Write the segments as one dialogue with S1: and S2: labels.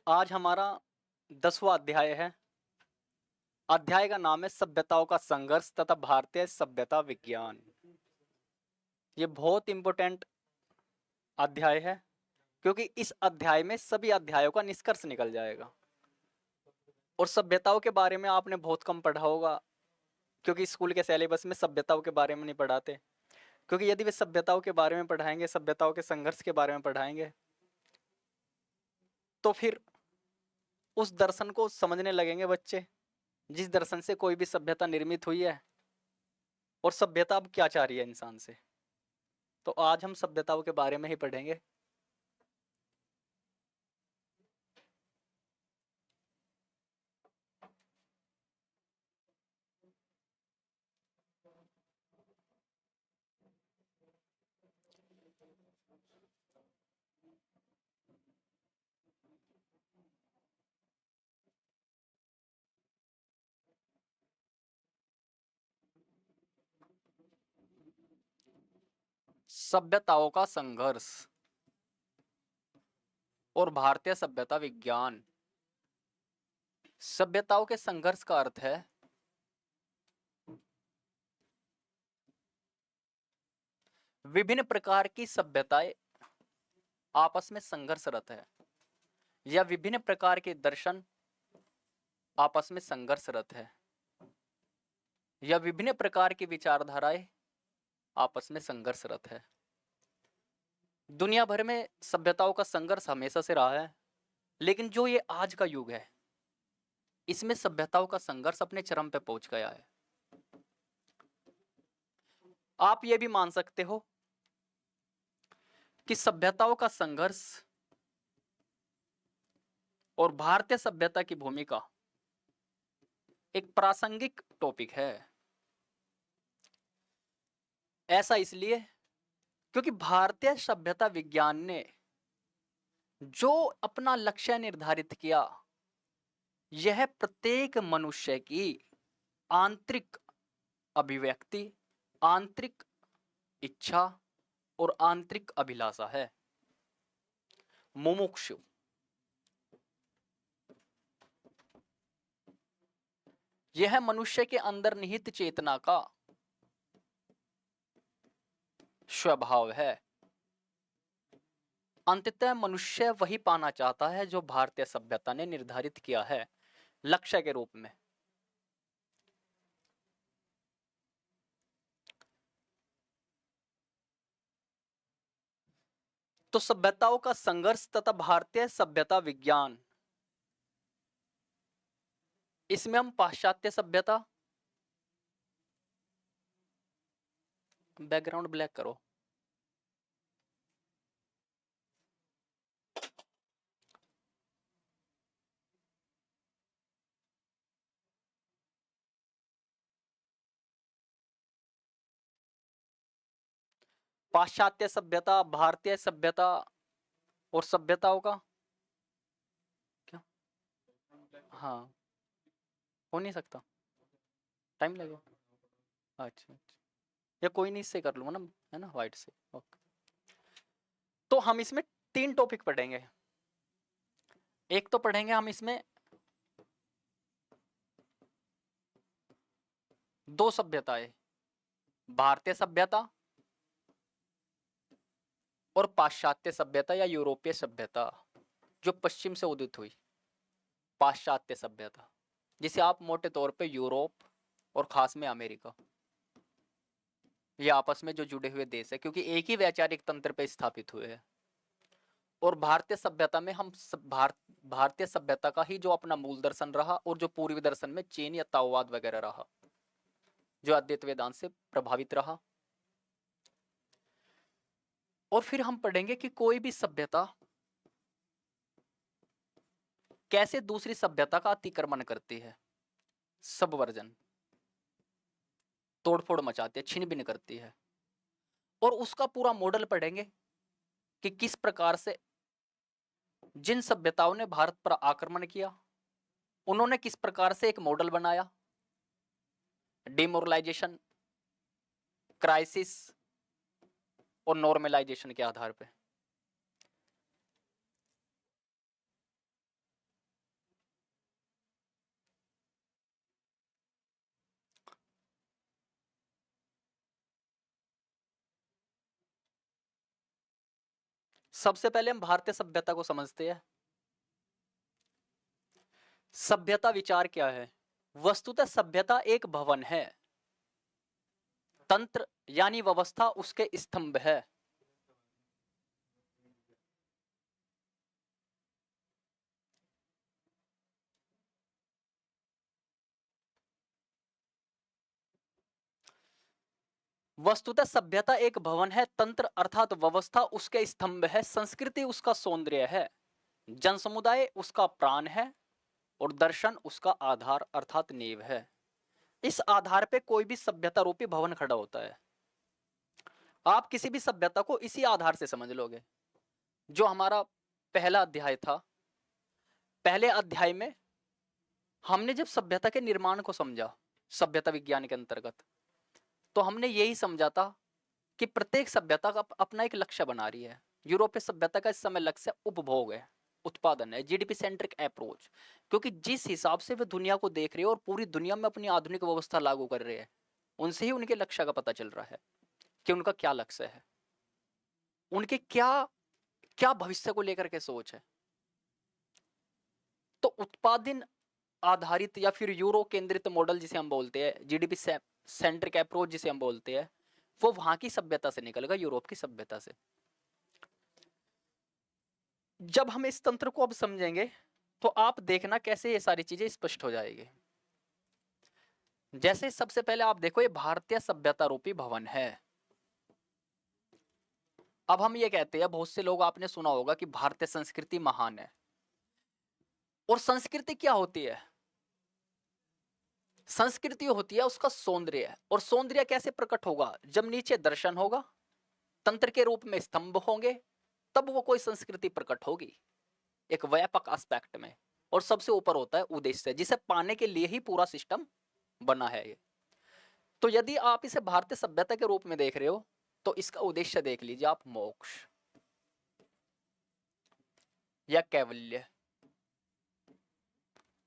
S1: आज हमारा 10वां अध्याय है। अध्याय का नाम है सभ्यताओं का संघर्ष तथा भारतीय सभ्यता विज्ञान। ये बहुत इंपॉर्टेंट अध्याय है क्योंकि इस अध्याय में सभी अध्यायों का निष्कर्ष निकल जाएगा। और सभ्यताओं के बारे में आपने बहुत कम पढ़ा होगा क्योंकि स्कूल के सिलेबस में सभ्यताओं के बारे में नहीं पढ़ाते। क्योंकि यदि वे सभ्यताओं के बारे में पढ़ाएंगे, सभ्यताओं के संघर्ष के बारे में पढ़ाएंगे, तो फिर उस दर्शन को समझने लगेंगे बच्चे, जिस दर्शन से कोई भी सभ्यता निर्मित हुई है और सभ्यता अब क्या चाह रही है इंसान से। तो आज हम सभ्यताओं के बारे में ही पढ़ेंगे। सभ्यताओं का संघर्ष और भारतीय सभ्यता विज्ञान। सभ्यताओं के संघर्ष का अर्थ है विभिन्न प्रकार की सभ्यताएं आपस में संघर्षरत है, या विभिन्न प्रकार के दर्शन आपस में संघर्षरत है, या विभिन्न प्रकार की विचारधाराएं आपस में संघर्षरत है। दुनिया भर में सभ्यताओं का संघर्ष हमेशा से रहा है, लेकिन जो ये आज का युग है इसमें सभ्यताओं का संघर्ष अपने चरम पे पहुंच गया है। आप ये भी मान सकते हो कि सभ्यताओं का संघर्ष और भारतीय सभ्यता की भूमिका एक प्रासंगिक टॉपिक है। ऐसा इसलिए क्योंकि भारतीय सभ्यता विज्ञान ने जो अपना लक्ष्य निर्धारित किया, यह प्रत्येक मनुष्य की आंतरिक अभिव्यक्ति, आंतरिक इच्छा और आंतरिक अभिलाषा है। मुमुक्षु यह मनुष्य के अंदर निहित चेतना का स्वभाव है। अंततः मनुष्य वही पाना चाहता है जो भारतीय सभ्यता ने निर्धारित किया है लक्ष्य के रूप में। तो सभ्यताओं का संघर्ष तथा भारतीय सभ्यता विज्ञान, इसमें हम पाश्चात्य सभ्यता, बैकग्राउंड ब्लैक करो, पाश्चात्य सभ्यता, भारतीय सभ्यता और सभ्यताओं का क्या, हाँ हो नहीं सकता, टाइम लगेगा। अच्छा अच्छा, या कोई नहीं, इससे कर लूंगा ना, है ना, व्हाइट से। ओके, तो हम इसमें 3 टॉपिक पढ़ेंगे। एक तो पढ़ेंगे हम इसमें 2 सभ्यताएं, भारतीय सभ्यता और पाश्चात्य सभ्यता या यूरोपीय सभ्यता, जो पश्चिम से उदित हुई। पाश्चात्य सभ्यता जिसे आप मोटे तौर पे यूरोप और खास में अमेरिका, ये आपस में जो जुड़े हुए देश है क्योंकि एक ही वैचारिक तंत्र पे स्थापित हुए हैं। और भारतीय सभ्यता में हम भारतीय सभ्यता का ही जो अपना मूल दर्शन रहा और जो पूर्वी दर्शन में चीन या ताओवाद वगैरह रहा, जो अद्वैत वेदांत से प्रभावित रहा। और फिर हम पढ़ेंगे कि कोई भी सभ्यता कैसे दूसरी सभ्यता का अतिक्रमण करती है, सबवर्जन, तोड़फोड़ मचाती है, छिन भिन करती है। और उसका पूरा मॉडल पढ़ेंगे कि किस प्रकार से जिन सभ्यताओं ने भारत पर आक्रमण किया, उन्होंने किस प्रकार से एक मॉडल बनाया डिमोरलाइजेशन, क्राइसिस और नॉर्मलाइजेशन के आधार पर। सबसे पहले हम भारतीय सभ्यता को समझते हैं। सभ्यता विचार क्या है? वस्तुतः सभ्यता एक भवन है, तंत्र यानी व्यवस्था उसके स्तंभ है। वस्तुतः सभ्यता एक भवन है, तंत्र अर्थात व्यवस्था उसके स्तंभ है, संस्कृति उसका सौंदर्य है, जन समुदाय उसका प्राण है और दर्शन उसका आधार अर्थात नींव है। इस आधार पे कोई भी सभ्यता रूपी भवन खड़ा होता है। आप किसी भी सभ्यता को इसी आधार से समझ लोगे। जो हमारा पहला अध्याय था, पहले अध्याय में हमने जब सभ्यता के निर्माण को समझा सभ्यता विज्ञान के अंतर्गत, तो हमने यही समझा था कि प्रत्येक सभ्यता का अपना एक लक्ष्य बना रही है। यूरोपीय सभ्यता का इस समय लक्ष्य उपभोग है, उत्पादन है, जीडीपी सेंट्रिक अप्रोच। क्योंकि जिस हिसाब से वे दुनिया को देख रहे हैं और पूरी दुनिया में अपनी आधुनिक व्यवस्था लागू कर रहे हैं, उनसे ही उनके लक्ष्य का पता चल रहा है कि उनका क्या लक्ष्य है, उनके क्या क्या भविष्य को लेकर के सोच है। तो उत्पादन आधारित या फिर यूरो केंद्रित मॉडल जिसे हम बोलते हैं, जीडीपी सेंट्रिक अप्रोच जिसे हम बोलते हैं, वो वहां की सभ्यता से निकलेगा, यूरोप की सभ्यता से। जब हम इस तंत्र को अब समझेंगे तो आप देखना कैसे ये सारी चीजें स्पष्ट हो जाएगी। जैसे सबसे पहले आप देखो, ये भारतीय सभ्यता रूपी भवन है। अब हम ये कहते हैं, बहुत से लोग आपने सुना होगा कि भारतीय संस्कृति महान है। और संस्कृति क्या होती है? संस्कृति होती है उसका सौंदर्य। और सौंदर्य कैसे प्रकट होगा? जब नीचे दर्शन होगा, तंत्र के रूप में स्तंभ होंगे, तब वो कोई संस्कृति प्रकट होगी एक व्यापक एस्पेक्ट में। और सबसे ऊपर होता है उद्देश्य, जिसे पाने के लिए ही पूरा सिस्टम बना है ये। तो यदि आप इसे भारतीय सभ्यता के रूप में देख रहे हो, तो इसका उद्देश्य देख लीजिए आप, मोक्ष या कैवल्य,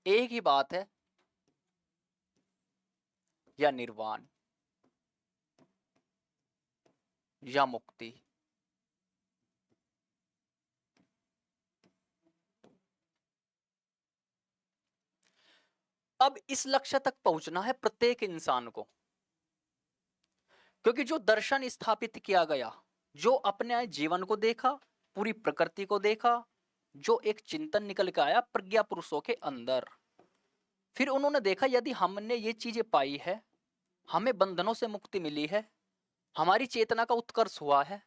S1: एक ही बात है, या निर्वाण या मुक्ति। अब इस लक्ष्य तक पहुंचना है प्रत्येक इंसान को, क्योंकि जो दर्शन स्थापित किया गया, जो अपने जीवन को देखा, पूरी प्रकृति को देखा, जो एक चिंतन निकल के आया प्रज्ञा पुरुषों के अंदर, फिर उन्होंने देखा यदि हमने ये चीजें पाई है, हमें बंधनों से मुक्ति मिली है, हमारी चेतना का उत्कर्ष हुआ है,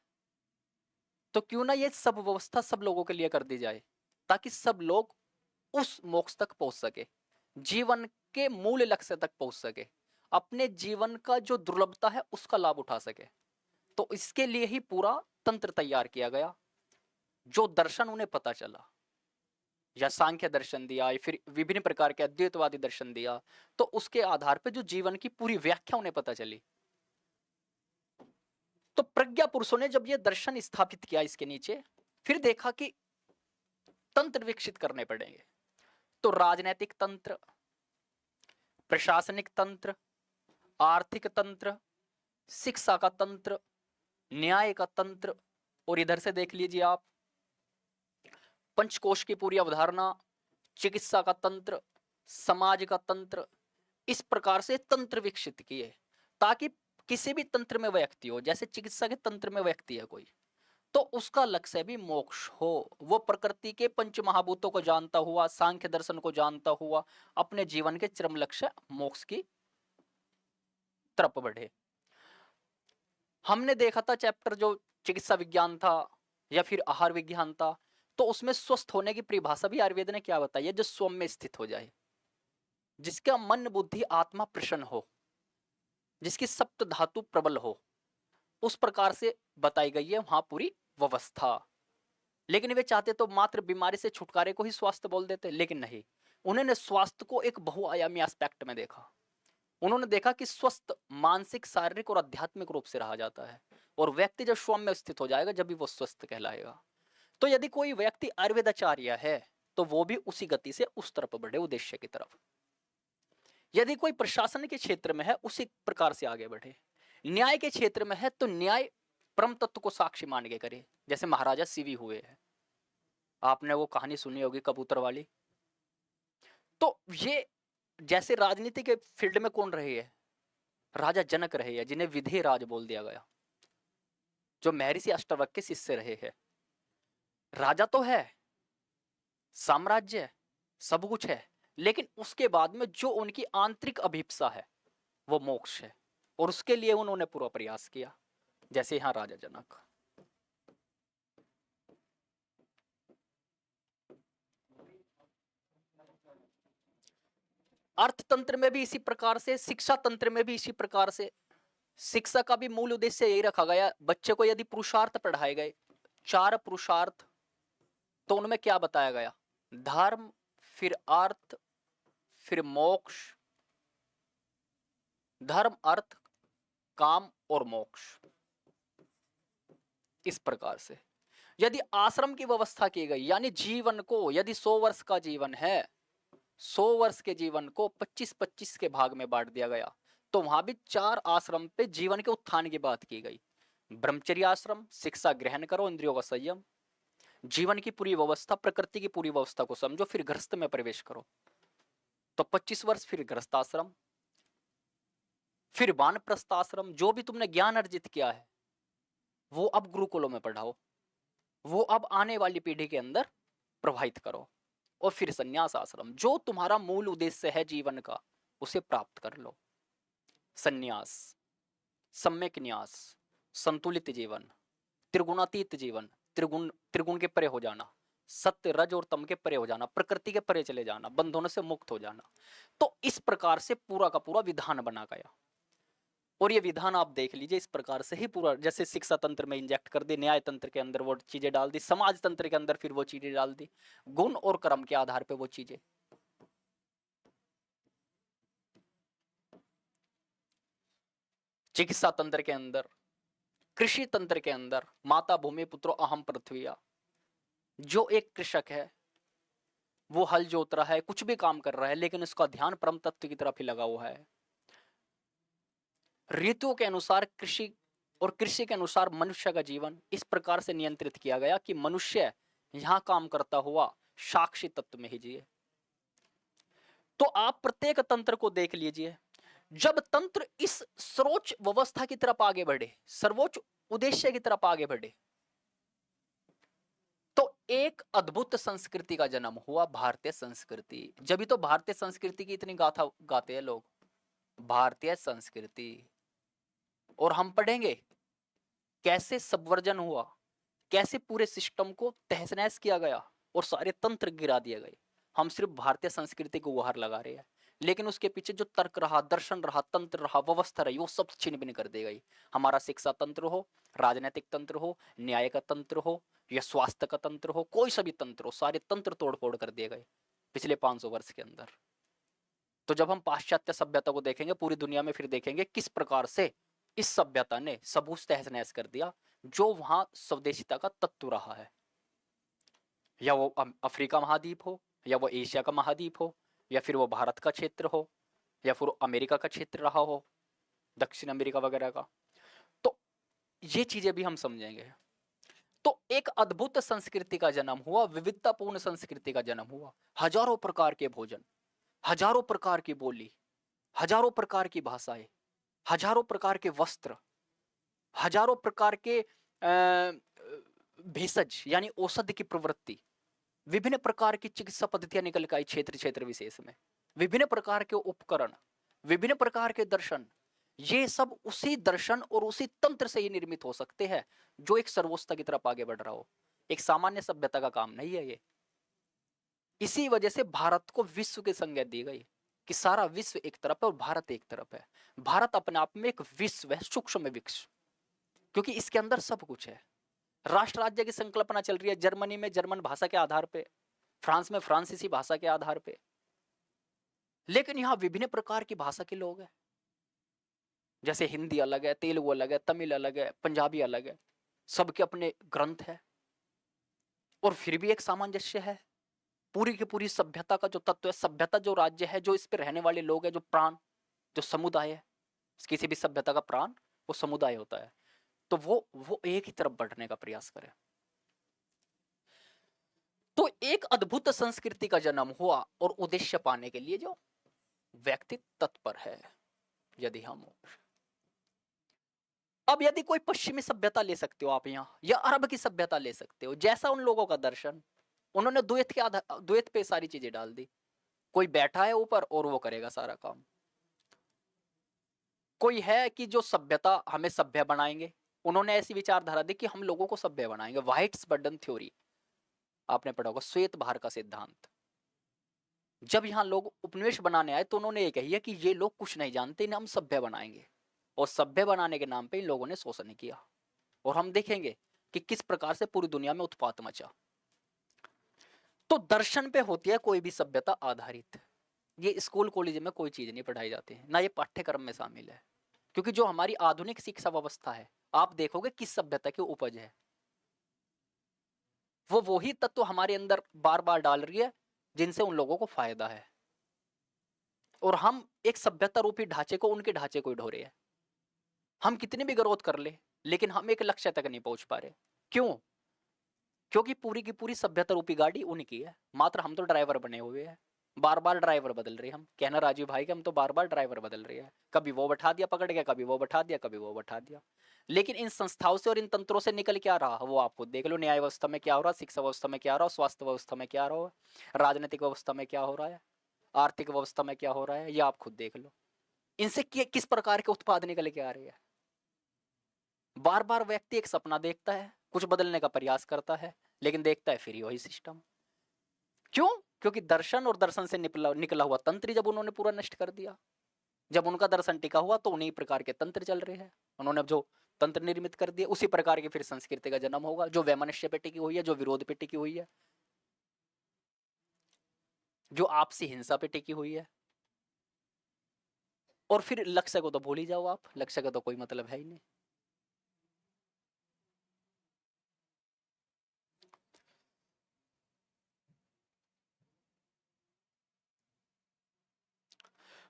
S1: तो क्यों ना ये सब व्यवस्था सब लोगों के लिए कर दी जाए, ताकि सब लोग उस मोक्ष तक पहुंच सके, जीवन के मूल लक्ष्य तक पहुंच सके, अपने जीवन का जो दुर्लभता है उसका लाभ उठा सके। तो इसके लिए ही पूरा तंत्र तैयार किया गया। जो दर्शन उन्हें पता चला, या सांख्य दर्शन दिया, या फिर विभिन्न प्रकार के अद्वैतवादी दर्शन दिया, तो उसके आधार पर जो जीवन की पूरी व्याख्या उन्हें पता चली। तो प्रज्ञा पुरुषों ने जब ये दर्शन स्थापित किया इसके नीचे, फिर देखा कि तंत्र विकसित करने पड़ेंगे। तो राजनैतिक तंत्र, प्रशासनिक तंत्र, आर्थिक तंत्र, शिक्षा का तंत्र, न्याय का तंत्र, और इधर से देख लीजिए आप पंचकोश की पूरी अवधारणा, चिकित्सा का तंत्र, समाज का तंत्र, इस प्रकार से तंत्र विकसित किए, ताकि किसी भी तंत्र में व्यक्ति हो, जैसे चिकित्सा के तंत्र में व्यक्ति है कोई, तो उसका लक्ष्य भी मोक्ष हो। वो प्रकृति के पंच महाभूतों को जानता हुआ, सांख्य दर्शन को जानता हुआ, अपने जीवन के चरम लक्ष्य मोक्ष की तरफ बढ़े। हमने देखा था चैप्टर जो चिकित्सा विज्ञान था या फिर आहार विज्ञान था, तो उसमें स्वस्थ होने की परिभाषा भी आयुर्वेद ने क्या बताई है? जो स्वयं में स्थित हो जाए, जिसका मन बुद्धि आत्मा प्रसन्न हो, जिसकी सप्त धातु प्रबल हो, उस प्रकार से बताई गई है वहां पूरी व्यवस्था। लेकिन वे चाहते तो मात्र बीमारी से छुटकारे को ही स्वास्थ्य बोल देते, लेकिन नहीं, उन्होंने स्वास्थ्य को एक बहुआयामी एस्पेक्ट में देखा। उन्होंने देखा कि स्वस्थ मानसिक, शारीरिक और आध्यात्मिक रूप से रहा जाता है, और व्यक्ति जब स्वयं में स्थित हो जाएगा जब भी वो स्वस्थ कहलाएगा। तो यदि कोई व्यक्ति आयुर्वेदाचार्य है, तो वो भी उसी गति से उस तरफ बढ़े, उद्देश्य की तरफ। यदि कोई प्रशासन के क्षेत्र में है, उसी प्रकार से आगे बढ़े। न्याय के क्षेत्र में है, तो न्याय परम तत्व को साक्षी मान के करे, जैसे महाराजा सीवी हुए हैं। आपने वो कहानी सुनी होगी कबूतर वाली। तो ये जैसे राजनीति के फील्ड में कौन रहे हैं? राजा जनक रहे हैं, जिन्हें विधेय राज बोल दिया गया, जो महर्षि अष्टावक्र के शिष्य रहे हैं। राजा तो है, साम्राज्य सब कुछ है, लेकिन उसके बाद में जो उनकी आंतरिक अभिप्सा है वो मोक्ष है, और उसके लिए उन्होंने पूरा प्रयास किया, जैसे यहां राजा जनक। अर्थतंत्र में भी इसी प्रकार से, शिक्षा तंत्र में भी इसी प्रकार से। शिक्षा का भी मूल उद्देश्य यही रखा गया, बच्चे को यदि पुरुषार्थ पढ़ाए गए, 4 पुरुषार्थ, तो उनमें क्या बताया गया? धर्म, फिर अर्थ, फिर मोक्ष। धर्म, अर्थ, काम और मोक्ष। इस प्रकार से यदि आश्रम की व्यवस्था की गई, यानी जीवन को, यदि 100 वर्ष का जीवन है, 100 वर्ष के जीवन को 25-25 के भाग में बांट दिया गया, तो वहां भी 4 आश्रम पे जीवन के उत्थान की बात की गई। ब्रह्मचर्य आश्रम, शिक्षा ग्रहण करो, इंद्रियों का संयम, जीवन की पूरी व्यवस्था, प्रकृति की पूरी व्यवस्था को समझो, फिर गृहस्थ में प्रवेश करो। तो 25 वर्ष फिर गृहस्थ आश्रम, फिर वानप्रस्थ आश्रम। जो भी तुमने ज्ञान अर्जित किया है वो अब गुरुकुलों में पढ़ाओ, वो अब आने वाली पीढ़ी के अंदर प्रवाहित करो। और फिर संन्यास आश्रम, जो तुम्हारा मूल उद्देश्य है जीवन का उसे प्राप्त कर लो। संन्यास, सम्यक न्यास, संतुलित जीवन, त्रिगुणातीत जीवन, त्रिगुण के परे हो जाना, सत्य, रज और तम के परे हो जाना, प्रकृति के परे चले जाना, बंधनों से मुक्त हो जाना। तो इस प्रकार से पूरा का पूरा विधान बना गया। और ये विधान आप देख लीजिए, इस प्रकार से ही पूरा, जैसे शिक्षा तंत्र में इंजेक्ट कर दी, न्याय तंत्र के अंदर वो चीजें डाल दी, समाज तंत्र के अंदर फिर वो चीजें डाल दी, गुण और कर्म के आधार पे वो चीजें। चिकित्सा तंत्र के अंदर, कृषि तंत्र के अंदर, माता भूमि पुत्रो अहम पृथ्वीया। जो एक कृषक है वो हल जोत रहा है, कुछ भी काम कर रहा है, लेकिन उसका ध्यान परम तत्व की तरफ ही लगा हुआ है। ऋतुओं के अनुसार कृषि, और कृषि के अनुसार मनुष्य का जीवन इस प्रकार से नियंत्रित किया गया कि मनुष्य यहां काम करता हुआ साक्षी तत्व में ही जिए। तो आप प्रत्येक तंत्र को देख लीजिए, जब तंत्र इस सर्वोच्च व्यवस्था की तरफ आगे बढ़े, सर्वोच्च उद्देश्य की तरफ आगे बढ़े, तो एक अद्भुत संस्कृति का जन्म हुआ, भारतीय संस्कृति। जब भी तो भारतीय संस्कृति की इतनी गाथा गाते हैं लोग, भारतीय संस्कृति। और हम पढ़ेंगे कैसे सबवर्जन हुआ, कैसे पूरे सिस्टम को तहस नहस किया गया और सारे तंत्र गिरा दिए गए। हम सिर्फ भारतीय संस्कृति को गुहार लगा रहे हैं, लेकिन उसके पीछे जो तर्क रहा, दर्शन रहा, तंत्र रहा, व्यवस्था रही, वो सब छिन्न भिन्न कर दी गई। हमारा शिक्षा तंत्र हो, राजनीतिक तंत्र हो, न्याय का तंत्र हो, या स्वास्थ्य का तंत्र हो, कोई सा भी तंत्र हो, सारे तंत्र तोड़ फोड़ कर दिए गए पिछले 500 वर्ष के अंदर। तो जब हम पाश्चात्य सभ्यता को देखेंगे पूरी दुनिया में, फिर देखेंगे किस प्रकार से इस सभ्यता ने सबूत तहस नहस कर दिया जो वहां स्वदेशिता का तत्व रहा है। या वो अफ्रीका महाद्वीप हो, या वो एशिया का महाद्वीप हो, या फिर वो भारत का क्षेत्र हो, या फिर अमेरिका का क्षेत्र रहा हो, दक्षिण अमेरिका वगैरह का। तो ये चीजें भी हम समझेंगे। तो एक अद्भुत संस्कृति का जन्म हुआ, विविधतापूर्ण संस्कृति का जन्म हुआ। हजारों प्रकार के भोजन, हजारों प्रकार की बोली, हजारों प्रकार की भाषाएं, हजारों प्रकार के वस्त्र, हजारों प्रकार के भेषज यानी औषधि की प्रवृत्ति, विभिन्न प्रकार की चिकित्सा पद्धतियां निकल के आई क्षेत्र क्षेत्र विशेष में, विभिन्न प्रकार के उपकरण, विभिन्न प्रकार के दर्शन। ये सब उसी दर्शन और उसी तंत्र से ही निर्मित हो सकते हैं जो एक सर्वोच्चता की तरफ आगे बढ़ रहा हो। एक सामान्य सभ्यता का काम नहीं है ये। इसी वजह से भारत को विश्व की संज्ञा दी गई कि सारा विश्व एक तरफ है और भारत एक तरफ है। भारत अपने आप में एक विश्व है, सूक्ष्म विश्व, क्योंकि इसके अंदर सब कुछ है। राष्ट्र राज्य की संकल्पना चल रही है, जर्मनी में जर्मन भाषा के आधार पे, फ्रांस में फ्रांसीसी भाषा के आधार पे, लेकिन यहां विभिन्न प्रकार की भाषा के लोग हैं। जैसे हिंदी अलग है, तेलुगु अलग है, तमिल अलग है, पंजाबी अलग है, सबके अपने ग्रंथ है, और फिर भी एक सामंजस्य है। पूरी की पूरी सभ्यता का जो तत्व है, सभ्यता जो राज्य है, जो इस पे रहने वाले लोग हैं, जो प्राण, जो समुदाय है, किसी भी सभ्यता का प्राण वो समुदाय होता है। तो वो एक ही तरफ बढ़ने का प्रयास करे। तो एक अद्भुत संस्कृति का जन्म हुआ और उद्देश्य पाने के लिए जो व्यक्ति तत्पर है, यदि हम अब यदि कोई पश्चिमी सभ्यता ले सकते हो आप यहाँ, या अरब की सभ्यता ले सकते हो, जैसा उन लोगों का दर्शन, उन्होंने द्वैत के आधार, द्वैत पे सारी चीजें डाल दी। कोई बैठा है ऊपर और वो करेगा सारा काम। कोई है कि जो सभ्यता हमें सभ्य बनाएंगे, उन्होंने ऐसी विचारधारा दी कि हम लोगों को सभ्य बनाएंगे। व्हाइट्स बर्डन थ्योरी आपने पढ़ा होगा, श्वेत भार का सिद्धांत। जब यहाँ लोग उपनिवेश बनाने आए तो उन्होंने ये कही कि ये लोग कुछ नहीं जानते, इन्हें हम सभ्य बनाएंगे। और सभ्य बनाने के नाम पे इन लोगों ने शोषण किया। और हम देखेंगे कि किस प्रकार से पूरी दुनिया में उत्पात मचा। तो दर्शन पे होती है कोई भी सभ्यता आधारित। ये स्कूल कॉलेज में कोई चीज नहीं पढ़ाई जाती है, ना ये पाठ्यक्रम में शामिल है। क्योंकि जो हमारी आधुनिक शिक्षा व्यवस्था है, आप देखोगे किस सभ्यता की उपज है। वो वही तत्व हमारे अंदर बार बार डाल रही है जिनसे उन लोगों को फायदा है। और हम एक सभ्यता रूपी ढांचे को, उनके ढांचे को ढो रहे हैं। हम कितने भी ग्रोथ कर ले, लेकिन हम एक लक्ष्य तक नहीं पहुंच पा रहे। क्यों? क्योंकि पूरी की पूरी सभ्यता रूपी गाड़ी उनकी है, मात्र हम तो ड्राइवर बने हुए हैं। बार बार ड्राइवर बदल रहे हैं। हम कहना राजीव भाई कि हम तो बार बार ड्राइवर बदल रहे हैं, कभी वो बैठा दिया पकड़ के, कभी वो बैठा दिया, कभी वो बैठा दिया। लेकिन इन संस्थाओं से और इन तंत्रों से निकल क्या रहा वो आप खुद देख लो। न्याय व्यवस्था में क्या हो रहा, शिक्षा व्यवस्था में क्या हो रहा, स्वास्थ्य व्यवस्था में क्या हो रहा है, राजनीतिक व्यवस्था में क्या हो रहा है, आर्थिक व्यवस्था में क्या हो रहा है, ये आप खुद देख लो। इनसे किस प्रकार के उत्पाद निकल के आ रहे हैं। बार बार व्यक्ति एक सपना देखता है, कुछ बदलने का प्रयास करता है, लेकिन देखता है फिर वही सिस्टम। क्यों? क्योंकि दर्शन और दर्शन से निकला हुआ तंत्र जब उन्होंने पूरा नष्ट कर दिया। जब उनका दर्शन टिका हुआ तो उन्हीं प्रकार के तंत्र चल रहे हैं। उन्होंने जो तंत्र निर्मित कर दिए, उसी प्रकार की फिर संस्कृति का जन्म होगा, जो वैमनस्य पे टिकी हुई है, जो विरोध पे टिकी हुई है, जो आपसी हिंसा पे टिकी हुई है। और फिर लक्ष्य को तो भूल ही जाओ आप, लक्ष्य का तो कोई मतलब है ही नहीं।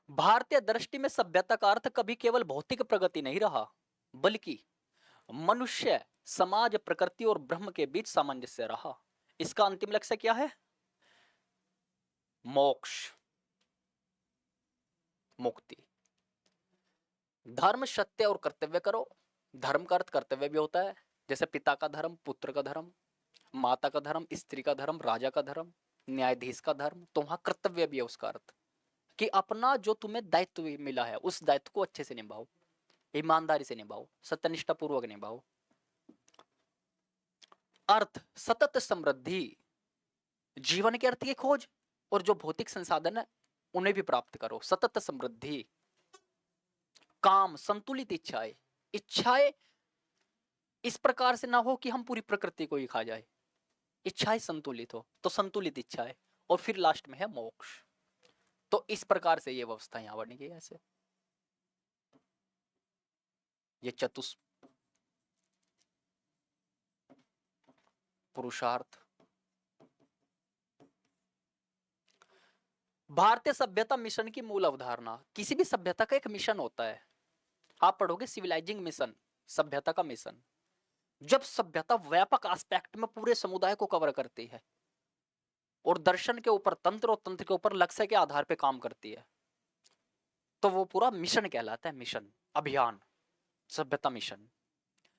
S1: भारतीय दृष्टि में सभ्यता का अर्थ कभी केवल भौतिक प्रगति नहीं रहा, बल्कि मनुष्य, समाज, प्रकृति और ब्रह्म के बीच सामंजस्य रहा। इसका अंतिम लक्ष्य क्या है? मोक्ष, मुक्ति। धर्म, सत्य और कर्तव्य करो। धर्म का अर्थ कर्तव्य भी होता है, जैसे पिता का धर्म, पुत्र का धर्म, माता का धर्म, स्त्री का धर्म, राजा का धर्म, न्यायाधीश का धर्म। तो वहां कर्तव्य भी है उसका अर्थ कि अपना जो तुम्हें दायित्व मिला है उस दायित्व को अच्छे से निभाओ, ईमानदारी से निभाओ, सत्यनिष्ठा पूर्वक निभाओ। अर्थ, सतत समृद्धि, जीवन के अर्थ की खोज, और जो भौतिक संसाधन है उन्हें भी प्राप्त करो, सतत समृद्धि। काम, संतुलित इच्छाएं, इच्छाएं इस प्रकार से ना हो कि हम पूरी प्रकृति को ही खा जाए, इच्छाएं संतुलित हो, तो संतुलित इच्छाएं। और फिर लास्ट में है मोक्ष। तो इस प्रकार से ये व्यवस्था यहां बनी गई। ऐसे ये चतुष पुरुषार्थ। भारतीय सभ्यता मिशन की मूल अवधारणा, किसी भी सभ्यता का एक मिशन होता है। आप पढ़ोगे सिविलाइजिंग मिशन, सभ्यता का मिशन। जब सभ्यता व्यापक एस्पेक्ट में पूरे समुदाय को कवर करती है और दर्शन के ऊपर, तंत्र और तंत्र के ऊपर लक्ष्य के आधार पर काम करती है, तो वो पूरा मिशन कहलाता है। मिशन, अभियान, सभ्यता मिशन।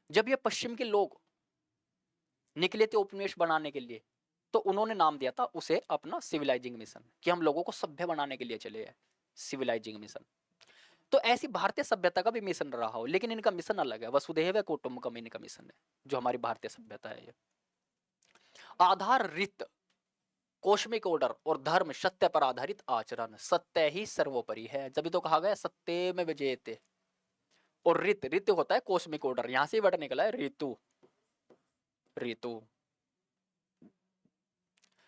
S1: जब ये पश्चिम के लोग निकले थे उपनिवेश बनाने के लिए, तो उन्होंने नाम दिया था उसे अपना सिविलाइजिंग मिशन, कि हम लोगों को सभ्य बनाने के लिए चले हैं, सिविलाइजिंग मिशन। तो ऐसी भारतीय सभ्यता का भी मिशन रहा हो, लेकिन इनका मिशन अलग है। वसुधैव कुटुंबकम इनका मिशन है, जो हमारी भारतीय सभ्यता है। ये आधार रित, कॉस्मिक ऑर्डर और धर्म, सत्य पर आधारित आचरण। सत्य ही सर्वोपरि है, जब तो कहा गया सत्य में विजयते। और रित, रित होता है कॉस्मिक ऑर्डर, यहां से वर्ड निकला है ऋतु, ऋतु।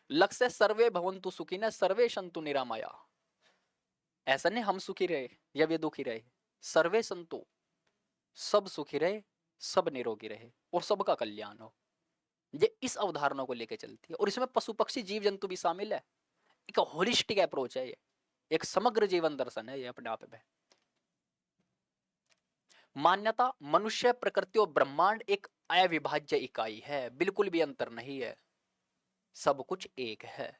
S1: लक्ष्य सर्वे भवन्तु सुखिनः सर्वे सन्तु निरामया। ऐसा नहीं हम सुखी रहे या वे दुखी रहे, सर्वे संतु, सब सुखी रहे, सब निरोगी रहे और सबका कल्याण हो। ये इस अवधारणा को लेकर चलती है। और इसमें पशु पक्षी जीव जंतु भी शामिल है। एक होलिस्टिक अप्रोच है ये, एक समग्र जीवन दर्शन है ये अपने आप में। मान्यता मनुष्य, प्रकृति और ब्रह्मांड एक अविभाज्य इकाई है, बिल्कुल भी अंतर नहीं है, सब कुछ एक है।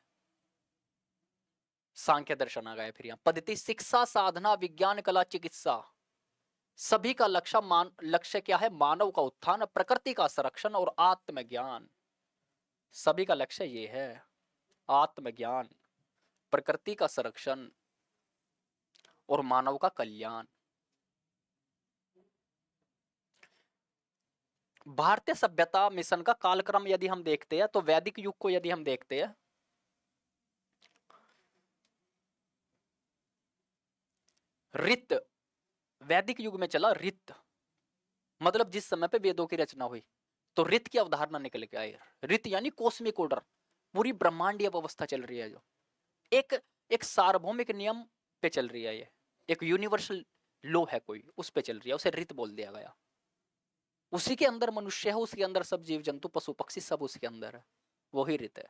S1: सांख्य दर्शन आ गया फिर यहां। पद्धति शिक्षा, साधना, विज्ञान, कला, चिकित्सा, सभी का लक्ष्य क्या है? मानव का उत्थान, प्रकृति का संरक्षण और आत्मज्ञान। सभी का लक्ष्य ये है, आत्मज्ञान, प्रकृति का संरक्षण और मानव का कल्याण। भारतीय सभ्यता मिशन का कालक्रम यदि हम देखते हैं तो वैदिक युग को यदि हम देखते हैं, रित वैदिक युग में चला। रित मतलब जिस समय पे वेदों की रचना हुई तो रित की अवधारणा निकल के आई। रित यानी कॉस्मिक ऑर्डर, पूरी ब्रह्मांडीय व्यवस्था चल रही है, जो एक एक सार्वभौमिक नियम पे चल रही है, ये एक यूनिवर्सल लॉ है कोई, उस पे चल रही है, उसे रित बोल दिया गया। उसी के अंदर मनुष्य है, उसके अंदर सब जीव जंतु पशु पक्षी सब उसके अंदर है, वही रित है।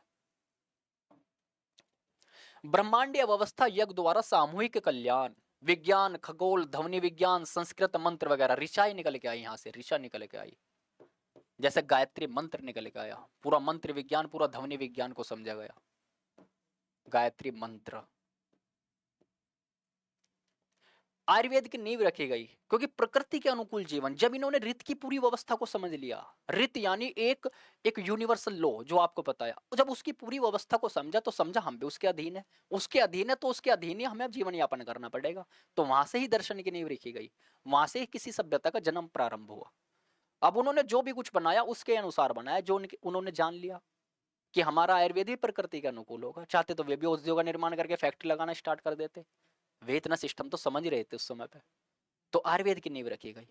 S1: ब्रह्मांडीय व्यवस्था यज्ञ द्वारा सामूहिक कल्याण, विज्ञान, खगोल, ध्वनि विज्ञान, संस्कृत मंत्र वगैरह, ऋचा ही निकल के आई, यहां से ऋचा निकल के आई। जैसे गायत्री मंत्र निकल के आया, पूरा मंत्र विज्ञान, पूरा ध्वनि विज्ञान को समझा गया, गायत्री मंत्र। आयुर्वेद की नींव रखी गई क्योंकि प्रकृति के अनुकूल जीवन, जब इन्होंने रित की पूरी व्यवस्था को समझ लिया, रित यानी एक एक यूनिवर्सल लॉ जो आपको पता है, जब उसकी पूरी व्यवस्था को समझा तो समझा हम भी उसके अधीन है, उसके अधीन है तो उसके अधीन ही हमें जीवन यापन करना पड़ेगा। तो वहां से ही दर्शन की नींव रखी गई, वहां से ही किसी सभ्यता का जन्म प्रारंभ हुआ। अब उन्होंने जो भी कुछ बनाया उसके अनुसार बनाया, जो उन्होंने जान लिया कि हमारा आयुर्वेद ही प्रकृति के अनुकूल होगा। चाहते तो वे भी औषधियों का निर्माण करके फैक्ट्री लगाना स्टार्ट कर देते, वे इतना सिस्टम तो समझ रहे थे उस समय पे। तो आयुर्वेद की नींव रखी गई।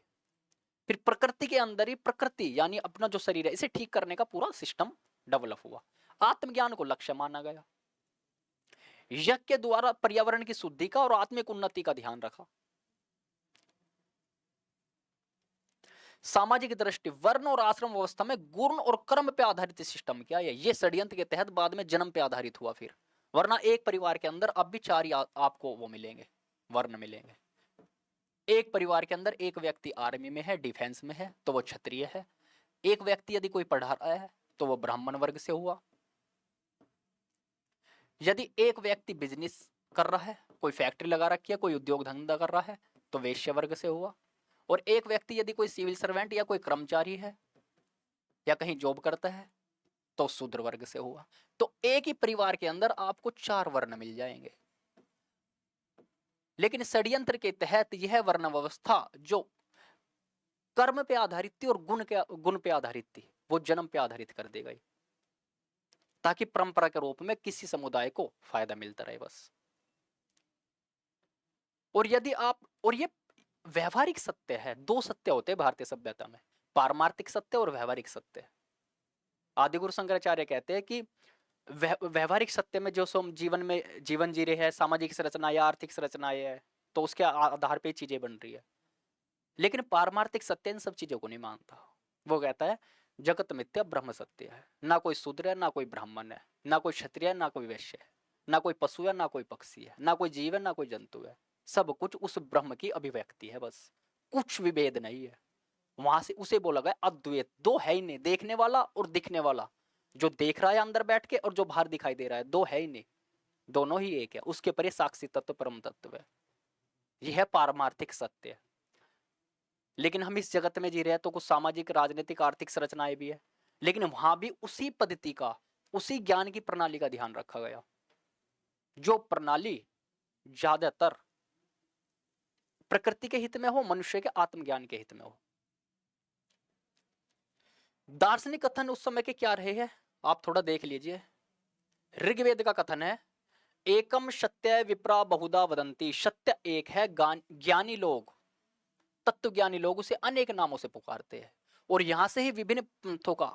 S1: फिर प्रकृति के अंदर ही, प्रकृति यानी अपना जो शरीर है, इसे ठीक करने का पूरा सिस्टम डेवलप हुआ। आत्मज्ञान को लक्ष्य माना गया। यज्ञ के द्वारा पर्यावरण की शुद्धि का और आत्मिक उन्नति का ध्यान रखा। सामाजिक दृष्टि, वर्ण और आश्रम व्यवस्था में गुण और कर्म पे आधारित सिस्टम क्या है, ये षड्यंत्र के तहत बाद में जन्म पे आधारित हुआ। फिर वरना एक परिवार के अंदर अब भी चार आपको वो मिलेंगे, वर्ण मिलेंगे। एक परिवार के अंदर एक व्यक्ति आर्मी में है, डिफेंस में है, तो वो क्षत्रिय है। एक व्यक्ति यदि कोई पढ़ा रहा है तो वो ब्राह्मण वर्ग से हुआ। यदि एक व्यक्ति बिजनेस कर रहा है, कोई फैक्ट्री लगा रखी है, कोई उद्योग धंधा कर रहा है, तो वैश्य वर्ग से हुआ। और एक व्यक्ति यदि कोई सिविल सर्वेंट या कोई कर्मचारी है या कहीं जॉब करता है तो शूद्र वर्ग से हुआ। तो एक ही परिवार के अंदर आपको चार वर्ण मिल जाएंगे। लेकिन षड्यंत्र के तहत यह वर्ण व्यवस्था जो कर्म पे आधारित थी और गुण पे आधारित थी, वो जन्म पे आधारित कर दी गई, ताकि परंपरा के रूप में किसी समुदाय को फायदा मिलता रहे बस। और यदि आप, और ये व्यवहारिक सत्य है, दो सत्य होते हैं भारतीय सभ्यता में, पारमार्थिक सत्य और व्यवहारिक सत्य। आदिगुरु शंकराचार्य कहते हैं कि व्यवहारिक सत्य में जो हम जीवन में जीवन जी रहे हैं, सामाजिक संरचना या आर्थिक संरचनाएं है, तो उसके आधार पे चीजें बन रही है। लेकिन पारमार्थिक सत्य इन सब चीजों को नहीं मानता। वो कहता है जगत मिथ्या, ब्रह्म सत्य है। ना कोई शूद्र है, ना कोई ब्राह्मण है, ना कोई क्षत्रिय है, ना कोई वैश्य है, ना कोई पशु है, ना कोई पक्षी है, ना कोई जीव है, ना कोई जंतु है। सब कुछ उस ब्रह्म की अभिव्यक्ति है, बस कुछ विभेद नहीं है। वहां से उसे बोला गया अद्वैत, दो है ही नहीं, देखने वाला और दिखने वाला, जो देख रहा है अंदर बैठ के और जो बाहर दिखाई दे रहा है, दो है ही नहीं, दोनों ही एक है। उसके परे साक्षी तत्व, परम तत्व है। यह है पारमार्थिक सत्य। लेकिन हम इस जगत में जी रहे हैं तो कुछ सामाजिक, राजनीतिक, आर्थिक संरचनाएं भी है, लेकिन वहां भी उसी पद्धति का, उसी ज्ञान की प्रणाली का ध्यान रखा गया, जो प्रणाली ज्यादातर प्रकृति के हित में हो, मनुष्य के आत्मज्ञान के हित में हो। दार्शनिक कथन उस समय के क्या रहे हैं, आप थोड़ा देख लीजिए। ऋग्वेद का कथन है, एकम सत्य विप्रा बहुधा वदंती, सत्य एक है, ज्ञानी लोग, तत्व ज्ञानी लोग उसे अनेक नामों से पुकारते हैं। और यहां से ही विभिन्न पंथों का,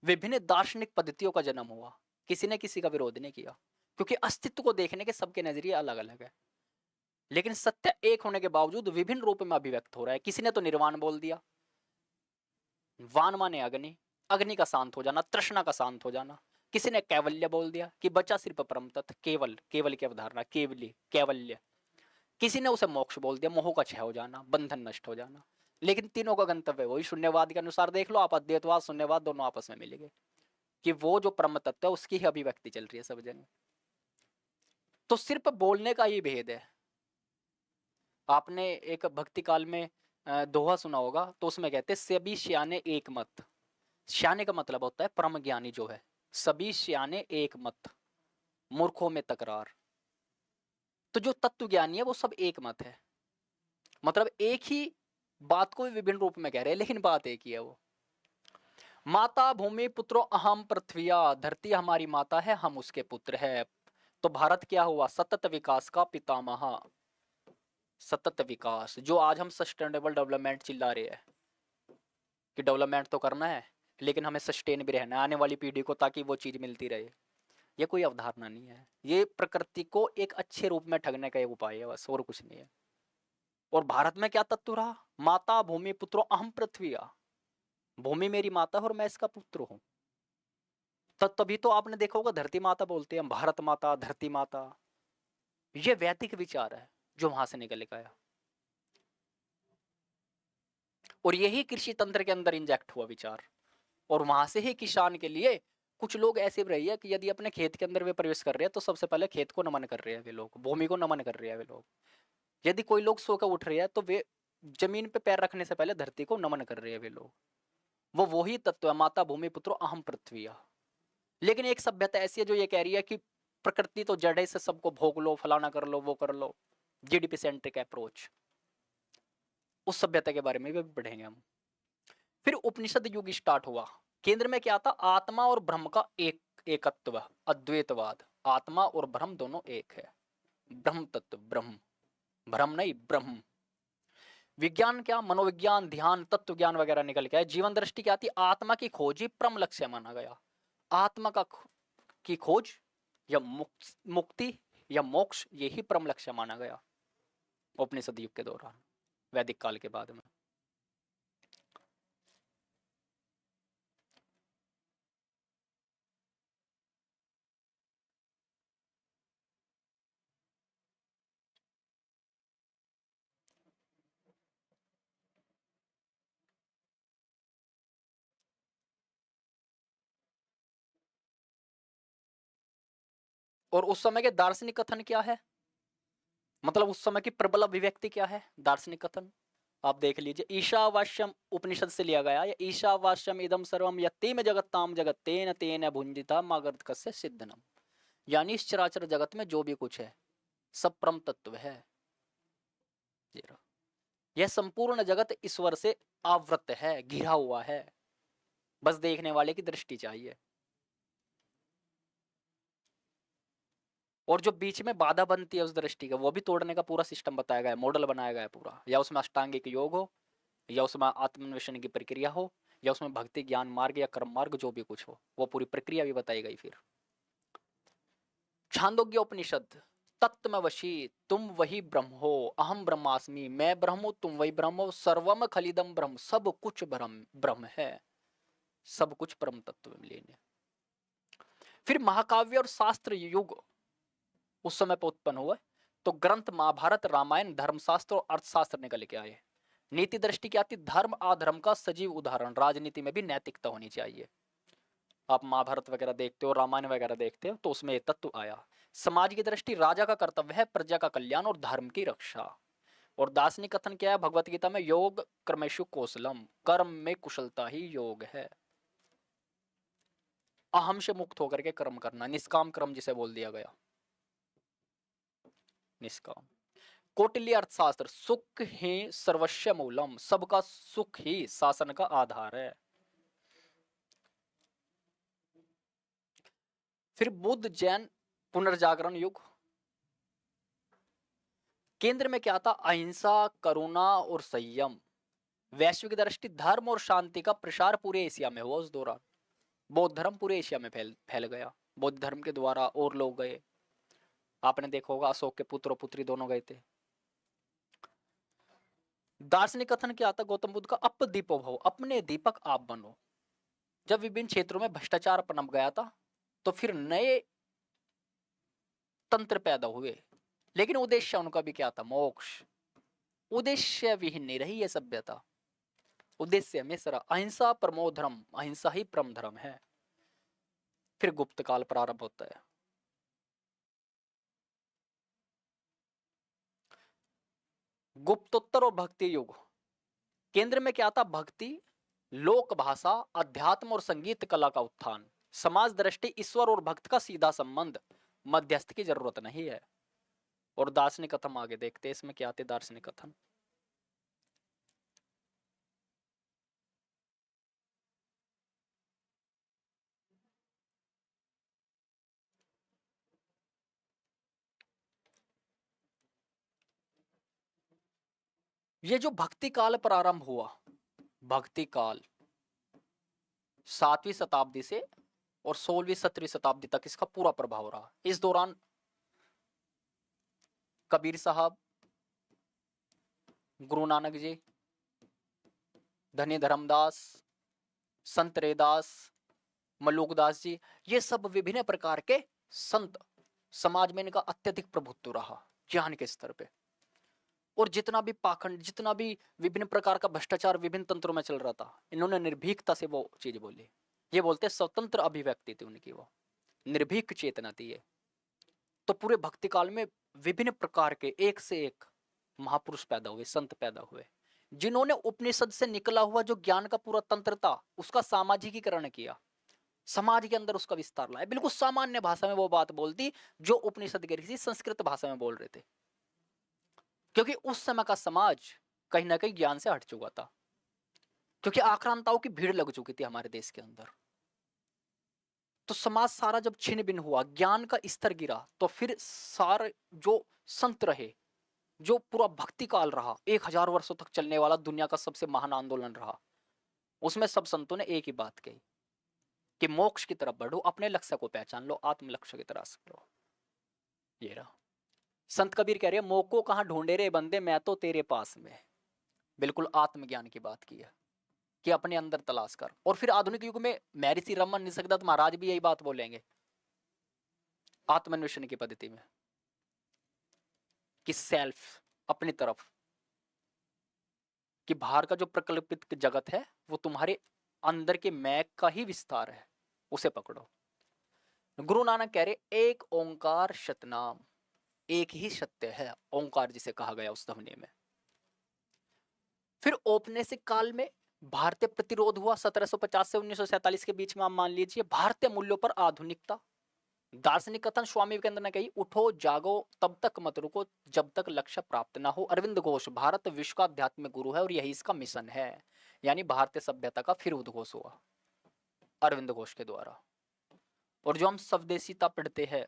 S1: विभिन्न दार्शनिक पद्धतियों का जन्म हुआ। किसी ने किसी का विरोध नहीं किया, क्योंकि अस्तित्व को देखने के सबके नजरिए अलग अलग है। लेकिन सत्य एक होने के बावजूद विभिन्न रूप में अभिव्यक्त हो रहा है। किसी ने तो निर्वाण बोल दिया, वान माने अग्नि, अग्नि का शांत हो जाना, तृष्णा का शांत हो जाना। किसी ने कैवल्य बोल दिया कि बचा सिर्फ परम तत्व, केवल, केवल की अवधारणा, केवली, कैवल्य। किसी ने उसे मोक्ष बोल दिया, मोह का क्षय हो जाना, बंधन नष्ट हो जाना। लेकिन तीनों का गंतव्य वही शून्यवाद के अनुसार देख लो आप, अद्वैतवाद शून्यवाद दोनों आपस में मिलेंगे कि वो जो परम तत्व है उसकी ही अभिव्यक्ति चल रही है सब जगह। तो सिर्फ बोलने का ही भेद है। आपने एक भक्ति काल में दोहा सुना होगा, तो उसमें कहते सभी श्याने एक मत। श्याने का मतलब होता है परम ज्ञानी जो है, सभी श्याने एक मत, मूर्खों में तकरार। तो जो तत्व ज्ञानी है वो सब एक मत है, मतलब एक ही बात को विभिन्न रूप में कह रहे हैं लेकिन बात एक ही है। वो माता भूमि पुत्रो अहम पृथ्विया, धरती हमारी माता है हम उसके पुत्र है। तो भारत क्या हुआ, सतत विकास का पितामह। सतत विकास, जो आज हम सस्टेनेबल डेवलपमेंट चिल्ला रहे हैं कि डेवलपमेंट तो करना है लेकिन हमें सस्टेन भी रहना है आने वाली पीढ़ी को, ताकि वो चीज मिलती रहे। ये कोई अवधारणा नहीं है, ये प्रकृति को एक अच्छे रूप में ठगने का एक उपाय है बस, और कुछ नहीं है। और भारत में क्या तत्व रहा, माता भूमि पुत्रो अहम पृथ्विया, भूमि मेरी माता और मैं इसका पुत्र हूं। तभी तो आपने देखा होगा धरती माता बोलते हैं, भारत माता, धरती माता। ये वैदिक विचार है जो वहां से निकल के आया, और यही कृषि तंत्र के अंदर इंजेक्ट हुआ विचार। और वहां से ही किसान के लिए कुछ लोग ऐसे भी रही है कि यदि अपने खेत के अंदर वे प्रवेश कर रहे हैं तो सबसे पहले खेत को नमन कर रहे हैं वे लोग, भूमि को नमन कर रहे हैं वे लोग। यदि कोई लोग सो कर उठ रहे हैं तो वे जमीन पे पैर रखने से पहले धरती को नमन कर रहे हैं वे लोग। वो वही तत्व है, माता भूमि पुत्रो अहम पृथ्विया। लेकिन एक सभ्यता ऐसी है जो ये कह रही है कि प्रकृति तो जड़ है, से सबको भोग लो, फलाना कर लो, वो कर लो, जीडीपी सेंट्रिक अप्रोच। उस सभ्यता के बारे में भी पढ़ेंगे हम। फिर उपनिषद युग स्टार्ट हुआ। केंद्र में क्या था, आत्मा और ब्रह्म का एकत्व, अद्वैतवाद। आत्मा और ब्रह्म दोनों एक है, ब्रह्म तत्व, ब्रह्म, ब्रह्म नहीं ब्रह्म। विज्ञान क्या, मनोविज्ञान, ध्यान, तत्व ज्ञान वगैरह निकल के आए। जीवन दृष्टि क्या थी, आत्मा की खोज ही परम लक्ष्य माना गया। आत्मा का की खोज या मुक्ति या मोक्ष, यही परम लक्ष्य माना गया उपनिषद युग के दौरान, वैदिक काल के बाद में। और उस समय के दार्शनिक कथन क्या है, मतलब उस समय की प्रबल अभिव्यक्ति क्या है, दार्शनिक कथन आप देख लीजिए। ईशावास्यम उपनिषद से लिया गया, या ईशावास्यम इदम सर्वम यत्तेम जगत्ताम जगत तेन तेन भुंजिता मागर्थ कस्य सिद्धनम। यानी इस चराचर जगत में जो भी कुछ है सब परम तत्व है। यह संपूर्ण जगत ईश्वर से आवृत है, घिरा हुआ है, बस देखने वाले की दृष्टि चाहिए। और जो बीच में बाधा बनती है उस दृष्टि का, वो भी तोड़ने का पूरा सिस्टम बताया गया है, मॉडल बनाया गया है पूरा। या उसमें अष्टांगिक योग हो, या उसमें आत्मन्वेषण की प्रक्रिया हो, या उसमें भक्ति ज्ञान मार्ग या कर्म मार्ग, जो भी कुछ हो वो पूरी प्रक्रिया भी बताई गई। फिर छांदोग्य उपनिषद, तत्त्वमवशी, तुम वही ब्रह्म हो, अहम ब्रह्मास्मि, मैं ब्रह्म हूं तुम वही ब्रह्म हो, सर्वम खलिदम ब्रह्म, सब कुछ ब्रह्म ब्रह्म है, सब कुछ परम तत्व में लीन है। फिर महाकाव्य और शास्त्र युग उस समय पर उत्पन्न हुआ, तो ग्रंथ महाभारत, रामायण, धर्मशास्त्र और अर्थशास्त्र निकल के आए। नीति दृष्टि क्या थी, धर्म अधर्म का सजीव उदाहरण, राजनीति में भी नैतिकता होनी चाहिए। आप महाभारत वगैरह देखते हो, रामायण वगैरह देखते हो, तो उसमें ये तत्व आया। समाज की दृष्टि, राजा का कर्तव्य है प्रजा का कल्याण और धर्म की रक्षा। और दार्शनिक कथन क्या है भगवत गीता में, योग कर्मेषु कौशलम, कर्म में कुशलता ही योग है। अहम से मुक्त होकर के कर्म करना, निष्काम कर्म जिसे बोल दिया गया, निष्काम। कौटिल्य अर्थशास्त्र, सुख ही सर्वस्व मूलम, सबका सुख ही शासन का आधार है। फिर बुद्ध जैन पुनर्जागरण युग, केंद्र में क्या था, अहिंसा, करुणा और संयम। वैश्विक दृष्टि, धर्म और शांति का प्रसार पूरे एशिया में हुआ उस दौरान। बौद्ध धर्म पूरे एशिया में फैल गया, बौद्ध धर्म के द्वारा और लोग गए। आपने देखा होगा अशोक के पुत्र और पुत्री दोनों गए थे। दार्शनिक कथन क्या था गौतम बुद्ध का, अप दीपो भव, अपने दीपक आप बनो। जब विभिन्न क्षेत्रों में भ्रष्टाचार पनप गया था तो फिर नए तंत्र पैदा हुए, लेकिन उद्देश्य उनका भी क्या था, मोक्ष। उद्देश्य विहीन नहीं रही यह सभ्यता, उद्देश्य हमेशा अहिंसा परमो धर्म, अहिंसा ही परम धर्म है। फिर गुप्त काल प्रारंभ होता है। गुप्तोत्तर और भक्ति युग। केंद्र में क्या था? भक्ति, लोक भाषा, अध्यात्म और संगीत कला का उत्थान। समाज दृष्टि ईश्वर और भक्त का सीधा संबंध, मध्यस्थ की जरूरत नहीं है। और दार्शनिक कथन आगे देखते हैं, इसमें क्या आते दार्शनिक कथन। ये जो भक्ति काल प्रारंभ हुआ, भक्ति काल 7वीं शताब्दी से और 16वीं 17वीं शताब्दी तक इसका पूरा प्रभाव रहा। इस दौरान कबीर साहब, गुरु नानक जी, धनी धर्मदास, संत रैदास, मल्लुकदास जी, ये सब विभिन्न प्रकार के संत, समाज में इनका अत्यधिक प्रभुत्व रहा ज्ञान के स्तर पे। और जितना भी पाखंड, जितना भी विभिन्न प्रकार का भ्रष्टाचार विभिन्न तंत्रों में चल रहा था, इन्होंने निर्भीकता से वो चीज बोली। ये बोलते स्वतंत्र अभिव्यक्ति थी उनकी, वो निर्भीक चेतना थी ये। तो पूरे भक्ति काल में विभिन्न प्रकार के एक से एक महापुरुष पैदा हुए, संत पैदा हुए, जिन्होंने उपनिषद से निकला हुआ जो ज्ञान का पूरा तंत्र था उसका सामाजिकीकरण किया, समाज के अंदर उसका विस्तार लाया। बिल्कुल सामान्य भाषा में वो बात बोलती जो उपनिषद के किसी संस्कृत भाषा में बोल रहे थे, क्योंकि उस समय का समाज कहीं ना कहीं ज्ञान से हट चुका था, क्योंकि आक्रांताओं की भीड़ लग चुकी थी हमारे देश के अंदर। तो समाज सारा जब छिन्न भिन्न हुआ, ज्ञान का स्तर गिरा, तो फिर सारे जो संत रहे, जो पूरा भक्ति काल रहा, 1000 वर्षों तक चलने वाला दुनिया का सबसे महान आंदोलन रहा, उसमें सब संतों ने एक ही बात कही कि मोक्ष की तरफ बढ़ो, अपने लक्ष्य को पहचान लो, आत्म लक्ष्य की तरफ करो। ये रहा। संत कबीर कह रहे हैं, मोको कहां ढूंढे रे बंदे, मैं तो तेरे पास में। बिल्कुल आत्मज्ञान की बात की है कि अपने अंदर तलाश कर। और फिर आधुनिक युग में महर्षि रमन निसर्गदत्त महाराज भी यही बात बोलेंगे आत्मान्वेषण की पद्धति में, कि सेल्फ, अपनी तरफ, कि बाहर का जो प्रकल्पित जगत है वो तुम्हारे अंदर के मैं का ही विस्तार है, उसे पकड़ो। गुरु नानक कह रहे एक ओंकार सतनाम, एक ही सत्य है ओंकार जिसे कहा गया उस ध्वनि में। फिर औपनिवेशिक काल में भारतीय प्रतिरोध हुआ 1750 से 1947 के बीच में। आप मान लीजिए भारतीय मूल्यों पर आधुनिकता। दार्शनिक कथन स्वामी विवेकानंद ने कही, उठो जागो तब तक मत रुको जब तक लक्ष्य प्राप्त ना हो। अरविंद घोष, भारत विश्व का आध्यात्मिक गुरु है और यही इसका मिशन है। यानी भारतीय सभ्यता का फिर उद्घोष हुआ अरविंद घोष के द्वारा। और जो हम स्वदेशीता पढ़ते हैं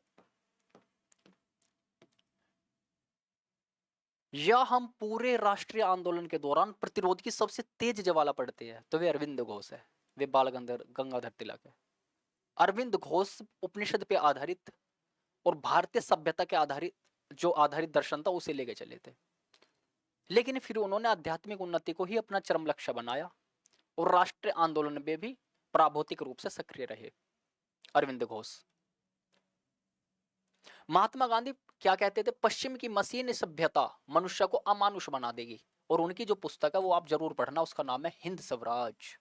S1: या हम पूरे राष्ट्रीय आंदोलन के दौरान प्रतिरोध की सबसे तेज ज्वाला पढ़ते हैं, तो वे अरविंद घोष है, वे बाल गंगाधर तिलक है। अरविंद घोष उपनिषद पे आधारित और भारतीय सभ्यता के आधारित जो आधारित दर्शन था उसे लेके चले थे। लेकिन फिर उन्होंने आध्यात्मिक उन्नति को ही अपना चरम लक्ष्य बनाया और राष्ट्रीय आंदोलन में भी प्राभौतिक रूप से सक्रिय रहे अरविंद घोष। महात्मा गांधी क्या कहते थे? पश्चिम की मशीन सभ्यता मनुष्य को अमानुष बना देगी। और उनकी जो पुस्तक है वो आप जरूर पढ़ना, उसका नाम है हिंद स्वराज।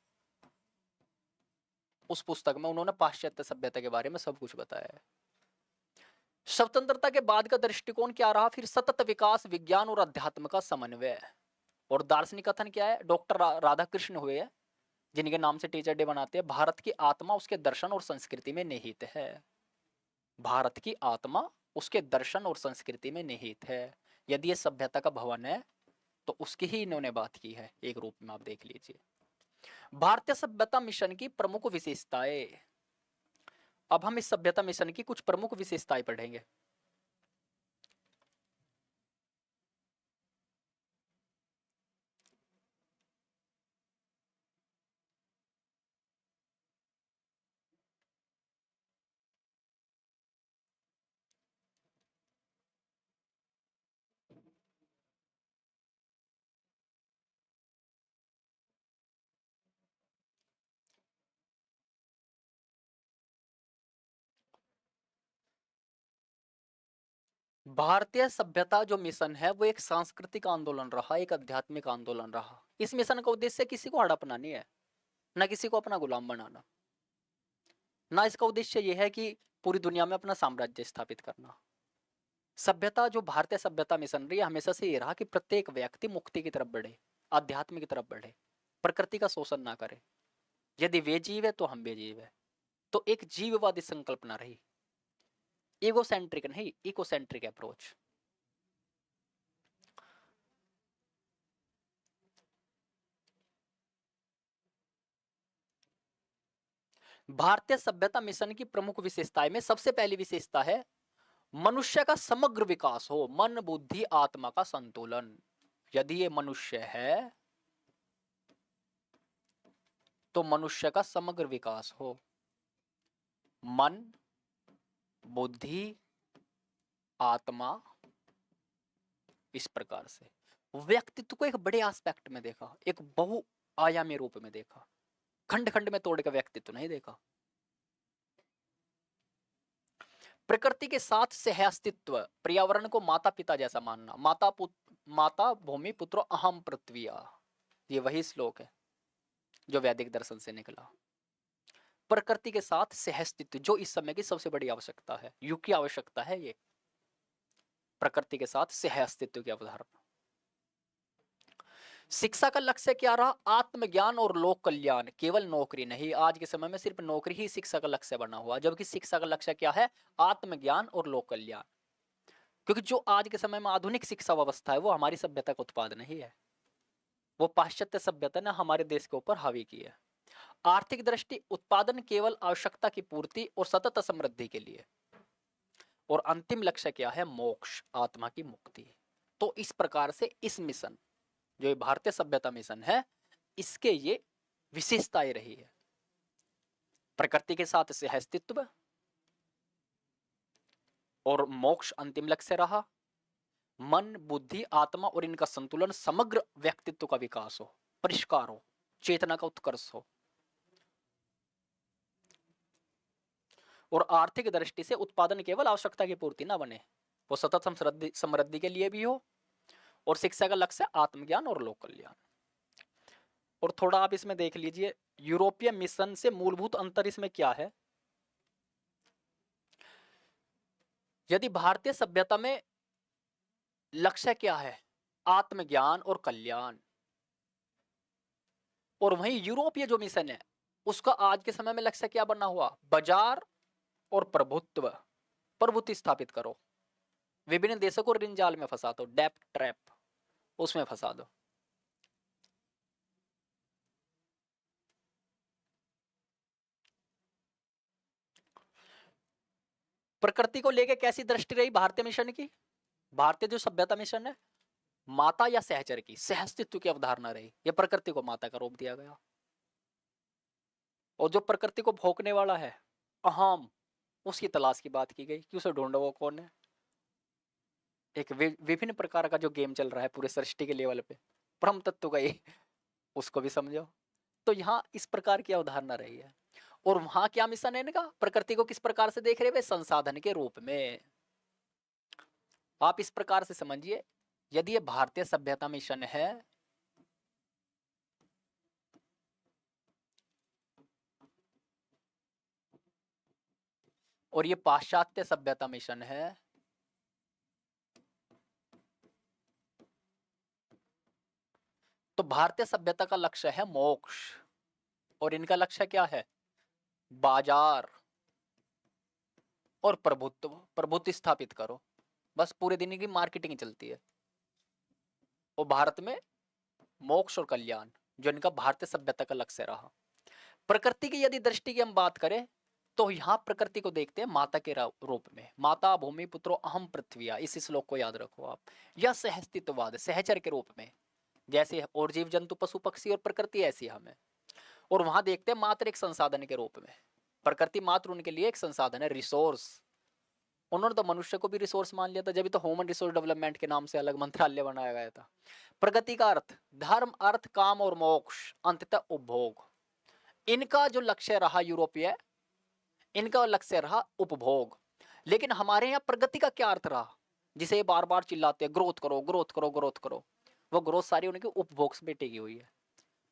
S1: उस पुस्तक में उन्होंने पाश्चात्य सभ्यता के बारे में सब कुछ बताया है। स्वतंत्रता के बाद का दृष्टिकोण क्या रहा? फिर सतत विकास, विज्ञान और अध्यात्म का समन्वय। और दार्शनिक कथन क्या है? डॉक्टर राधाकृष्ण हुए हैं, जिनके नाम से टीचर डे बनाते हैं। भारत की आत्मा उसके दर्शन और संस्कृति में निहित है। भारत की आत्मा उसके दर्शन और संस्कृति में निहित है। यदि ये सभ्यता का भवन है तो उसकी ही इन्होंने बात की है एक रूप में, आप देख लीजिए। भारतीय सभ्यता मिशन की प्रमुख विशेषताएं। अब हम इस सभ्यता मिशन की कुछ प्रमुख विशेषताएं पढ़ेंगे। भारतीय सभ्यता जो मिशन है वो एक सांस्कृतिक आंदोलन रहा, एक आध्यात्मिक आंदोलन रहा। इस मिशन का उद्देश्य किसी को हड़पना नहीं है, ना किसी को अपना गुलाम बनाना, ना इसका उद्देश्य यह है कि पूरी दुनिया में अपना साम्राज्य स्थापित करना। सभ्यता जो भारतीय सभ्यता मिशन रही है हमेशा से ये रहा कि प्रत्येक व्यक्ति मुक्ति की तरफ बढ़े, अध्यात्म की तरफ बढ़े, प्रकृति का शोषण ना करे। यदि वे जीव है तो हम भी जीव है। तो एक जीववादी संकल्पना रही, ईगोसेंट्रिक नहीं, इकोसेंट्रिक अप्रोच। भारतीय सभ्यता मिशन की प्रमुख विशेषताएं में सबसे पहली विशेषता है मनुष्य का समग्र विकास हो, मन बुद्धि आत्मा का संतुलन। यदि ये मनुष्य है तो मनुष्य का समग्र विकास हो, मन बुद्धि आत्मा, इस प्रकार से व्यक्तित्व को एक बड़े एस्पेक्ट में देखा, एक बहुआयामी रूप में देखा, खंड खंड में तोड़ के व्यक्तित्व नहीं देखा। प्रकृति के साथ सहअस्तित्व, पर्यावरण को माता पिता जैसा मानना, माता भूमि पुत्रो अहम पृथ्वीया, ये वही श्लोक है जो वैदिक दर्शन से निकला। प्रकृति के साथ सहअस्तित्व जो इस समय की सबसे बड़ी आवश्यकता है, युग की आवश्यकता है ये, प्रकृति के साथ सहअस्तित्व की अवधारणा। शिक्षा का लक्ष्य क्या रहा? आत्मज्ञान और लोक कल्याण, केवल नौकरी नहीं। आज के समय में सिर्फ नौकरी ही शिक्षा का लक्ष्य बना हुआ, जबकि शिक्षा का लक्ष्य क्या है? आत्मज्ञान और लोक कल्याण। क्योंकि जो आज के समय में आधुनिक शिक्षा व्यवस्था है वो हमारी सभ्यता का उत्पाद नहीं है, वो पाश्चात्य सभ्यता ने हमारे देश के ऊपर हावी की है। आर्थिक दृष्टि उत्पादन केवल आवश्यकता की पूर्ति और सतत समृद्धि के लिए, और अंतिम लक्ष्य क्या है? मोक्ष, आत्मा की मुक्ति। तो इस प्रकार से इस मिशन जो ये भारतीय सभ्यता मिशन है, इसके ये विशेषताएं रही है। प्रकृति के साथ सहअस्तित्व और मोक्ष अंतिम लक्ष्य रहा, मन बुद्धि आत्मा और इनका संतुलन, समग्र व्यक्तित्व का विकास हो, परिष्कार हो, चेतना का उत्कर्ष हो, और आर्थिक दृष्टि से उत्पादन केवल आवश्यकता की पूर्ति ना बने, वो सतत समृद्धि के लिए भी हो, और शिक्षा का लक्ष्य आत्मज्ञान और लोक कल्याण। और थोड़ा आप इसमें देख लीजिए यूरोपीय मिशन से मूलभूत अंतर इसमें क्या है। यदि भारतीय सभ्यता में लक्ष्य क्या है? आत्मज्ञान और कल्याण, और वहीं यूरोपीय जो मिशन है उसका आज के समय में लक्ष्य क्या बना हुआ? बाजार और प्रभुत्व, प्रभुत्व स्थापित करो, विभिन्न देशों को ऋण जाल में फंसा दो, डेप्ट ट्रैप उसमें फंसा दो। प्रकृति को लेके कैसी दृष्टि रही भारतीय मिशन की? भारतीय जो सभ्यता मिशन है, माता या सहचर की, सहअस्तित्व की अवधारणा रही। ये प्रकृति को माता का रूप दिया गया, और जो प्रकृति को भोंकने वाला है अहम, उसकी तलाश की बात की गई कि उसे ढूंढो वो कौन है। एक विभिन्न प्रकार का जो गेम चल रहा है पूरे सृष्टि के लेवल पे, परम तत्व का ये, उसको भी समझो। तो यहाँ इस प्रकार की अवधारणा रही है। और वहां क्या मिशन है इनका? प्रकृति को किस प्रकार से देख रहे हैं? संसाधन के रूप में। आप इस प्रकार से समझिए, यदि ये भारतीय सभ्यता मिशन है और ये पाश्चात्य सभ्यता मिशन है, तो भारतीय सभ्यता का लक्ष्य है मोक्ष, और इनका लक्ष्य क्या है? बाजार और प्रभुत्व, प्रभुत्व स्थापित करो, बस पूरे दिन की मार्केटिंग चलती है। और भारत में मोक्ष और कल्याण जो इनका भारतीय सभ्यता का लक्ष्य रहा। प्रकृति की यदि दृष्टि की हम बात करें तो यहाँ प्रकृति को देखते हैं माता के रूप में, माता भूमि पुत्रो अहम पृथ्वीया, इस श्लोक को याद रखो आप। यह सहअस्तित्ववाद, सहचर के रूप में, जैसे और जीव जंतु पशु पक्षी और प्रकृति ऐसी हमें। और वहां देखते हैं मात्र एक संसाधन के रूप में, प्रकृति मात्र उनके लिए एक संसाधन है, रिसोर्स। उन्होंने तो मनुष्य को भी रिसोर्स मान लिया था, जब तो ह्यूमन रिसोर्स डेवलपमेंट के नाम से अलग मंत्रालय बनाया गया था। प्रगति का अर्थ धर्म अर्थ काम और मोक्ष, अंततः उपभोग। इनका जो लक्ष्य रहा यूरोपीय, इनका लक्ष्य रहा उपभोग। लेकिन हमारे यहाँ प्रगति का क्या अर्थ रहा? जिसे ये बार बार चिल्लाते हैं ग्रोथ करो ग्रोथ करो ग्रोथ करो, वो ग्रोथ सारी उनकी उपभोग पे टिकी हुई है,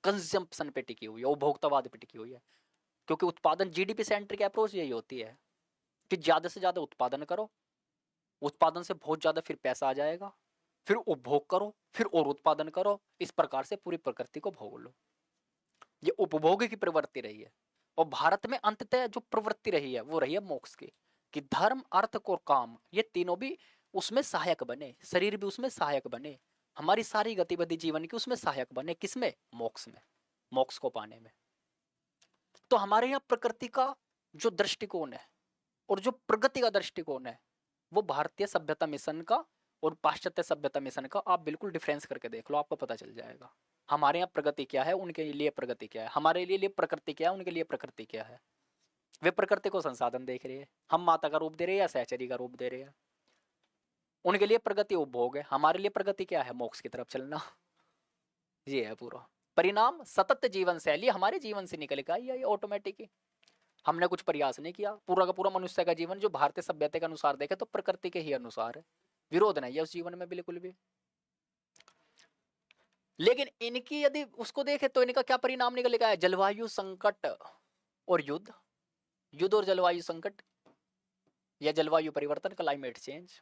S1: कंजम्पशन पे टिकी हुई है, उपभोक्तावाद पे टिकी हुई है। क्योंकि उत्पादन जीडीपी सेंट्रिक अप्रोच यही होती है कि ज्यादा से ज्यादा उत्पादन करो, उत्पादन से बहुत ज्यादा फिर पैसा आ जाएगा, फिर उपभोग करो, फिर और उत्पादन करो, इस प्रकार से पूरी प्रकृति को भोग लो। ये उपभोग की प्रवृत्ति रही है। और भारत में अंततः जो प्रवृत्ति रही है वो रही है मोक्ष की, कि धर्म अर्थ और काम ये तीनों भी उसमें सहायक बने, शरीर भी उसमें सहायक बने, हमारी सारी गतिविधि जीवन की उसमें सहायक बने, किसमें? मोक्ष में, मोक्ष को पाने में। तो हमारे यहाँ प्रकृति का जो दृष्टिकोण है और जो प्रगति का दृष्टिकोण है वो भारतीय सभ्यता मिशन का और पाश्चात्य सभ्यता मिशन का आप बिल्कुल डिफरेंस करके देख लो, आपको पता चल जाएगा। हमारे यहाँ प्रगति क्या है, उनके लिए प्रगति क्या है, हमारे लिए प्रकृति क्या है, उनके लिए प्रकृति क्या है। वे प्रकृति को संसाधन देख रहे हैं, हम माता का रूप दे रहे हैं या सहचरी का रूप दे रहे हैं। उनके लिए प्रगति उपभोग है, हमारे लिए प्रगति क्या है? मोक्ष की तरफ चलना। ये है पूरा परिणाम। सतत जीवन शैली हमारे जीवन से निकल के आई है, ये ऑटोमेटिक। हमने कुछ प्रयास नहीं किया। पूरा का पूरा मनुष्य का जीवन जो भारतीय सभ्यता के अनुसार देखे तो प्रकृति के ही अनुसार है, विरोध नहीं है उस जीवन में बिल्कुल भी। लेकिन इनकी यदि उसको देखे तो इनका क्या परिणाम निकलेगा है? जलवायु संकट और युद्ध, युद्ध और जलवायु संकट या जलवायु परिवर्तन, क्लाइमेट चेंज।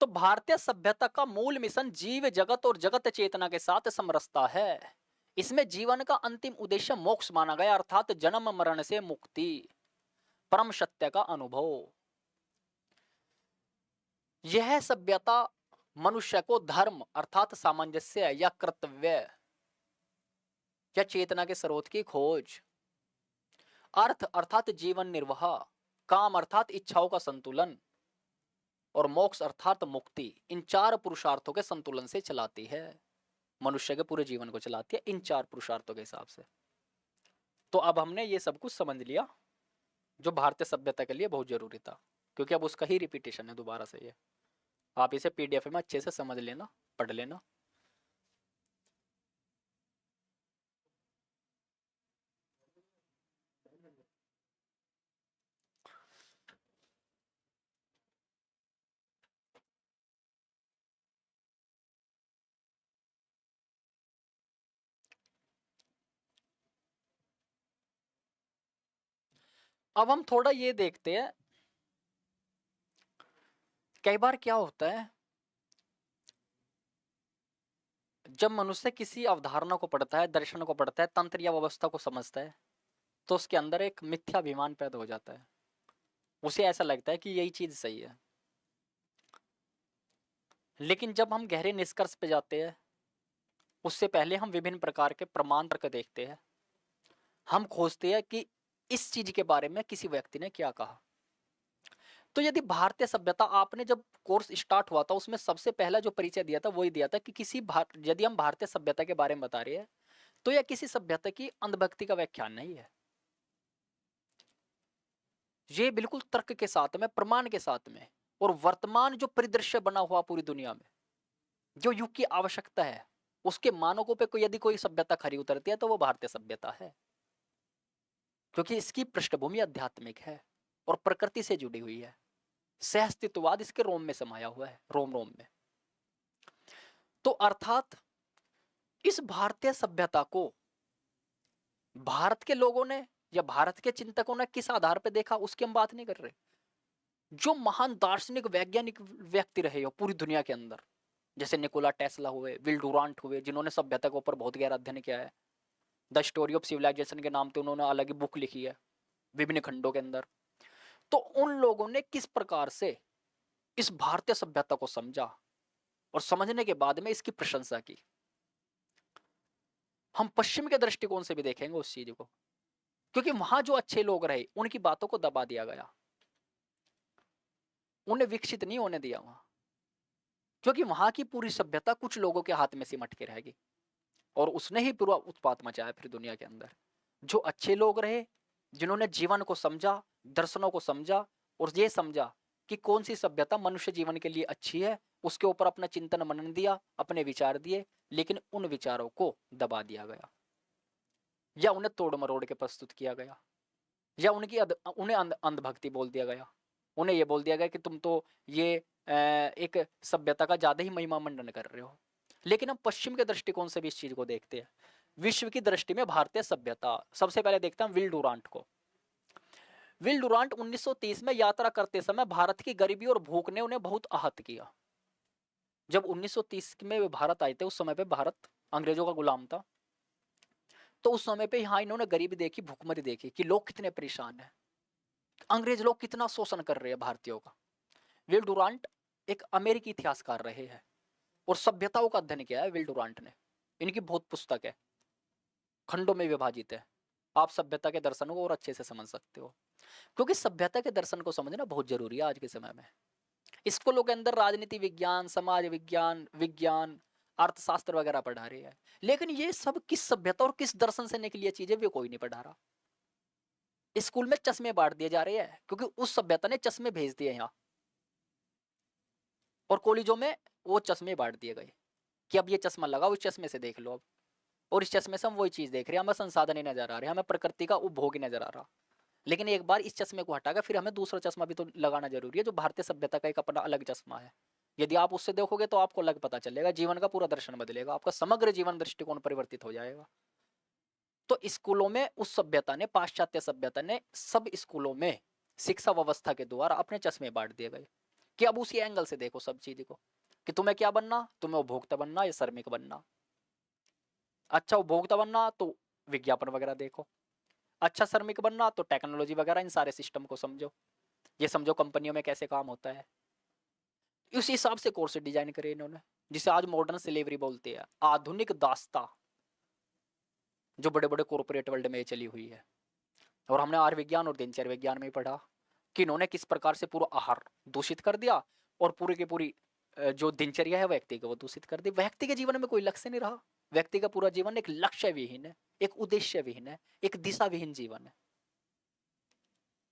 S1: तो भारतीय सभ्यता का मूल मिशन जीव जगत और जगत चेतना के साथ समरसता है। इसमें जीवन का अंतिम उद्देश्य मोक्ष माना गया, अर्थात जन्म मरण से मुक्ति, परम सत्य का अनुभव। यह सभ्यता मनुष्य को धर्म अर्थात सामंजस्य या कर्तव्य या चेतना के स्रोत की खोज, अर्थ अर्थात जीवन निर्वाह, काम अर्थात इच्छाओं का संतुलन और मोक्ष अर्थात मुक्ति, इन चार पुरुषार्थों के संतुलन से चलाती है। मनुष्य के पूरे जीवन को चलाती है इन चार पुरुषार्थों के हिसाब से। तो अब हमने ये सब कुछ समझ लिया जो भारतीय सभ्यता के लिए बहुत जरूरी था, क्योंकि अब उसका ही रिपीटेशन है दोबारा से। ये आप इसे पीडीएफ में अच्छे से समझ लेना, पढ़ लेना। अब हम थोड़ा ये देखते हैं, कई बार क्या होता है जब मनुष्य किसी अवधारणा को पढ़ता है, दर्शन को पढ़ता है, तंत्र या व्यवस्था को समझता है, तो उसके अंदर एक मिथ्याभिमान पैदा हो जाता है। उसे ऐसा लगता है कि यही चीज सही है। लेकिन जब हम गहरे निष्कर्ष पे जाते हैं, उससे पहले हम विभिन्न प्रकार के प्रमाण तर्क देखते हैं। हम खोजते हैं कि इस चीज के बारे में किसी व्यक्ति ने क्या कहा। तो यदि भारतीय सभ्यता, आपने जब कोर्स स्टार्ट हुआ था उसमें सबसे पहला जो परिचय दिया था वही दिया था कि यदि हम भारतीय सभ्यता के बारे में बता रहे हैं तो यह किसी सभ्यता की अंधभक्ति का व्याख्यान नहीं है। ये बिल्कुल तर्क के साथ में, प्रमाण के साथ में, और वर्तमान जो परिदृश्य बना हुआ पूरी दुनिया में, जो युग की आवश्यकता है, उसके मानकों पे यदि कोई सभ्यता खरी उतरती है तो वो भारतीय सभ्यता है। क्योंकि इसकी पृष्ठभूमि आध्यात्मिक है और प्रकृति से जुड़ी हुई है। सहअस्तित्ववाद इसके रोम में समाया हुआ है, रोम रोम में। तो अर्थात इस भारतीय सभ्यता को भारत के लोगों ने या भारत के चिंतकों ने किस आधार पर देखा उसकी हम बात नहीं कर रहे। जो महान दार्शनिक वैज्ञानिक व्यक्ति रहे हो पूरी दुनिया के अंदर, जैसे निकोला टेस्ला हुए, विल डुरांट हुए, जिन्होंने सभ्यता के ऊपर बहुत गहरा अध्ययन किया है। द स्टोरी ऑफ सिविलाइजेशन के नाम पे उन्होंने अलग ही बुक लिखी है विभिन्न खंडों के अंदर। तो उन लोगों ने किस प्रकार से इस भारतीय सभ्यता को समझा और समझने के बाद में इसकी प्रशंसा की, हम पश्चिम के दृष्टिकोण से भी देखेंगे उस चीज को। क्योंकि वहां जो अच्छे लोग रहे उनकी बातों को दबा दिया गया, उन्हें विकसित नहीं होने दिया वहां, क्योंकि वहां की पूरी सभ्यता कुछ लोगों के हाथ में सिमट के रहेगी और उसने ही पूरा उत्पात मचाया फिर दुनिया के अंदर। जो अच्छे लोग रहे, जिन्होंने जीवन को समझा, दर्शनों को समझा और ये समझा कि कौन सी सभ्यता मनुष्य जीवन के लिए अच्छी है, उसके ऊपर अपना चिंतन मनन दिया, अपने विचार दिए, लेकिन उन विचारों को दबा दिया गया या उन्हें तोड़ मरोड़ के प्रस्तुत किया गया। या उन्हें अंधभक्ति बोल दिया गया, उन्हें ये बोल दिया गया कि तुम तो ये एक सभ्यता का ज्यादा ही महिमा मंडन कर रहे हो। लेकिन हम पश्चिम के दृष्टिकोण से भी इस चीज को देखते हैं। विश्व की दृष्टि में भारतीय सभ्यता, सबसे पहले देखते हैं विल डुरांट को। विल डुरांट 1930 में यात्रा करते समय भारत की गरीबी और भूख ने उन्हें बहुत आहत किया। जब 1930 में वे भारत आए थे, उस समय पे भारत अंग्रेजों का गुलाम था। तो उस समय पे यहाँ इन्होंने गरीबी देखी, भूखमरी देखी कि लोग कितने परेशान हैं, अंग्रेज लोग कितना शोषण कर रहे हैं भारतीयों का। विल डुरांट एक अमेरिकी इतिहासकार रहे हैं और सभ्यताओं का अध्ययन किया है विल डुरांट ने। इनकी बहुत पुस्तक है, खंडों में विभाजित है। आप सभ्यता के दर्शनों को और अच्छे से समझ सकते हो, क्योंकि सभ्यता के दर्शन को समझना बहुत जरूरी है आज के समय में। स्कूलों के अंदर राजनीति विज्ञान, समाज विज्ञान, विज्ञान, अर्थशास्त्र वगैरह पढ़ा रहे हैं, लेकिन ये सब किस सभ्यता और किस दर्शन से निकली चीजें वे कोई नहीं पढ़ा रहा। स्कूल में चश्मे बांट दिए जा रहे हैं क्योंकि उस सभ्यता ने चश्मे भेज दिए यहाँ, और कॉलेजों में वो चश्मे बांट दिए गए कि अब ये चश्मा लगाओ, इस चश्मे से देख लो अब। और इस चश्मे से हम वही चीज देख रहे हैं, हमें संसाधन ही नजर आ रहे हैं, हमें प्रकृति का उपभोग ही नजर आ रहा। लेकिन एक बार इस चश्मे को हटाकर फिर हमें दूसरा चश्मा भी तो लगाना जरूरी है, जो भारतीय सभ्यता का एक अपना अलग चश्मा है। यदि आप उससे देखोगे तो आपको अलग पता चलेगा, जीवन का पूरा दर्शन बदलेगा, आपका समग्र जीवन दृष्टिकोण परिवर्तित हो जाएगा। तो स्कूलों में उस सभ्यता ने, पाश्चात्य सभ्यता ने, सब स्कूलों में शिक्षा व्यवस्था के द्वारा अपने चश्मे बांट दिए गए कि अब उसी एंगल से देखो सब चीज को, कि तुम्हें क्या बनना, तुम्हें उपभोक्ता बनना या श्रमिक बनना। अच्छा उपभोक्ता बनना तो विज्ञापन वगैरह देखो, अच्छा श्रमिक बनना तो टेक्नोलॉजी वगैरह, इन सारे सिस्टम को समझो, ये समझो कंपनियों में कैसे काम होता है। उस हिसाब से कोर्स डिजाइन करे इन्होंने, जिसे आज मॉडर्न स्लेवरी बोलते हैं, आधुनिक दासता, जो बड़े बड़े कॉर्पोरेट वर्ल्ड में चली हुई है। और हमने आहार विज्ञान और दिनचर्या विज्ञान में पढ़ा कि इन्होंने किस प्रकार से पूरा आहार दूषित कर दिया और पूरी की पूरी जो दिनचर्या है व्यक्ति को वो दूषित कर दी। व्यक्ति के जीवन में कोई लक्ष्य नहीं रहा, व्यक्ति का पूरा जीवन एक लक्ष्य विहीन है, एक उद्देश्य विहीन है, एक दिशा विहीन जीवन है।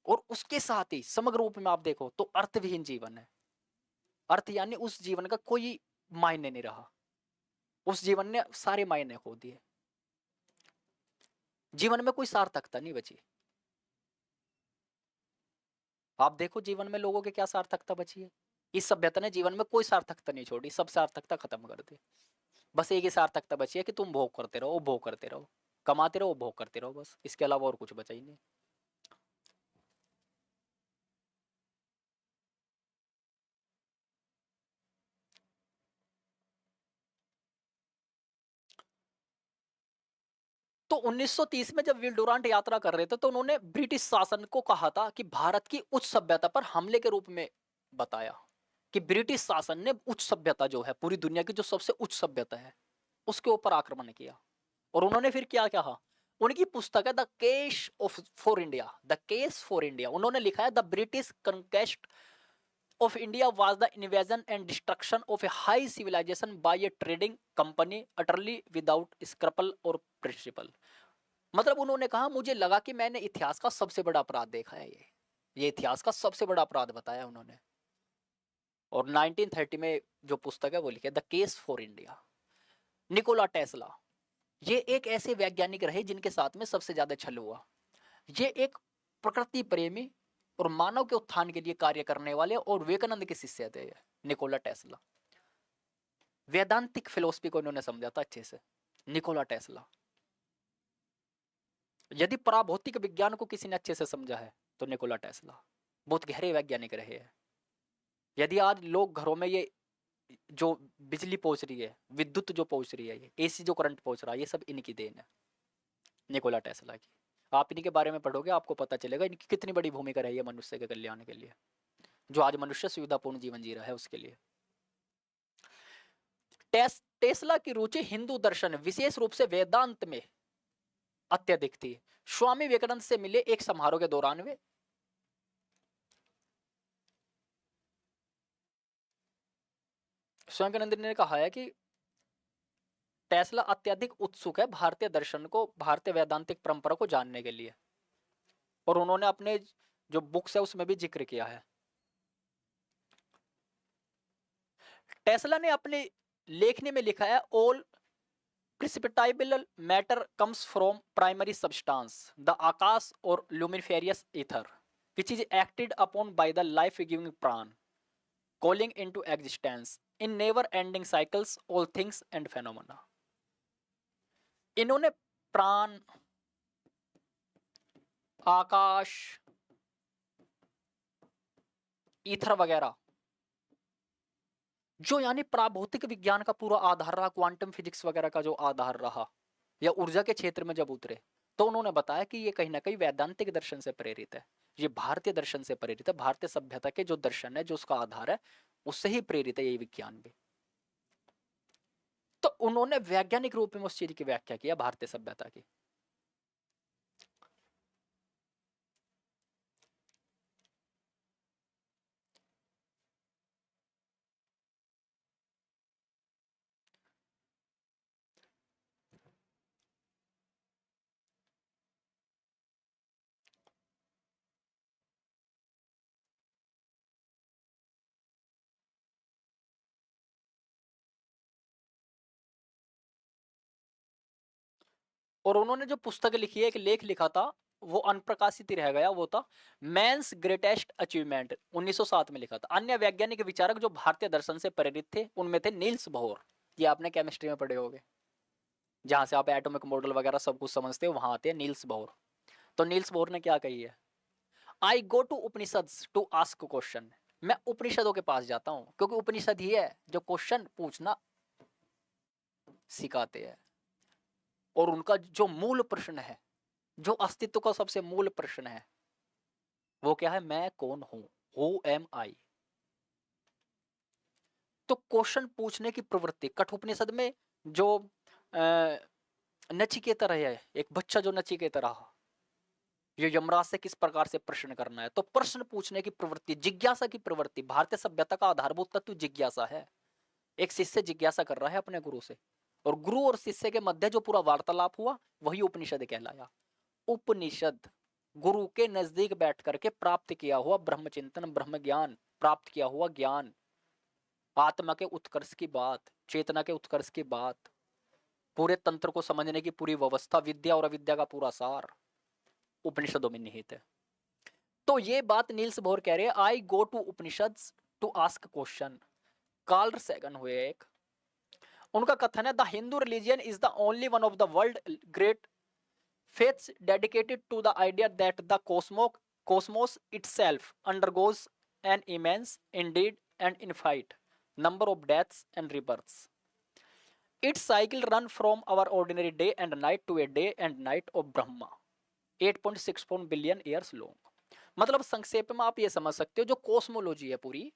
S1: और उसके साथ ही समग्र रूप में आप देखो तो अर्थविहीन जीवन है। अर्थ यानी उस जीवन का कोई मायने नहीं रहा, उस जीवन ने सारे मायने खो दिए, जीवन में कोई सार्थकता नहीं बची। आप देखो जीवन में लोगों के क्या सार्थकता बची है। इस सभ्यता ने जीवन में कोई सार्थकता नहीं छोड़ी, सब सार्थकता खत्म कर दी। बस एक ही सार्थकता बची है कि तुम भोग करते रहो, भोग करते रहो, कमाते रहो, भोग करते रहो, बस इसके अलावा और कुछ बचा ही नहीं। तो 1930 में जब विल डुरांट यात्रा कर रहे थे तो उन्होंने ब्रिटिश शासन को कहा था कि भारत की उच्च सभ्यता पर हमले के रूप में बताया कि ब्रिटिश शासन ने उच्च सभ्यता जो है, पूरी दुनिया की जो सबसे उच्च सभ्यता है, उसके ऊपर आक्रमण किया। और उन्होंने फिर क्या कहा, उनकी पुस्तक है the case of for India, the case for India. उन्होंने लिखा है the British conquest of India was the invasion and destruction of a high civilization by a trading company utterly without scruple or principle। मतलब उन्होंने कहा मुझे लगा कि मैंने इतिहास का सबसे बड़ा अपराध देखा है, ये इतिहास का सबसे बड़ा अपराध बताया उन्होंने। और 1930 में जो पुस्तक है वो लिखी है the case for India. Nikola Tesla, ये एक ऐसे वैज्ञानिक रहे जिनके साथ में सबसे ज्यादा छल हुआ। ये एक प्रकृति प्रेमी और मानव के उत्थान के लिए कार्य करने वाले और विवेकानंद के शिष्य थे निकोला टेस्ला। वेदांतिक फिलोसफी को इन्होंने समझा था अच्छे से निकोला टेस्ला। यदि पराभौतिक विज्ञान को किसी ने अच्छे से समझा है तो निकोला टेस्ला बहुत गहरे वैज्ञानिक रहे हैं। यदि आज लोग घरों में ये जो बिजली पहुंच रही है, विद्युत जो पहुंच रही है, ये एसी जो करंट पहुंच रहा है, ये सब इनकी देन है, निकोला टेस्ला की। आप इन्हीं के बारे में पढ़ोगे आपको पता चलेगा इनकी कितनी बड़ी भूमिका रही है मनुष्य के कल्याण के लिए, जो आज मनुष्य सुविधापूर्ण जीवन जी रहा है उसके लिए। टेस्ला की रुचि हिंदू दर्शन, विशेष रूप से वेदांत में अत्यधिक थी। स्वामी विवेकानंद से मिले एक समारोह के दौरान वे स्वामी विवेकानंद ने कहा है कि टेस्ला अत्यधिक उत्सुक है भारतीय दर्शन को, भारतीय वैदांतिक परंपरा को जानने के लिए। और उन्होंने अपने जो बुक्स है उसमें भी जिक्र किया है। टेस्ला ने अपने लेखनी में लिखा है all precipitable matter comes from primary substance, the akas or luminiferous ether, which is acted upon by the life-giving pran, calling into existence in never-ending cycles all things and phenomena. इन्होंने प्राण, आकाश, ether वगैरह, जो यानी प्राभौतिक विज्ञान का पूरा आधार रहा, quantum physics वगैरह का जो आधार रहा, या ऊर्जा के क्षेत्र में जब उतरे, तो उन्होंने बताया कि ये कहीं ना कहीं वैदांतिक दर्शन से प्रेरित है, ये भारतीय दर्शन से प्रेरित है, भारतीय सभ्यता के जो दर्शन है, जो उसका आधार है, उससे ही प्रेरित है ये विज्ञान भी। तो उन्होंने वैज्ञानिक रूप में उस चीज की व्याख्या किया भारतीय सभ्यता की। और उन्होंने जो पुस्तक लिखी है, एक लेख लिखा था, वो अनप्रकाशित ही रह गया, वो था मैंस ग्रेटेस्ट अचीवमेंट, 1907 में लिखा था। अन्य वैज्ञानिक विचारक जो भारतीय दर्शन से प्रेरित थे, उनमें थे नील्स बोहर, ये आपने केमिस्ट्री में पढ़े होंगे, जहां से आप एटॉमिक मॉडल वगैरह सब कुछ समझते हो, वहां आते हैं नील्स बोहर। तो नील्स बोहर ने क्या कही है, I go to Upanishads to ask question, मैं उपनिषदों के पास जाता हूं, क्योंकि उपनिषद ही है जो क्वेश्चन पूछना सिखाते हैं। और उनका जो मूल प्रश्न है, जो अस्तित्व का सबसे मूल प्रश्न है, वो क्या है, मैं कौन हूं, हु एम आई। तो क्वेश्चन पूछने की प्रवृत्ति कठोपनिषद में जो नचिकेता है, एक बच्चा जो नचिकेता रहा, ये यमराज से किस प्रकार से प्रश्न करना है, तो प्रश्न पूछने की प्रवृत्ति, जिज्ञासा की प्रवृत्ति, भारतीय सभ्यता का आधारभूत तत्व जिज्ञासा है। एक शिष्य जिज्ञासा कर रहा है अपने गुरु से, और गुरु और शिष्य के मध्य जो पूरा वार्तालाप हुआ, वही उपनिषद कहलाया। उपनिषद गुरु के नजदीक बैठ करके प्राप्त किया हुआ ब्रह्म चिंतन, ब्रह्म ज्ञान, प्राप्त किया हुआ ज्ञान, आत्मा के उत्कर्ष की बात, चेतना के उत्कर्ष की बात, पूरे तंत्र को समझने की पूरी व्यवस्था, विद्या और अविद्या का पूरा सार उपनिषदों में निहित है। तो ये बात नील्स बोहर कह रहे हैं, I go to Upanishad to ask question. Carl Sagan हुए एक, उनका कथन है, the Hindu religion is the only one of the world great faiths dedicated to the idea that the cosmos itself undergoes an immense, indeed an infinite, number of deaths and rebirths. Its cycle run from our ordinary day and night to a day and night of Brahma, 8.6 billion years long. मतलब संक्षेप में आप ये समझ सकते हो, जो cosmology है पूरी,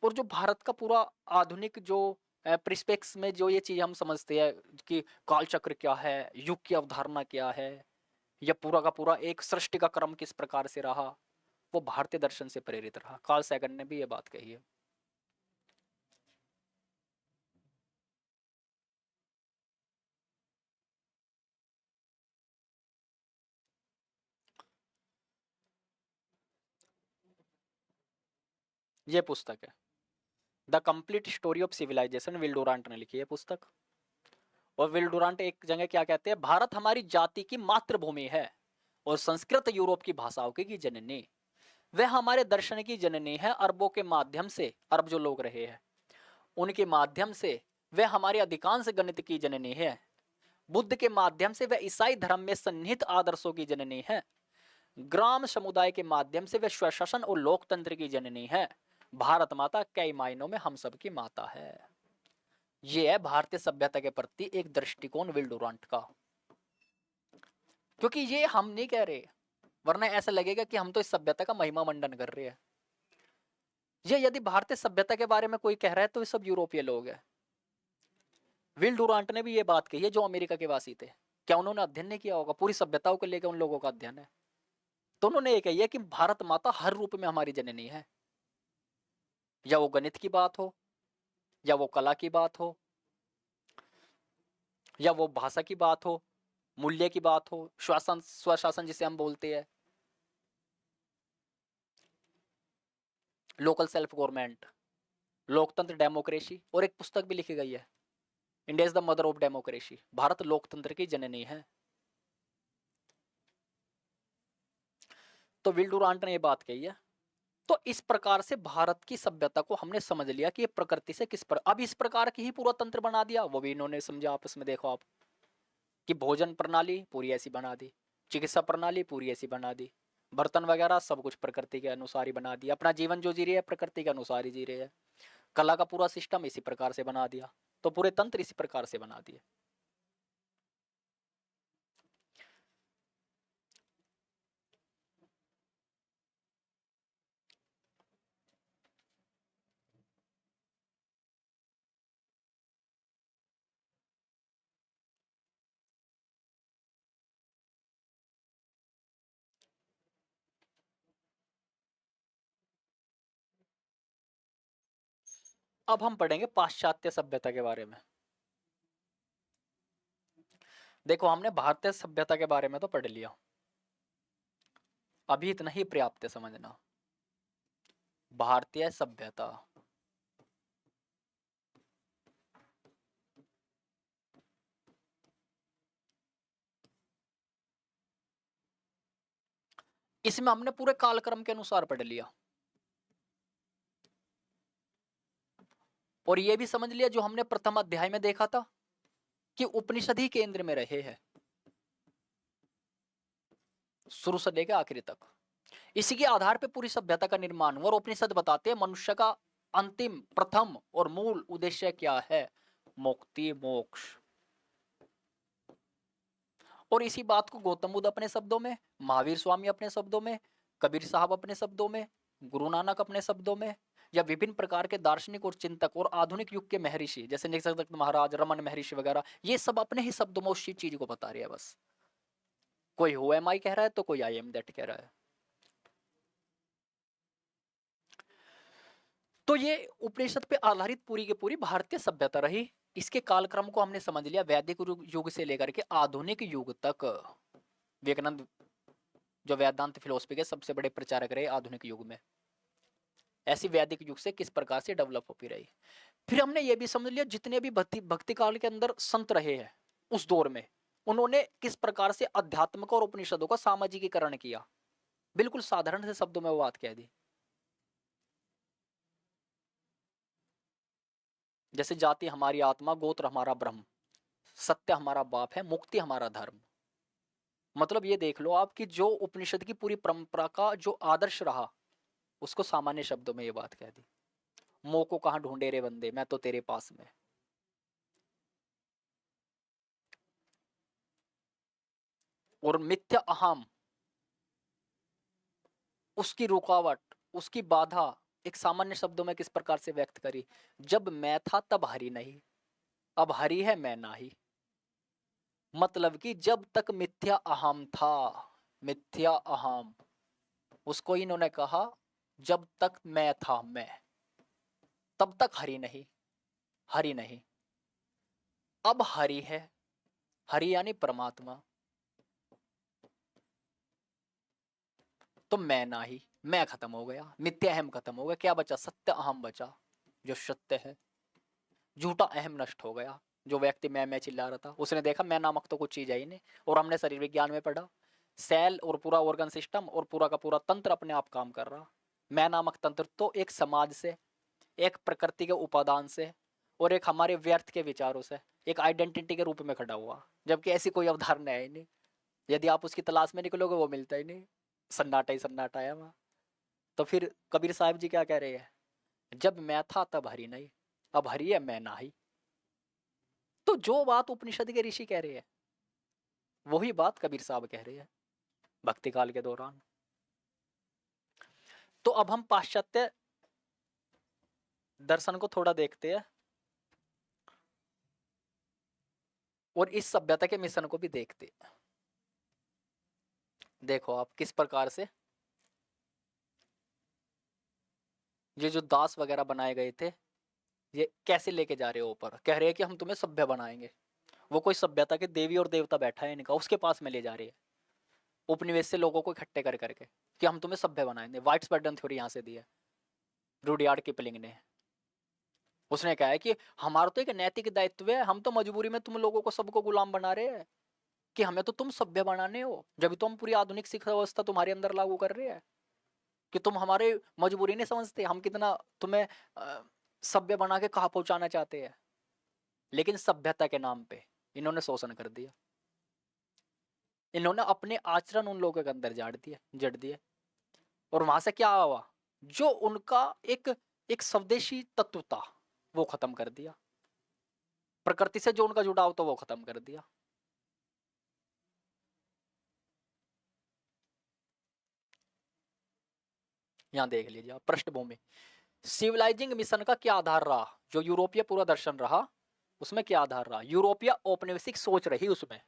S1: और जो भारत का पूरा आधुनिक जो प्रिस्पेक्स में जो ये चीज हम समझते हैं कि काल चक्र क्या है, युग की अवधारणा क्या है, या पूरा का पूरा एक सृष्टि का क्रम किस प्रकार से रहा, वो भारतीय दर्शन से प्रेरित रहा। कार्ल सैगन ने भी ये बात कही है। ये पुस्तक है the complete story of civilization, Will Durant ने लिखी है पुस्तक। और विल डुरांट एक जगह क्या कहते हैं, भारत हमारी जाति की मातृभूमि है और संस्कृत यूरोप की भाषाओं की जननी, वह हमारे दर्शन की जननी है। अरबों के माध्यम से, अरब जो लोग रहे हैं उनके माध्यम से वह हमारे अधिकांश गणित की जननी है। बुद्ध के माध्यम से वह ईसाई धर्म में सन्निहित आदर्शों की जननी है। ग्राम समुदाय के माध्यम से वह स्वशासन और लोकतंत्र की जननी है। भारत माता कई मायनों में हम सबकी माता है। यह है भारतीय सभ्यता के प्रति एक दृष्टिकोण विल डुरांट का। क्योंकि ये हम नहीं कह रहे, वरना ऐसा लगेगा कि हम तो इस सभ्यता का महिमा मंडन कर रहे हैं। ये यदि भारतीय सभ्यता के बारे में कोई कह रहा है तो ये सब यूरोपीय लोग हैं। विल डुरांट ने भी ये बात कही है, जो अमेरिका के वासी थे। क्या उन्होंने अध्ययन नहीं किया होगा? पूरी सभ्यताओं को लेकर उन लोगों का अध्ययन है। तो उन्होंने ये कही है कि भारत माता हर रूप में हमारी जननी है, या वो गणित की बात हो, या वो कला की बात हो, या वो भाषा की बात हो, मूल्य की बात हो, शासन, स्वशासन जिसे हम बोलते हैं, लोकल सेल्फ गवर्नमेंट, लोकतंत्र, डेमोक्रेसी। और एक पुस्तक भी लिखी गई है India is the mother of democracy, Bharat लोकतंत्र की जननी है। तो विल डुरांट ने ये बात कही है। तो इस प्रकार से भारत की सभ्यता को हमने समझ लिया कि ये प्रकृति से किस पर, अब इस प्रकार की ही पूरा तंत्र बना दिया, वो भी इन्होंने समझा आपस में। देखो आप कि भोजन प्रणाली पूरी ऐसी बना दी, चिकित्सा प्रणाली पूरी ऐसी बना दी, बर्तन वगैरह सब कुछ प्रकृति के अनुसार ही बना दिया, अपना जीवन जो जी रहे हैं प्रकृति के अनुसार ही जी रहे हैं, कला का पूरा सिस्टम इसी प्रकार से बना दिया, तो पूरे तंत्र इसी प्रकार से बना दिए। अब हम पढ़ेंगे पाश्चात्य सभ्यता के बारे में। देखो हमने भारतीय सभ्यता के बारे में तो पढ़ लिया, अभी इतना ही पर्याप्त है समझना। भारतीय सभ्यता, इसमें हमने पूरे कालक्रम के अनुसार पढ़ लिया, और ये भी समझ लिया जो हमने प्रथम अध्याय में देखा था कि उपनिषद ही केंद्र में रहे हैं शुरू से लेकर आखिरी तक। इसी के आधार पर पूरी सभ्यता का निर्माण हुआ, और उपनिषद बताते हैं मनुष्य का अंतिम प्रथम और मूल उद्देश्य क्या है, मुक्ति मोक्ष। और इसी बात को गौतम बुद्ध अपने शब्दों में, महावीर स्वामी अपने शब्दों में, कबीर साहब अपने शब्दों में, गुरु नानक अपने शब्दों में, या विभिन्न प्रकार के दार्शनिक और चिंतक और आधुनिक युग के महर्षि जैसे निसर्गदत्त महाराज, रमन महर्षि वगैरह, ये सब अपने ही शब्दों में उसी चीज को बता रहे हैं बस। कोई हु एम आई कह रहा है तो कोई आई एम दैट कह रहा है। तो ये उपनिषद पे आधारित पूरी की पूरी भारतीय सभ्यता रही। इसके कालक्रम को हमने समझ लिया, वैदिक युग से लेकर के आधुनिक युग तक। विवेकानंद जो वेदांत फिलोसफी के सबसे बड़े प्रचारक रहे आधुनिक युग में, ऐसी वैदिक युग से किस प्रकार से डेवलप होती रही। फिर हमने ये भी समझ लिया जितने भी भक्ति काल के अंदर संत रहे हैं उस दौर में, उन्होंने किस प्रकार से अध्यात्म को और उपनिषदों का सामाजिकीकरण किया। बिल्कुल साधारण से शब्दों में वो बात कह दी, जैसे जाति हमारी आत्मा, गोत्र हमारा ब्रह्म, सत्य हमारा बाप है, मुक्ति हमारा धर्म। मतलब ये देख लो आप कि जो उपनिषद की पूरी परंपरा का जो आदर्श रहा, उसको सामान्य शब्दों में ये बात कह दी। मोह को कहां ढूंढे रे बंदे, मैं तो तेरे पास में। और मिथ्या अहम, उसकी रुकावट, उसकी बाधा एक सामान्य शब्दों में किस प्रकार से व्यक्त करी, जब मैं था तब हरि नहीं, अब हरि है मैं नाही। मतलब कि जब तक मिथ्या अहम था, मिथ्या अहम, उसको इन्होंने कहा जब तक मैं था मैं, तब तक हरि नहीं, हरि नहीं। अब हरि है, हरि यानी परमात्मा, तो मैं नाही, मैं खत्म हो गया, मिथ्या अहम खत्म हो गया, क्या बचा, सत्य अहम बचा, जो सत्य है। झूठा अहम नष्ट हो गया। जो व्यक्ति मैं चिल्ला रहा था, उसने देखा मैं नामक तो कुछ चीज है ही नहीं। और हमने शरीर विज्ञान में पढ़ा, सेल और पूरा ऑर्गन सिस्टम और पूरा का पूरा तंत्र अपने आप काम कर रहा। मैं नामक तंत्र तो एक समाज से, एक प्रकृति के उपादान से, और एक हमारे व्यर्थ के विचारों से एक आइडेंटिटी के रूप में खड़ा हुआ, जबकि ऐसी कोई अवधारणा है ही नहीं। यदि आप उसकी तलाश में निकलोगे वो मिलता ही नहीं, सन्नाटा ही सन्नाटा है वहाँ। तो फिर कबीर साहब जी क्या कह रहे हैं, जब मैं था तब हरि नहीं, अब हरि है मैं नाही। तो जो बात उपनिषद के ऋषि कह रहे हैं वही बात कबीर साहब कह रहे हैं भक्ति काल के दौरान। तो अब हम पाश्चात्य दर्शन को थोड़ा देखते हैं और इस सभ्यता के मिशन को भी देखते हैं। देखो आप किस प्रकार से ये जो दास वगैरह बनाए गए थे, ये कैसे लेके जा रहे हो ऊपर, कह रहे हैं कि हम तुम्हें सभ्य बनाएंगे। वो कोई सभ्यता के देवी और देवता बैठा है इनका, उसके पास में ले जा रही है उपनिवेश से लोगों को इकट्ठे कर करके कि हम तुम्हें सभ्य बनाएंगे। वाइट्स बर्डन थ्योरी यहाँ से दी है रुडयार्ड किपलिंग ने। उसने कहा है कि हमारा तो एक नैतिक दायित्व है, हम तो मजबूरी में तुम लोगों को सबको गुलाम बना रहे हैं कि हमें तो तुम सभ्य बनाने हो, जब तो हम पूरी आधुनिक शिक्षा व्यवस्था तुम्हारे अंदर लागू कर रहे हैं कि तुम हमारे मजबूरी नहीं समझते, हम कितना तुम्हें सभ्य बना के कहाँ पहुंचाना चाहते हैं। लेकिन सभ्यता के नाम पे इन्होंने शोषण कर दिया, इन्होंने अपने आचरण उन लोगों के अंदर जड़ दिए। और वहां से क्या हुआ, जो उनका एक एक स्वदेशी तत्व था वो खत्म कर दिया, प्रकृति से जो उनका जुड़ाव था वो खत्म कर दिया। यहां देख लीजिए आप पृष्ठभूमि, सिविलाइजिंग मिशन का क्या आधार रहा, जो यूरोपीय पूरा दर्शन रहा उसमें क्या आधार रहा, यूरोपीय औपनिवेशिक सोच रही उसमें।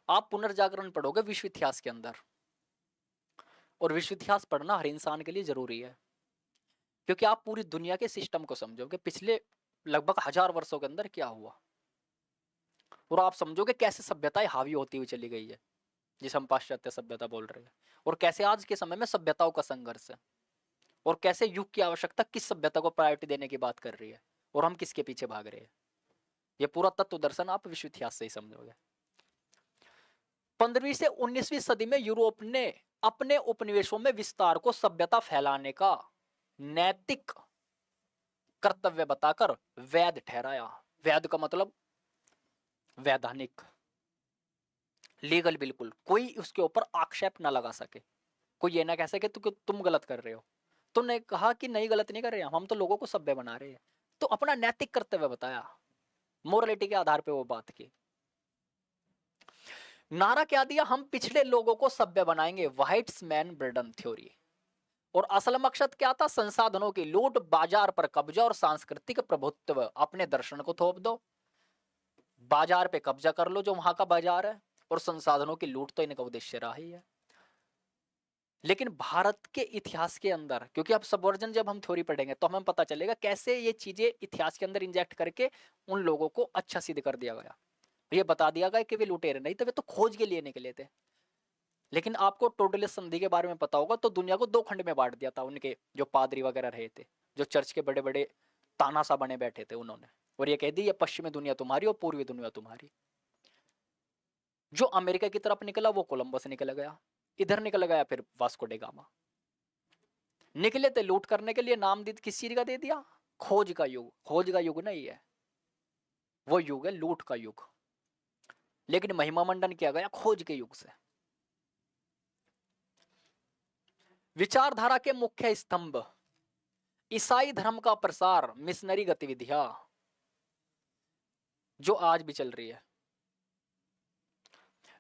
S1: आप पुनर्जागरण पढ़ोगे विश्व इतिहास के अंदर, और विश्व इतिहास पढ़ना हर इंसान के लिए जरूरी है, क्योंकि आप पूरी दुनिया के सिस्टम को समझोगे पिछले लगभग 1000 वर्षों के अंदर क्या हुआ, और आप समझोगे कैसे सभ्यताएं हावी होती हुई चली गई है, जिसे हम पाश्चात्य सभ्यता बोल रहे हैं, और कैसे आज के समय में सभ्यताओं का संघर्ष है, और कैसे युग की आवश्यकता किस सभ्यता को प्रायोरिटी देने की बात कर रही है, और हम किसके पीछे भाग रहे हैं। ये पूरा तत्व दर्शन आप विश्व इतिहास से ही समझोगे। 15वीं से 19वीं सदी में यूरोप ने अपने उपनिवेशों में विस्तार को सभ्यता फैलाने का नैतिक कर्तव्य बताकर वैध ठहराया। वैध का मतलब वैधानिक, लीगल, बिल्कुल कोई उसके ऊपर आक्षेप ना लगा सके, कोई ये ना कह सके तो तुम गलत कर रहे हो। तुमने कहा कि नहीं गलत नहीं कर रहे हम तो लोगों को सभ्य बना रहे हैं, तो अपना नैतिक कर्तव्य बताया, मोरलिटी के आधार पे वो बात की। नारा क्या दिया, हम पिछड़े लोगों को सभ्य बनाएंगे, व्हाइट्समैन बर्डन थ्योरी। और असल मकसद क्या था, संसाधनों की लूट, बाजार पर कब्जा और सांस्कृतिक प्रभुत्व। अपने दर्शन को थोप दो, बाजार पे कब्जा कर लो जो वहां का बाजार है, और संसाधनों की लूट तो इनका उद्देश्य रहा ही है। लेकिन भारत के इतिहास के अंदर, क्योंकि अब सबवर्जन जब हम थ्योरी पढ़ेंगे तो हमें पता चलेगा कैसे ये चीजें इतिहास के अंदर इंजेक्ट करके उन लोगों को अच्छा सिद्ध कर दिया गया। ये बता दिया गया कि वे लुटेरे नहीं थे, वे तो खोज के लिए निकले थे। लेकिन आपको टोडले संधि के बारे में पता होगा, तो दुनिया को 2 खंड में बांट दिया था उनके जो पादरी वगैरह रहे थे, जो चर्च के बड़े बड़े तानाशाह बने बैठे थे उन्होंने, और ये कह दी ये पश्चिमी दुनिया तुम्हारी और पूर्वी दुनिया तुम्हारी। जो अमेरिका की तरफ निकला वो कोलंबस निकल गया, इधर निकल गया फिर वास्को डे गामा। निकले थे लूट करने के लिए, नाम किस चीज का दे दिया, खोज का युग। खोज का युग नहीं है वो, युग है लूट का युग। लेकिन महिमा मंडन किया गया खोज के युग से। विचारधारा के मुख्य स्तंभ, ईसाई धर्म का प्रसार, मिशनरी गतिविधियां जो आज भी चल रही है,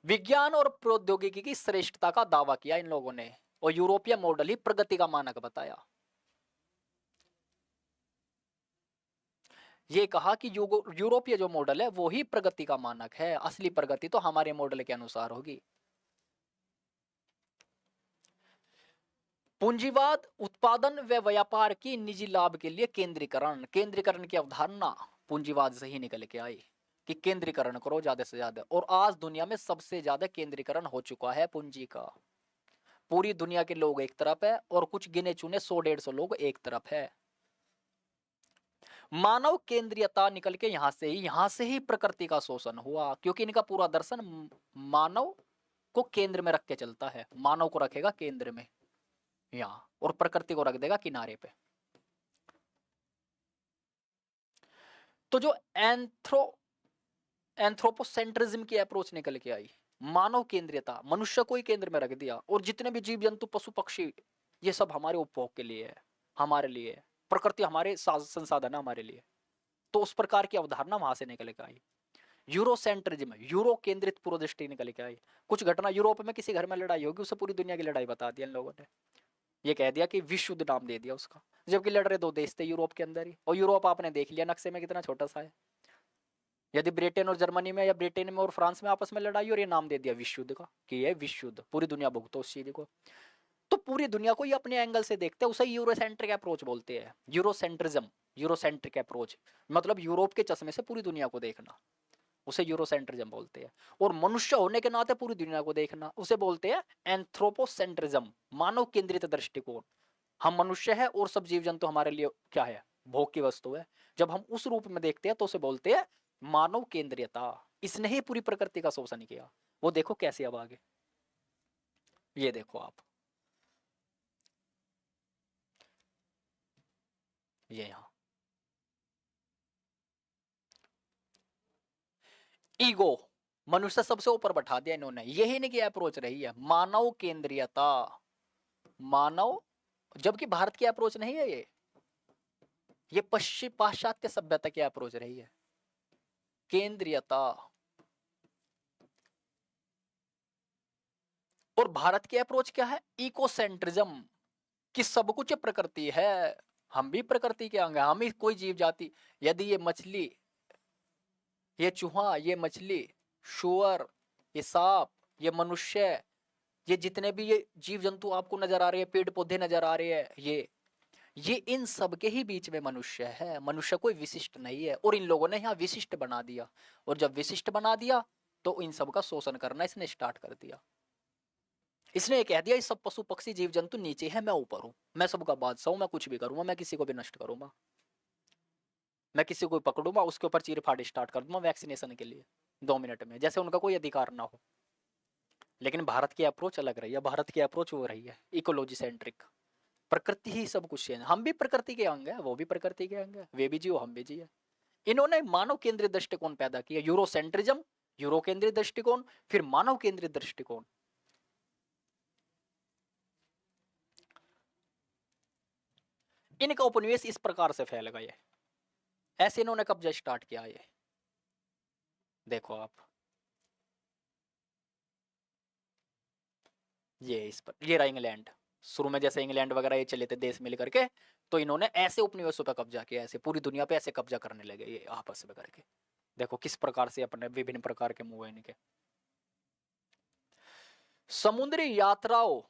S1: विज्ञान और प्रौद्योगिकी की श्रेष्ठता का दावा किया इन लोगों ने, और यूरोपीय मॉडल ही प्रगति का मानक बताया। ये कहा कि यूरोपीय जो मॉडल है वो ही प्रगति का मानक है, असली प्रगति तो हमारे मॉडल के अनुसार होगी। पूंजीवाद, उत्पादन व व्यापार की निजी लाभ के लिए केंद्रीकरण। केंद्रीकरण की अवधारणा पूंजीवाद से ही निकल के आई कि केंद्रीकरण करो ज्यादा से ज्यादा, और आज दुनिया में सबसे ज्यादा केंद्रीकरण हो चुका है पूंजी का। पूरी दुनिया के लोग एक तरफ है और कुछ गिने चुने 100-150 लोग एक तरफ है। मानव केंद्रीयता निकल के यहां से ही प्रकृति का शोषण हुआ, क्योंकि इनका पूरा दर्शन मानव को केंद्र में रख के चलता है। मानव को रखेगा केंद्र में यहां, और प्रकृति को रख देगा किनारे पे। तो जो एंथ्रोपोसेंट्रिज्म की अप्रोच निकल के आई, मानव केंद्रीयता, मनुष्य को ही केंद्र में रख दिया, और जितने भी जीव जंतु पशु पक्षी ये सब हमारे उपभोग के लिए है, हमारे लिए है, प्रकृति हमारे संसाधन है हमारे लिए। तो उस प्रकार की अवधारणा वहां से निकल के आई। यूरोसेंट्रिज्म, यूरो केंद्रित पूर्व दृष्टि निकल के आई। कुछ घटना यूरोप में किसी घर में लड़ाई होगी, उसे पूरी दुनिया की लड़ाई बता दिया इन लोगों ने, ये कह दिया कि विश्व युद्ध नाम दे दिया उसका, जबकि लड़ रहे 2 देश थे यूरोप के अंदर ही, और यूरोप आपने देख लिया नक्शे में कितना छोटा सा है। यदि ब्रिटेन और जर्मनी में या ब्रिटेन में और फ्रांस में आपस में लड़ाई, और ये नाम दे दिया विश्व युद्ध का कि ये विश्व युद्ध, पूरी दुनिया भुगतो उस चीज को। तो पूरी दुनिया को ये अपने एंगल से देखते हैं, उसे यूरोसेंट्रिक अप्रोच बोलते हैं। यूरोसेंट्रिज्म, यूरोसेंट्रिक अप्रोच मतलब यूरोप के चश्मे से पूरी दुनिया को देखना, उसे यूरोसेंट्रिज्म बोलते हैं। और मनुष्य होने के नाते पूरी दुनिया को देखना, उसे बोलते हैं एंथ्रोपोसेंट्रिज्म, मानव केंद्रित दृष्टिकोण। हम मनुष्य है और सब जीव जंतु हमारे लिए क्या है, भोग की वस्तु है। जब हम उस रूप में देखते हैं तो उसे बोलते हैं मानव केंद्रीयता। इसने ही पूरी प्रकृति का शोषण किया। वो देखो कैसे अब आगे, ये देखो आप, ये यहां ईगो, मनुष्य सबसे ऊपर बैठा दिया इन्होंने। यही इनकी अप्रोच रही है, मानव केंद्रीयता। मानव, जबकि भारत की अप्रोच नहीं है ये पश्चिम पाश्चात्य सभ्यता की अप्रोच रही है, केंद्रीयता। और भारत की अप्रोच क्या है, इकोसेंट्रिज्म, कि सब कुछ प्रकृति है, हम भी प्रकृति के अंग हैं, हम ही कोई जीव जाति। यदि ये मछली, ये चूहा, ये मछली, शुअर, ये सांप, ये मनुष्य, ये जितने भी ये जीव जंतु आपको नजर आ रहे हैं, पेड़ पौधे नजर आ रहे हैं, ये इन सब के ही बीच में मनुष्य है। मनुष्य कोई विशिष्ट नहीं है, और इन लोगों ने यहाँ विशिष्ट बना दिया। और जब विशिष्ट बना दिया तो इन सब का शोषण करना इसने स्टार्ट कर दिया। इसने ये कह दिया, ये सब पशु पक्षी जीव जंतु नीचे है, मैं ऊपर हूं, मैं सबका बादशाह हूं, मैं कुछ भी करूंगा, मैं किसी को भी नष्ट करूंगा, मैं किसी को पकड़ूंगा, उसके ऊपर चीर फाड़ स्टार्ट कर दूंगा वैक्सीनेशन के लिए 2 मिनट में, जैसे उनका कोई अधिकार ना हो। लेकिन भारत की अप्रोच अलग रही है। भारत की अप्रोच वो रही है इकोलॉजी सेंट्रिक, प्रकृति ही सब कुछ है, हम भी प्रकृति के अंग है, वो भी प्रकृति के अंग है, वे भी जियो हम भी जिए। इन्होंने मानव केंद्रित दृष्टिकोण पैदा किया, यूरोसेंट्रिज्म, यूरो केंद्रित दृष्टिकोण, फिर मानव केंद्रित दृष्टिकोण। इनका उपनिवेश इस प्रकार से फैल गए, ऐसे इन्होंने कब्जा स्टार्ट किया। ये देखो आप, ये इस पर, ये रहा इंग्लैंड। शुरू में जैसे इंग्लैंड वगैरह ये चले थे देश मिल करके, तो इन्होंने ऐसे उपनिवेशों पर कब्जा किया, ऐसे पूरी दुनिया पे ऐसे कब्जा करने लगे ये आपस में करके। देखो किस प्रकार से अपने विभिन्न प्रकार के मुंह है इनके। समुद्री यात्राओं,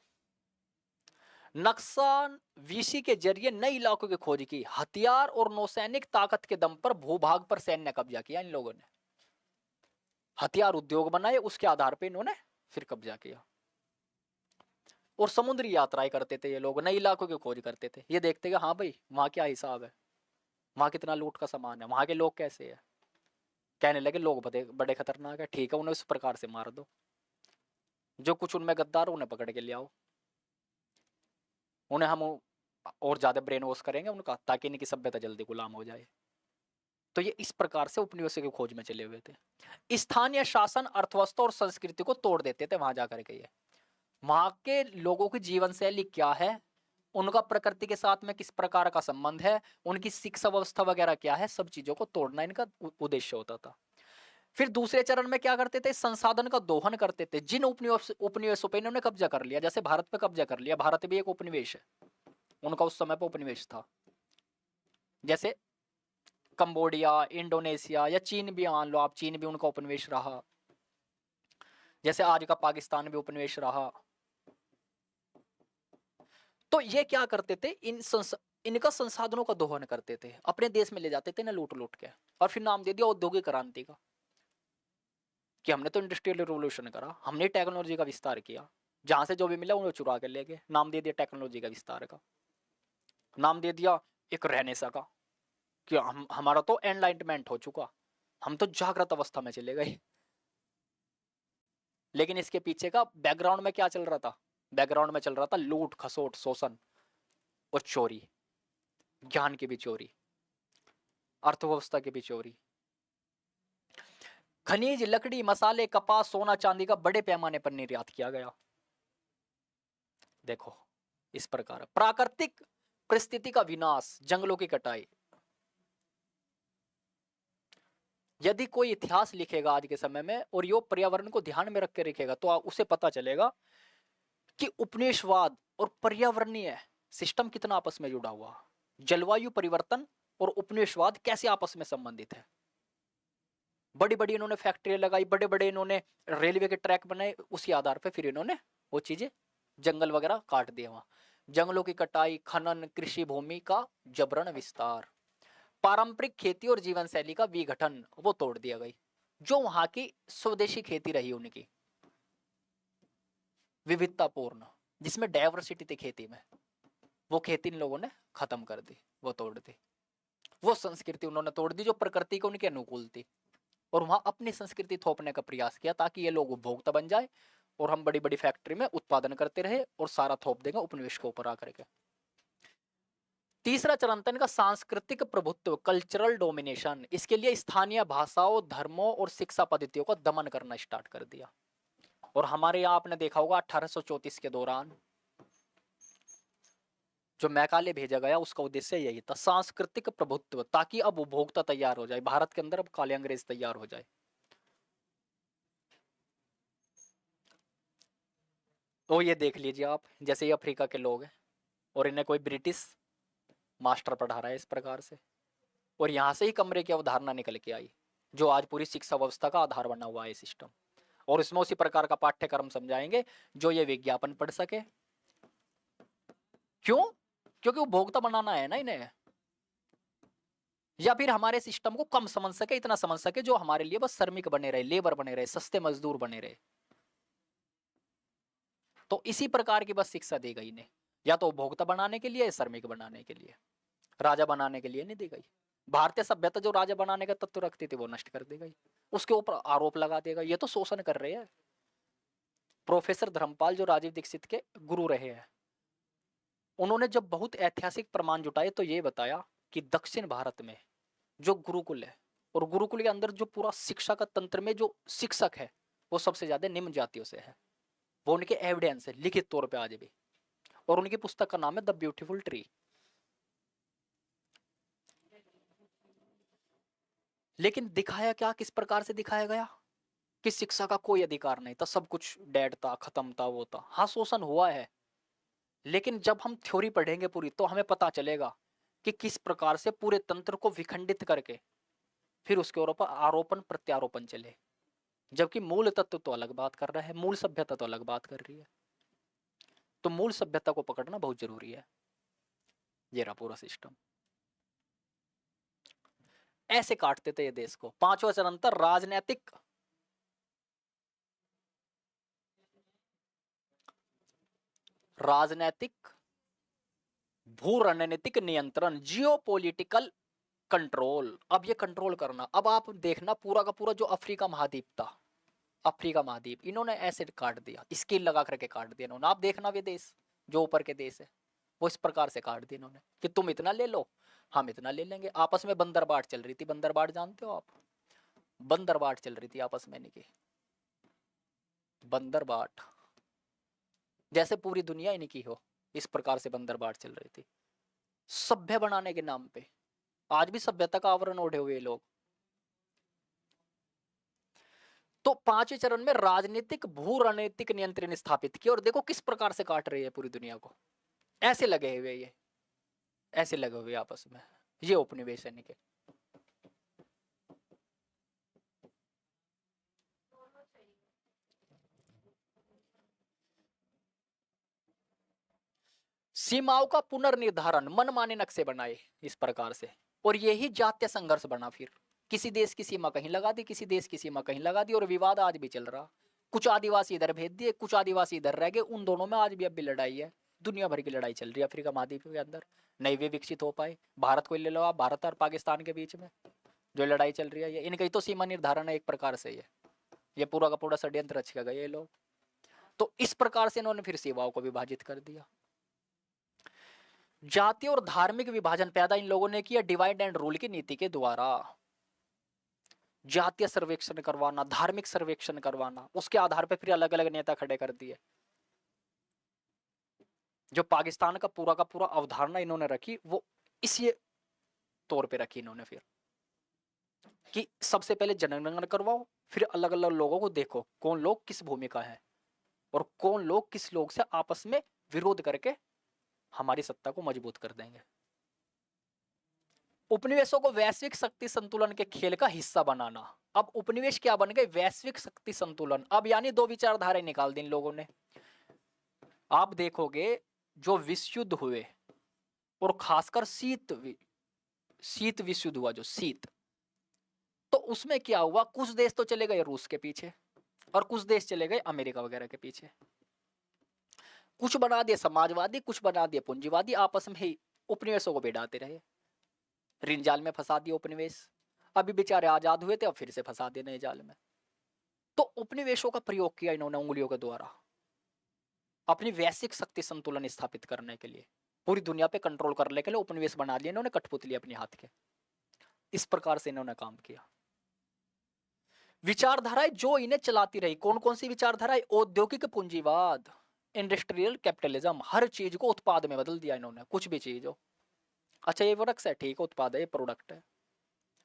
S1: नक्शा वीसी के जरिए नए इलाकों की खोज की, हथियार और नौसैनिक ताकत के दम पर भूभाग पर सैन्य कब्जा किया इन लोगों ने, हथियार उद्योग बनाए, उसके आधार पर इन्होंने फिर कब्जा किया। और समुद्री यात्राएं करते थे ये लोग, नए इलाकों की खोज करते थे, ये देखते कि हाँ भाई वहां क्या हिसाब है, वहां कितना लूट का सामान है, वहां के लोग कैसे है। कहने लगे लोग बड़े बड़े खतरनाक है, ठीक है उन्हें उस प्रकार से मार दो, जो कुछ उनमें गद्दार उन्हें पकड़ के ले आओ, उन्हें हम और ज्यादा ब्रेन वॉश करेंगे उनका, ताकि इनकी सभ्यता जल्दी गुलाम हो जाए। तो ये इस प्रकार से उपनिवेशों की खोज में चले हुए थे। स्थानीय शासन, अर्थव्यवस्था और संस्कृति को तोड़ देते थे वहां जाकर के। ये वहां के लोगों की जीवन शैली क्या है, उनका प्रकृति के साथ में किस प्रकार का संबंध है, उनकी शिक्षा व्यवस्था वगैरह क्या है, सब चीजों को तोड़ना इनका उद्देश्य होता था। फिर दूसरे चरण में क्या करते थे, संसाधन का दोहन करते थे। जिन उपनिवेशों पे इन्होंने कब्जा कर लिया, जैसे भारत पे कब्जा कर लिया, भारत भी एक उपनिवेश है, उनका उस समय पर उपनिवेश था। जैसे कंबोडिया, इंडोनेशिया, या चीन भी मान लो आप, चीन भी उनका उपनिवेश रहा, जैसे आज का पाकिस्तान भी उपनिवेश रहा। तो ये क्या करते थे, इनका संसाधनों का दोहन करते थे, अपने देश में ले जाते थे ना लूट लूट के, और फिर नाम दे दिया औद्योगिक क्रांति का, कि हमने तो इंडस्ट्रियल रिवोल्यूशन करा, हमने टेक्नोलॉजी का विस्तार किया, जहां से जो भी मिला उन्हें चुरा के ले गए, नाम दे दिया टेक्नोलॉजी का विस्तार का, नाम दे दिया एक रहनेसा का, कि हमारा तो एनलाइटमेंट हो चुका, हम तो जागृत अवस्था में चले गए। लेकिन इसके पीछे का बैकग्राउंड में क्या चल रहा था, बैकग्राउंड में चल रहा था लूट खसोट शोषण और चोरी, ज्ञान की भी चोरी, अर्थव्यवस्था की भी चोरी। खनिज, लकड़ी, मसाले, कपास, सोना, चांदी का बड़े पैमाने पर निर्यात किया गया। देखो इस प्रकार प्राकृतिक परिस्थिति का विनाश, जंगलों की कटाई। यदि कोई इतिहास लिखेगा आज के समय में और यो पर्यावरण को ध्यान में रख के लिखेगा, तो उसे पता चलेगा कि उपनिवेशवाद और पर्यावरणीय सिस्टम कितना आपस में जुड़ा हुआ, जलवायु परिवर्तन और उपनिवेशवाद कैसे आपस में संबंधित है। बड़ी बड़ी इन्होंने फैक्ट्रियां लगाई, बड़े बड़े इन्होंने रेलवे के ट्रैक बनाए, उसी आधार पर फिर इन्होंने वो चीजें, जंगल वगैरह काट दिए, वहां जंगलों की कटाई, खनन, कृषि भूमि का जबरन विस्तार, पारंपरिक खेती और जीवन शैली का विघटन, वो तोड़ दिया गई। जो वहां की स्वदेशी खेती रही उनकी विविधतापूर्ण, जिसमें डायवर्सिटी थी खेती में, वो खेती इन लोगों ने खत्म कर दी, वो तोड़ दी।
S2: वो संस्कृति उन्होंने तोड़ दी जो प्रकृति को उनके अनुकूल थी, और वहां अपनी संस्कृति थोपने का प्रयास किया ताकि ये लोग उपभोक्ता बन जाए और हम बड़ी बड़ी फैक्ट्री में उत्पादन करते रहे और सारा थोप देंगे उपनिवेश के ऊपर आकर के। तीसरा चरण था इनका सांस्कृतिक प्रभुत्व, कल्चरल डोमिनेशन। इसके लिए स्थानीय भाषाओं, धर्मों और शिक्षा पद्धतियों का दमन करना स्टार्ट कर दिया। और हमारे यहाँ आपने देखा होगा 1834 के दौरान जो मैकाले भेजा गया उसका उद्देश्य यही था, सांस्कृतिक प्रभुत्व, ताकि अब उपभोक्ता तैयार हो जाए भारत के अंदर, अब काले अंग्रेज तैयार हो जाए। तो ये देख लीजिए आप, जैसे ये अफ्रीका के लोग हैं और इन्हें कोई ब्रिटिश मास्टर पढ़ा रहा है इस प्रकार से, और यहां से ही कमरे की अवधारणा निकल के आई जो आज पूरी शिक्षा व्यवस्था का आधार बना हुआ है सिस्टम। और इसमें उसी प्रकार का पाठ्यक्रम समझाएंगे जो ये विज्ञापन पढ़ सके। क्यों? क्योंकि उपभोक्ता बनाना है ना इन्हें, या फिर हमारे सिस्टम को कम समझ सके, इतना समझ सके जो हमारे लिए बस श्रमिक बने रहे, लेबर बने रहे, सस्ते मजदूर बने रहे। तो इसी प्रकार की बस शिक्षा दी गई इन्हें, या तो उपभोक्ता बनाने के लिए, श्रमिक बनाने के लिए, राजा बनाने के लिए नहीं दी गई। भारतीय सभ्यता जो राजा बनाने का तत्व रखती थी वो नष्ट कर दी गई, उसके ऊपर आरोप लगा देगा ये तो शोषण कर रहे हैं। प्रोफेसर धर्मपाल जो राजीव दीक्षित के गुरु रहे हैं, उन्होंने जब बहुत ऐतिहासिक प्रमाण जुटाए तो ये बताया कि दक्षिण भारत में जो गुरुकुल है, और गुरुकुल के अंदर जो पूरा शिक्षा का तंत्र में जो शिक्षक है वो सबसे ज्यादा निम्न जातियों से है। वो उनके एविडेंस है लिखित तौर पे आज भी, और उनकी पुस्तक का नाम है द ब्यूटीफुल ट्री। लेकिन दिखाया क्या, किस प्रकार से दिखाया गया कि शिक्षा का कोई अधिकार नहीं था, सब कुछ डेड था, खत्म था, वो था। हाँ शोषण हुआ है, लेकिन जब हम थ्योरी पढ़ेंगे पूरी तो हमें पता चलेगा कि किस प्रकार से पूरे तंत्र को विखंडित करके फिर उसके ऊपर आरोपण प्रत्यारोपण चले, जबकि मूल तत्व तो अलग बात कर रहा है, मूल सभ्यता तो अलग बात कर रही है। तो मूल सभ्यता को पकड़ना बहुत जरूरी है। ये रहा पूरा सिस्टम, ऐसे काटते थे ये देश को। पांचवा चरण था राजनीतिक भू रणनीतिक नियंत्रण, जियोपॉलिटिकल कंट्रोल। अब ये कंट्रोल करना, अब आप देखना पूरा का पूरा जो अफ्रीका महाद्वीप था, अफ्रीका महाद्वीप इन्होंने ऐसे काट दिया, स्किल लगा करके काट दिया इन्होंने। आप देखना वे देश जो ऊपर के देश है वो इस प्रकार से काट दिया इन्होंने कि तुम इतना ले लो हम इतना ले लेंगे। आपस में बंदरबाट चल रही थी, बंदरबाट जानते हो आप? बंदरबाट चल रही थी आपस में इनकी, बंदरबाट, जैसे पूरी दुनिया इनकी हो इस प्रकार से बंदरबाट चल रही थी सभ्य बनाने के नाम पे। आज भी सभ्यता का आवरण ओढ़े हुए लोग। तो पांचवें चरण में राजनीतिक भू रणनीतिक नियंत्रण स्थापित किया, और देखो किस प्रकार से काट रही है पूरी दुनिया को। ऐसे लगे हुए, ये ऐसे लगे हुए आपस में, ये उपनिवेश है इनके। सीमाओं का पुनर्निर्धारण, मनमाने नक्शे बनाए इस प्रकार से, और यही जातीय संघर्ष बना। फिर किसी देश की सीमा कहीं लगा दी, किसी देश की सीमा कहीं लगा दी, और विवाद आज भी चल रहा। कुछ आदिवासी इधर भेज दिए, कुछ आदिवासी इधर रह गए, उन दोनों में आज भी अब भी लड़ाई है। दुनिया भर की लड़ाई चल रही है अफ्रीका महाद्वीप के अंदर, नहीं वे विकसित हो पाए। भारत को ले लो आप, भारत और पाकिस्तान के बीच में जो लड़ाई चल रही है, ये इनका ही तो सीमा निर्धारण है एक प्रकार से। ये पूरा का पूरा षड्यंत्र रच गए ये लोग। तो इस प्रकार से इन्होंने फिर सीमाओं को विभाजित कर दिया। जातीय और धार्मिक विभाजन पैदा इन लोगों ने किया डिवाइड एंड रूल की नीति के द्वारा। जातीय सर्वेक्षण करवाना, धार्मिक सर्वेक्षण करवाना, उसके आधार पर फिर अलग अलग नेता खड़े कर दिए। जो पाकिस्तान का पूरा अवधारणा इन्होंने रखी वो इसी तौर पे रखी इन्होंने फिर, कि सबसे पहले जनगणना करवाओ, फिर अलग अलग लोगों को देखो कौन लोग किस भूमिका है, और कौन लोग किस लोग से आपस में विरोध करके हमारी सत्ता को मजबूत कर देंगे। उपनिवेशों को वैश्विक शक्ति संतुलन के खेल का हिस्सा बनाना। अब उपनिवेश क्या बन गए? वैश्विक शक्ति संतुलन। अब यानी दो विचारधाराएं निकाल दी इन लोगों ने। आप देखोगे जो विश्व युद्ध हुए, और खासकर शीत विश्व युद्ध हुआ, जो शीत, तो उसमें क्या हुआ, कुछ देश तो चले गए रूस के पीछे, और कुछ देश चले गए अमेरिका वगैरह के पीछे। कुछ बना दिए समाजवादी, कुछ बना दिए पूंजीवादी, आपस में ही उपनिवेशों को भिड़ाते रहे। ऋण जाल में फंसा दिया उपनिवेश, अभी बेचारे आजाद हुए थे, अब फिर से फंसा दिए नए जाल में। तो उपनिवेशों का प्रयोग किया इन्होंने उंगलियों के द्वारा अपनी वैश्विक शक्ति संतुलन स्थापित करने के लिए, पूरी दुनिया पे कंट्रोल करने के लिए उपनिवेश बना लिए इन्होंने, कठपुतली अपने हाथ के। इस प्रकार से इन्होंने काम किया। विचारधाराएं जो इन्हें चलाती रही, कौन कौन सी विचारधाराएं? औद्योगिक पूंजीवाद, इंडस्ट्रियल कैपिटलिज्म, हर चीज को उत्पाद में बदल दिया इन्होंने, कुछ भी चीज हो। अच्छा ये वृक्ष है, ठीक है, उत्पाद है, ये प्रोडक्ट है।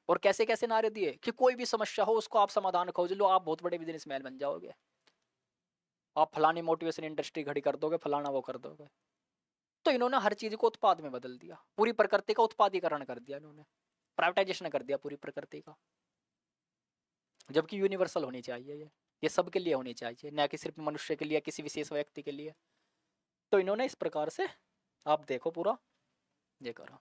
S2: और कैसे कैसे नारे दिए कि कोई भी समस्या हो उसको आप समाधान खोज लो, आप बहुत बड़े बिजनेसमैन बन जाओगे, आप फलानी मोटिवेशन इंडस्ट्री खड़ी कर दोगे, फलाना वो कर दोगे। तो इन्होंने हर चीज को उत्पाद में बदल दिया, पूरी प्रकृति का उत्पादीकरण कर दिया इन्होंने, प्राइवेटाइजेशन कर दिया पूरी प्रकृति का। जबकि यूनिवर्सल होनी चाहिए ये सबके लिए होनी चाहिए, न कि सिर्फ मनुष्य के लिए, किसी विशेष व्यक्ति के लिए। तो इन्होंने इस प्रकार से, आप देखो पूरा ये करा।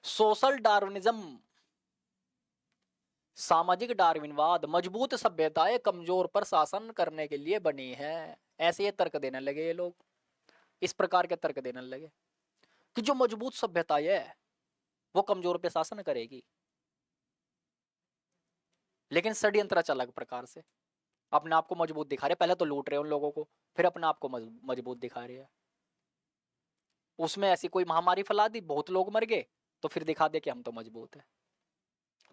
S2: सोशल डार्विनिज्म, सामाजिक डार्विनवाद, मजबूत सभ्यताएं कमजोर पर शासन करने के लिए बनी है। ऐसे ये तर्क देने लगे ये लोग, इस प्रकार के तर्क देने लगे कि जो मजबूत सभ्यताएं है वो कमजोर पे शासन करेगी। लेकिन षड्यंत्र अलग प्रकार से, अपने आप को मजबूत दिखा रहे, पहले तो लूट रहे उन लोगों को, फिर अपने आप को मजबूत दिखा रहे हैं। उसमें ऐसी कोई महामारी फैला दी, बहुत लोग मर गए, तो फिर दिखा दे कि हम तो मजबूत है।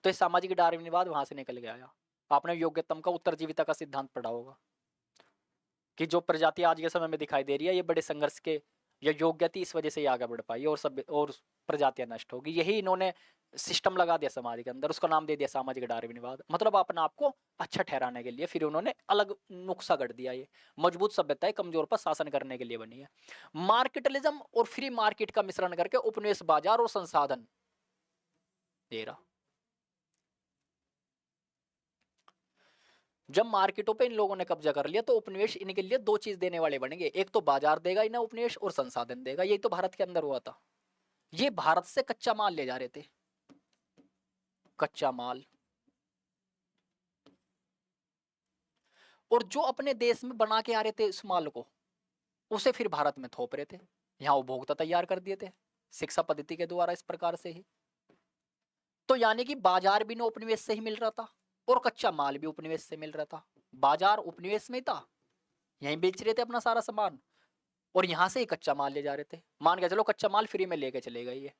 S2: तो ये सामाजिक डार्विनवाद वहां से निकल के आया। आपने योग्यतम का उत्तरजीविता का सिद्धांत पढ़ा होगा कि जो प्रजाति आज के समय में दिखाई दे रही है, ये बड़े संघर्ष के या योग्य थी, इस वजह से ये आगे बढ़ पाई, और सब और प्रजातियां नष्ट होगी। यही इन्होंने सिस्टम लगा दिया समाज के अंदर, उसका नाम दे दिया सामाजिक डार्विनवाद, मतलब अपने आप को अच्छा ठहराने के लिए। फिर उन्होंने अलग नुक्सा गढ़ दिया, ये मजबूत सभ्यताएं कमजोर पर शासन करने के लिए बनी है। मार्केटलिज्म और फ्री मार्केट का मिश्रण करके उपनिवेश बाजार और संसाधन दे रहा। जब मार्केटों पे इन लोगों ने कब्जा कर लिया तो उपनिवेश इनके लिए दो चीज देने वाले बनेंगे, एक तो बाजार देगा इन्हें उपनिवेश, और संसाधन देगा। यही तो भारत के अंदर हुआ था। ये भारत से कच्चा माल ले जा रहे थे, कच्चा माल, और जो अपने देश में बना के आ रहे थे उस माल को, उसे फिर भारत में थोप रहे थे, यहाँ उपभोक्ता तैयार कर दिए थे शिक्षा पद्धति के द्वारा, इस प्रकार से ही। तो यानी कि बाजार भी उपनिवेश से ही मिल रहा था, और कच्चा माल भी उपनिवेश से मिल रहा था। बाजार उपनिवेश में था, यहीं बेच रहे थे अपना सारा सामान, और यहां से ही कच्चा माल ले जा रहे थे। मान के चलो कच्चा माल फ्री में लेके चले गए, ये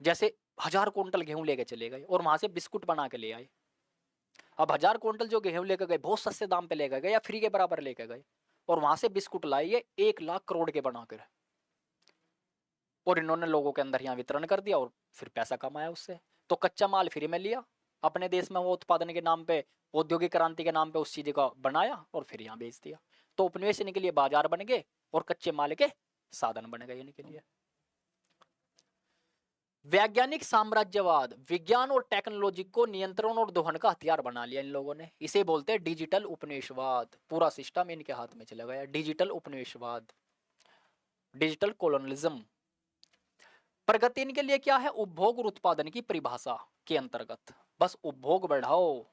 S2: जैसे 1000 क्विंटल गेहूं लेके चले गए और वहां से बिस्कुट बना के ले आए। अब 1000 क्विंटल जो गेहूं लेकर गए बहुत सस्ते दाम पे लेकर गए या फ्री के बराबर लेकर गए, और वहां से बिस्कुट लाए ये 1 लाख करोड़ के बनाकर, और इन्होंने लोगों के अंदर यहाँ वितरण कर दिया और फिर पैसा कमाया उससे। तो कच्चा माल फ्री में लिया, अपने देश में वो उत्पादन के नाम पे, औद्योगिक क्रांति के नाम पे उस चीज का बनाया और फिर यहाँ बेच दिया। तो उपनिवेश इनके लिए बाजार बन गए और कच्चे माल के साधन बन गए इनके लिए। वैज्ञानिक साम्राज्यवाद, विज्ञान और टेक्नोलॉजी को नियंत्रण और दोहन का हथियार बना लिया इन लोगों ने। इसे बोलते हैं डिजिटल उपनिवेशवाद। पूरा सिस्टम इनके हाथ में चला गया, डिजिटल उपनिवेशवाद, डिजिटल कोलोनलिज्म। प्रगति इनके लिए क्या है? उपभोग और उत्पादन की परिभाषा के अंतर्गत बस उपभोग बढ़ाओ।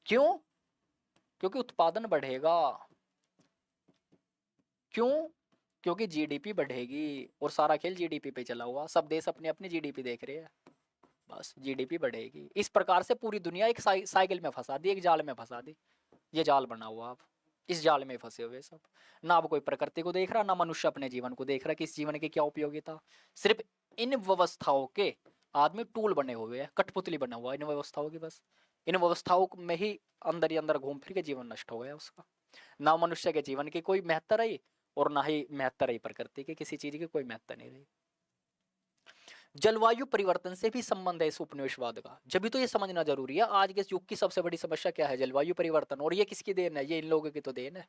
S2: क्यों? क्योंकि उत्पादन बढ़ेगा। क्यों? क्योंकि जीडीपी बढ़ेगी, और सारा खेल जीडीपी पे चला हुआ, सब देश अपनी अपनी जीडीपी देख रहे हैं, बस जीडीपी बढ़ेगी। इस प्रकार से पूरी दुनिया एक साइकिल में फंसा दी, एक जाल में फंसा दी। ये जाल बना हुआ, आप इस जाल में फंसे हुए सब। ना अब कोई प्रकृति को देख रहा, ना मनुष्य अपने जीवन को देख रहा कि इस जीवन की क्या उपयोगिता। सिर्फ इन व्यवस्थाओं के आदमी टूल बने हुए हैं, कठपुतली बना हुआ इन व्यवस्थाओं की। बस इन व्यवस्थाओं में ही अंदर ही अंदर घूम फिर के जीवन नष्ट हो गया उसका। ना मनुष्य के जीवन की कोई महत्ता रही, और ना ही महत्ता रही प्रकृति की, किसी चीज की कोई महत्ता नहीं रही। जलवायु परिवर्तन से भी संबंध है इस उपनिवेशवाद का, जब भी तो ये समझना जरूरी है। आज के युग की सबसे बड़ी समस्या क्या है? जलवायु परिवर्तन। और ये किसकी देन है? ये इन लोगों की तो देन है।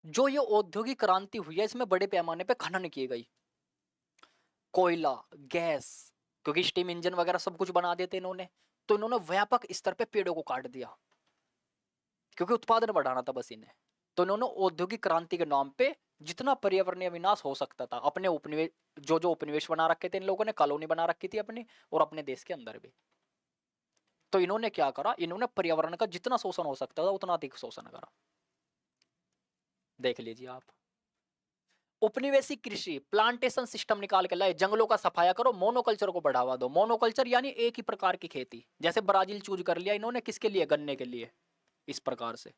S2: जो ये औद्योगिक क्रांति हुई है इसमें बड़े पैमाने पे खनन की गई, कोयला, गैस, क्योंकि स्टीम इंजन वगैरह सब कुछ बना देते इन्होंने, तो इन्होंने व्यापक स्तर पे पेड़ों को काट दिया क्योंकि उत्पादन बढ़ाना था बस इन्हें। तो इन्होंने औद्योगिक क्रांति के नाम पे जितना पर्यावरणीय विनाश हो सकता था, अपने उपनिवेश, जो जो उपनिवेश बना रखे थे इन लोगों ने, कॉलोनी बना रखी थी अपनी, और अपने देश के अंदर भी, तो इन्होंने क्या करा, इन्होंने पर्यावरण का जितना शोषण हो सकता था उतना अधिक शोषण करा। देख लीजिए आप, उपनिवेशिक कृषि, प्लांटेशन सिस्टम निकाल के लाए, जंगलों का सफाया करो, मोनोकल्चर को बढ़ावा दो। मोनोकल्चर यानी एक ही प्रकार की खेती, जैसे ब्राजील चूज कर लिया इन्होंने किसके लिए, गन्ने के लिए, इस प्रकार से।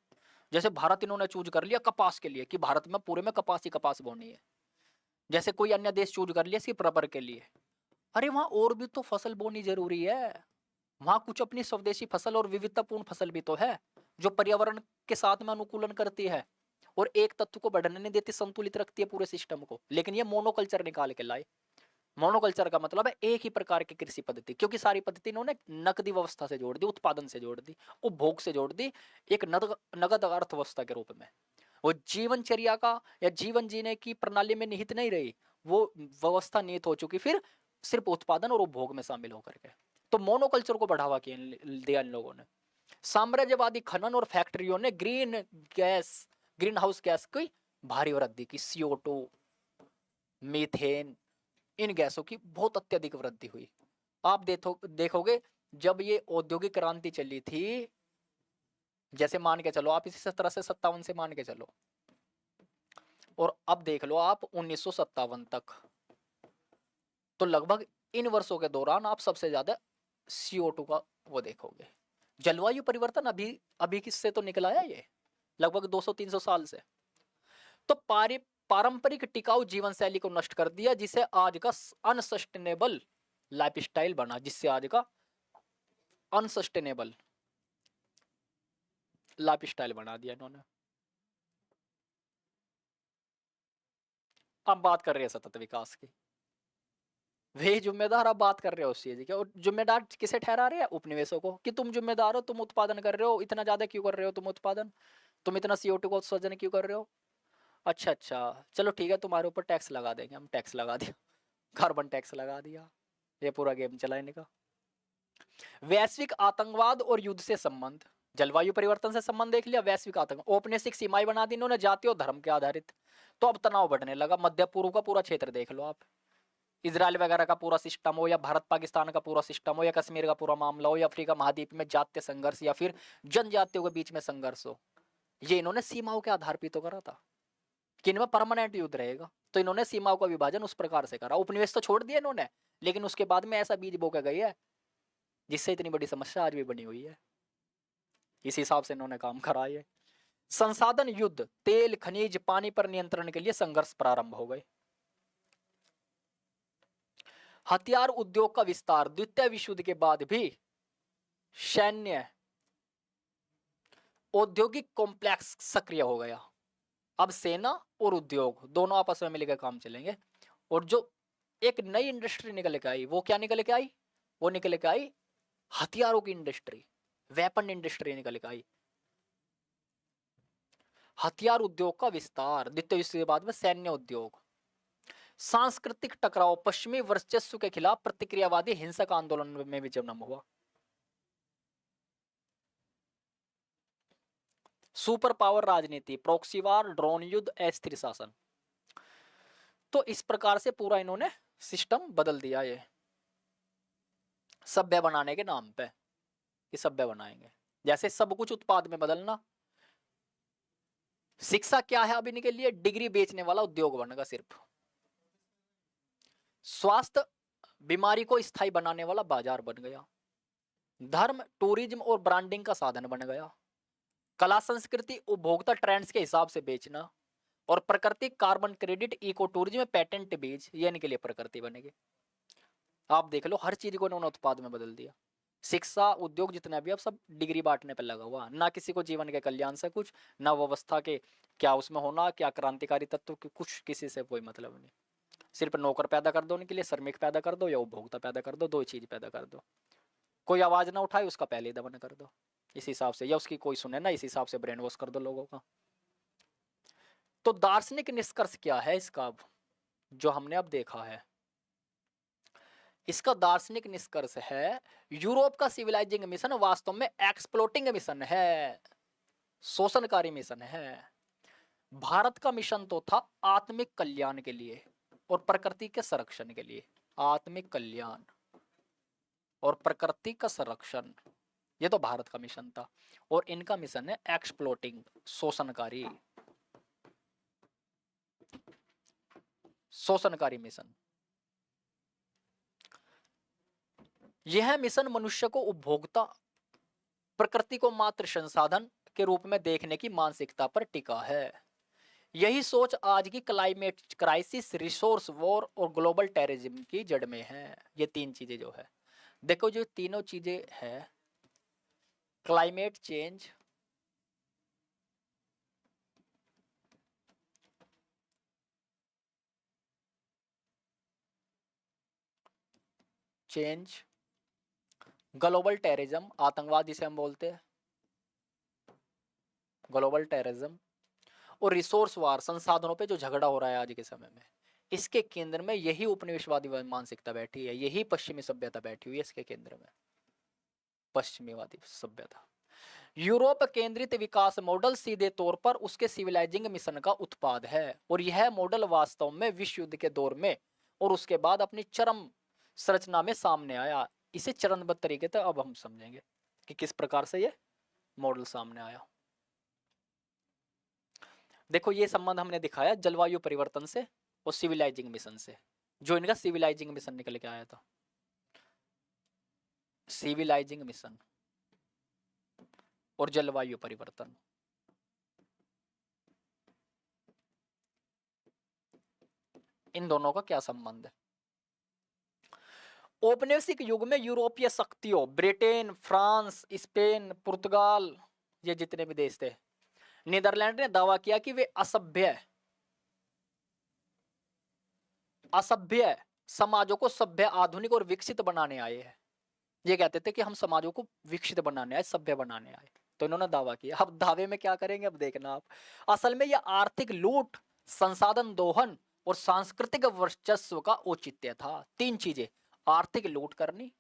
S2: जैसे भारत इन्होंने चूज कर लिया कपास के लिए कि भारत में पूरे में कपास ही कपास बोनी है। जैसे कोई अन्य देश चूज कर लिया सिर्फ रबर के लिए। अरे वहां और भी तो फसल बोनी जरूरी है, वहां कुछ अपनी स्वदेशी फसल और विविधतापूर्ण फसल भी तो है जो पर्यावरण के साथ में अनुकूलन करती है और एक तत्व को बढ़ने नहीं देती, संतुलित रखती है पूरे सिस्टम को। लेकिन ये मोनोकल्चर निकाल के लाए। मोनोकल्चर का मतलब है एक ही प्रकार की कृषि पद्धति, क्योंकि सारी पद्धति इन्होंने नकदी व्यवस्था से जोड़ दी, उत्पादन से जोड़ दी, उपभोग से जोड़ दी, एक नगद अर्थव्यवस्था के रूप में। वो जीवनचर्या का या जीवन जीने की प्रणाली में निहित नहीं रही, वो व्यवस्था निहित हो चुकी फिर सिर्फ उत्पादन और उपभोग में शामिल होकर के। तो मोनोकल्चर को बढ़ावा दिया इन लोगों ने। साम्राज्यवादी खनन और फैक्ट्रियों ने ग्रीन हाउस गैस की भारी वृद्धि की, CO2, मीथेन, इन गैसों की बहुत अत्यधिक वृद्धि हुई। आप देखोगे जब ये औद्योगिक क्रांति चली थी, जैसे मान के चलो आप इसी 1757 से मान के चलो, और अब देख लो आप 1957 तक, तो लगभग इन वर्षों के दौरान आप सबसे ज्यादा CO2 का वो देखोगे। जलवायु परिवर्तन अभी अभी किससे तो निकला है ये, लगभग 200-300 साल से। तो पारंपरिक टिकाऊ जीवन शैली को नष्ट कर दिया, जिसे आज का अनसस्टेनेबल लाइफस्टाइल बना, जिससे आज का अनसस्टेनेबल लाइफस्टाइल बना दिया इन्होंने। अब बात कर रहे हैं सतत विकास की, वे जिम्मेदार, अब बात कर रहे हो उस चीज की, और जिम्मेदार किसे ठहरा रहे हैं, उपनिवेशों को, कि तुम जिम्मेदार हो, तुम उत्पादन कर रहे हो, इतना ज्यादा क्यों कर रहे हो तुम उत्पादन, तुम इतना CO2 का उत्सर्जन क्यों कर रहे हो। अच्छा अच्छा, चलो ठीक है, तुम्हारे ऊपर टैक्स लगा देंगे हम, टैक्स लगा दिया, कार्बन टैक्स लगा दिया, ये पूरा गेम चला इनका। वैश्विक आतंकवाद और युद्ध से संबंध, जलवायु परिवर्तन से संबंध देख लिया, वैश्विक आतंक, औपनिवेशिक सीमाएं बना दी इन्होंने जाति और धर्म के आधारित, तो अब तनाव बढ़ने लगा। मध्य पूर्व का पूरा क्षेत्र देख लो आप, इजराइल वगैरह का पूरा सिस्टम हो, या भारत पाकिस्तान का पूरा सिस्टम हो, या कश्मीर का पूरा मामला हो, या अफ्रीका महाद्वीप में जातीय संघर्ष या फिर जनजातियों के बीच में संघर्ष हो, ये इन्होंने सीमाओं के आधार पर तो करा था कि इनमें परमानेंट युद्ध रहेगा, तो इन्होंने सीमाओं का विभाजन उस प्रकार से करा। उपनिवेश तो छोड़ दिया इन्होंने, लेकिन उसके बाद में ऐसा बीज बो के गई है जिससे इतनी बड़ी समस्या आज भी बनी हुई है। इस हिसाब से इन्होंने काम करा है। संसाधन युद्ध, तेल, खनिज, पानी पर नियंत्रण के लिए संघर्ष प्रारंभ हो गए। हथियार उद्योग का विस्तार, द्वितीय विश्व युद्ध के बाद भी सैन्य औद्योगिक कॉम्प्लेक्स सक्रिय हो गया। अब सेना और उद्योग दोनों आपस में मिलकर काम चलेंगे, और जो एक नई इंडस्ट्री निकल के आई, वो क्या निकल के आई, वो निकल के आई हथियारों की इंडस्ट्री, वेपन इंडस्ट्री निकल के आई। हथियार उद्योग का विस्तार, द्वितीय विश्व के बाद में सैन्य उद्योग। सांस्कृतिक टकराव, पश्चिमी वर्चस्व के खिलाफ प्रतिक्रियावादी हिंसक आंदोलन में भी जन्म हुआ। सुपर पावर राजनीति, प्रॉक्सी वार, ड्रोन युद्ध, अस्थिर शासन, तो इस प्रकार से पूरा इन्होंने सिस्टम बदल दिया। ये सभ्य बनाने के नाम पे कि सभ्य बनाएंगे, जैसे सब कुछ उत्पाद में बदलना। शिक्षा क्या है अब इनके लिए, डिग्री बेचने वाला उद्योग बनेगा सिर्फ। स्वास्थ्य, बीमारी को स्थायी बनाने वाला बाजार बन गया। धर्म, टूरिज्म और ब्रांडिंग का साधन बन गया। कला संस्कृति, उपभोक्ता ट्रेंड्स के हिसाब से बेचना। और प्रकृति, carbon credit, eco tourism, patent बीज, ये इनके लिए प्रकृति बनेगी। आप देख लो हर चीज को इन्होंने उत्पाद में बदल दिया। शिक्षा, उद्योग जितना भी अब सब डिग्री बांटने पर लगा हुआ, ना किसी को जीवन के कल्याण से कुछ, ना व्यवस्था के क्या उसमें होना, क्या क्रांतिकारी तत्व की कुछ, किसी से कोई मतलब नहीं। सिर्फ नौकर पैदा कर दो उनके लिए, श्रमिक पैदा कर दो या उपभोक्ता पैदा कर दो, दो चीज पैदा कर दो। कोई आवाज ना उठाए उसका पहले ही दमन कर दो इस हिसाब से, या उसकी कोई सुने ना, इस हिसाब से ब्रेन वॉश कर दो लोगों का। तो दार्शनिक निष्कर्ष क्या है इसका, अब जो हमने अब देखा है, इसका दार्शनिक निष्कर्ष है यूरोप का सिविलाइजिंग मिशन वास्तव में एक्सप्लोटिंग मिशन है, शोषणकारी मिशन है। भारत का मिशन तो था आत्मिक कल्याण के लिए और प्रकृति के संरक्षण के लिए। आत्मिक कल्याण और प्रकृति का संरक्षण, ये तो भारत का मिशन था। और इनका मिशन है एक्सप्लोटिंग, शोषणकारी, शोषणकारी मिशन। यह मिशन मनुष्य को उपभोक्ता, प्रकृति को मात्र संसाधन के रूप में देखने की मानसिकता पर टिका है। यही सोच आज की क्लाइमेट क्राइसिस, रिसोर्स वॉर और ग्लोबल टेररिज्म की जड़ में है। ये तीन चीजें जो है, देखो जो तीनों चीजें है, क्लाइमेट चेंज, ग्लोबल टेररिज्म, आतंकवाद जिसे हम बोलते हैं, ग्लोबल टेररिज्म, और रिसोर्स वार, संसाधनों पे जो झगड़ा हो रहा है आज के समय में, इसके केंद्र में यही उपनिवेशवादी मानसिकता बैठी है, यही पश्चिमी सभ्यता बैठी हुई है इसके केंद्र में, पश्चिमीवादी सभ्यता। यूरोप केंद्रित विकास मॉडल सीधे तौर पर उसके सिविलाइजिंग मिशन का उत्पाद है, और यह मॉडल वास्तव में विश्व युद्ध के दौर में और उसके बाद अपनी चरम संरचना में सामने आया। इसे चरणबद्ध तरीके से अब हम समझेंगे कि किस प्रकार से ये मॉडल सामने आया। देखो ये संबंध हमने दिखाया जलवायु परिवर्तन से और सिविलाइजिंग मिशन से, जो इनका सिविलाइजिंग मिशन निकल के आया था, सिविलाइजिंग मिशन और जलवायु परिवर्तन। इन दोनों का क्या संबंध है? औपनिवेशिक युग में यूरोपीय शक्तियों, ब्रिटेन, फ्रांस, स्पेन, पुर्तगाल, ये जितने भी देश थे, नीदरलैंड ने दावा किया कि वे असभ्य समाजों को सभ्य, आधुनिक और विकसित बनाने आए हैं। ये कहते थे कि हम समाजों को विकसित बनाने आए, सभ्य बनाने आए, तो इन्होंने दावा किया। अब दावे में क्या करेंगे अब देखना आप। असल में यह आर्थिक लूट, संसाधन दोहन और सांस्कृतिक वर्चस्व का औचित्य था। तीन चीजें, आर्थिक लूट करनी,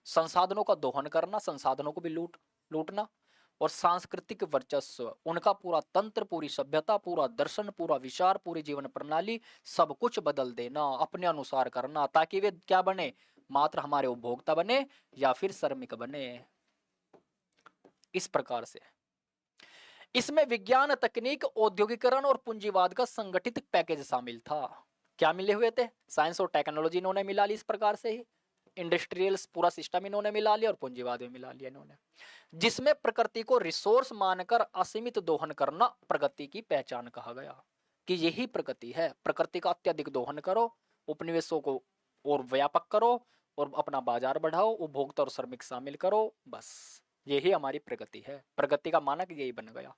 S2: संसाधनों का दोहन करना, संसाधनों को भी लूटना, और सांस्कृतिक वर्चस्व, उनका पूरा तंत्र, पूरी सभ्यता, पूरा दर्शन, पूरा विचार, पूरी जीवन प्रणाली, सब कुछ बदल देना, अपने अनुसार करना, ताकि वे क्या बने, मात्र हमारे उपभोक्ता बने या फिर श्रमिक बने। इस प्रकार से इसमें विज्ञान, तकनीक, औद्योगिकरण और पूंजीवाद का संगठित पैकेज शामिल था। क्या मिले हुए थे? साइंस और टेक्नोलॉजी इन्होंने मिला ली, इस प्रकार से ही इंडस्ट्रियल पूरा सिस्टम इन्होंने मिला लिया और पूंजीवाद में मिला लिया इन्होंने, जिसमें प्रकृति को रिसोर्स मानकर असीमित दोहन करना प्रगति की पहचान कहा गया। कि यही प्रगति है, प्रकृति का अत्यधिक दोहन करो, उपनिवेशों को और व्यापक करो और अपना बाजार बढ़ाओ, उपभोक्ता और श्रमिक शामिल करो, बस यही हमारी प्रगति है। प्रगति का मानक यही बन गया।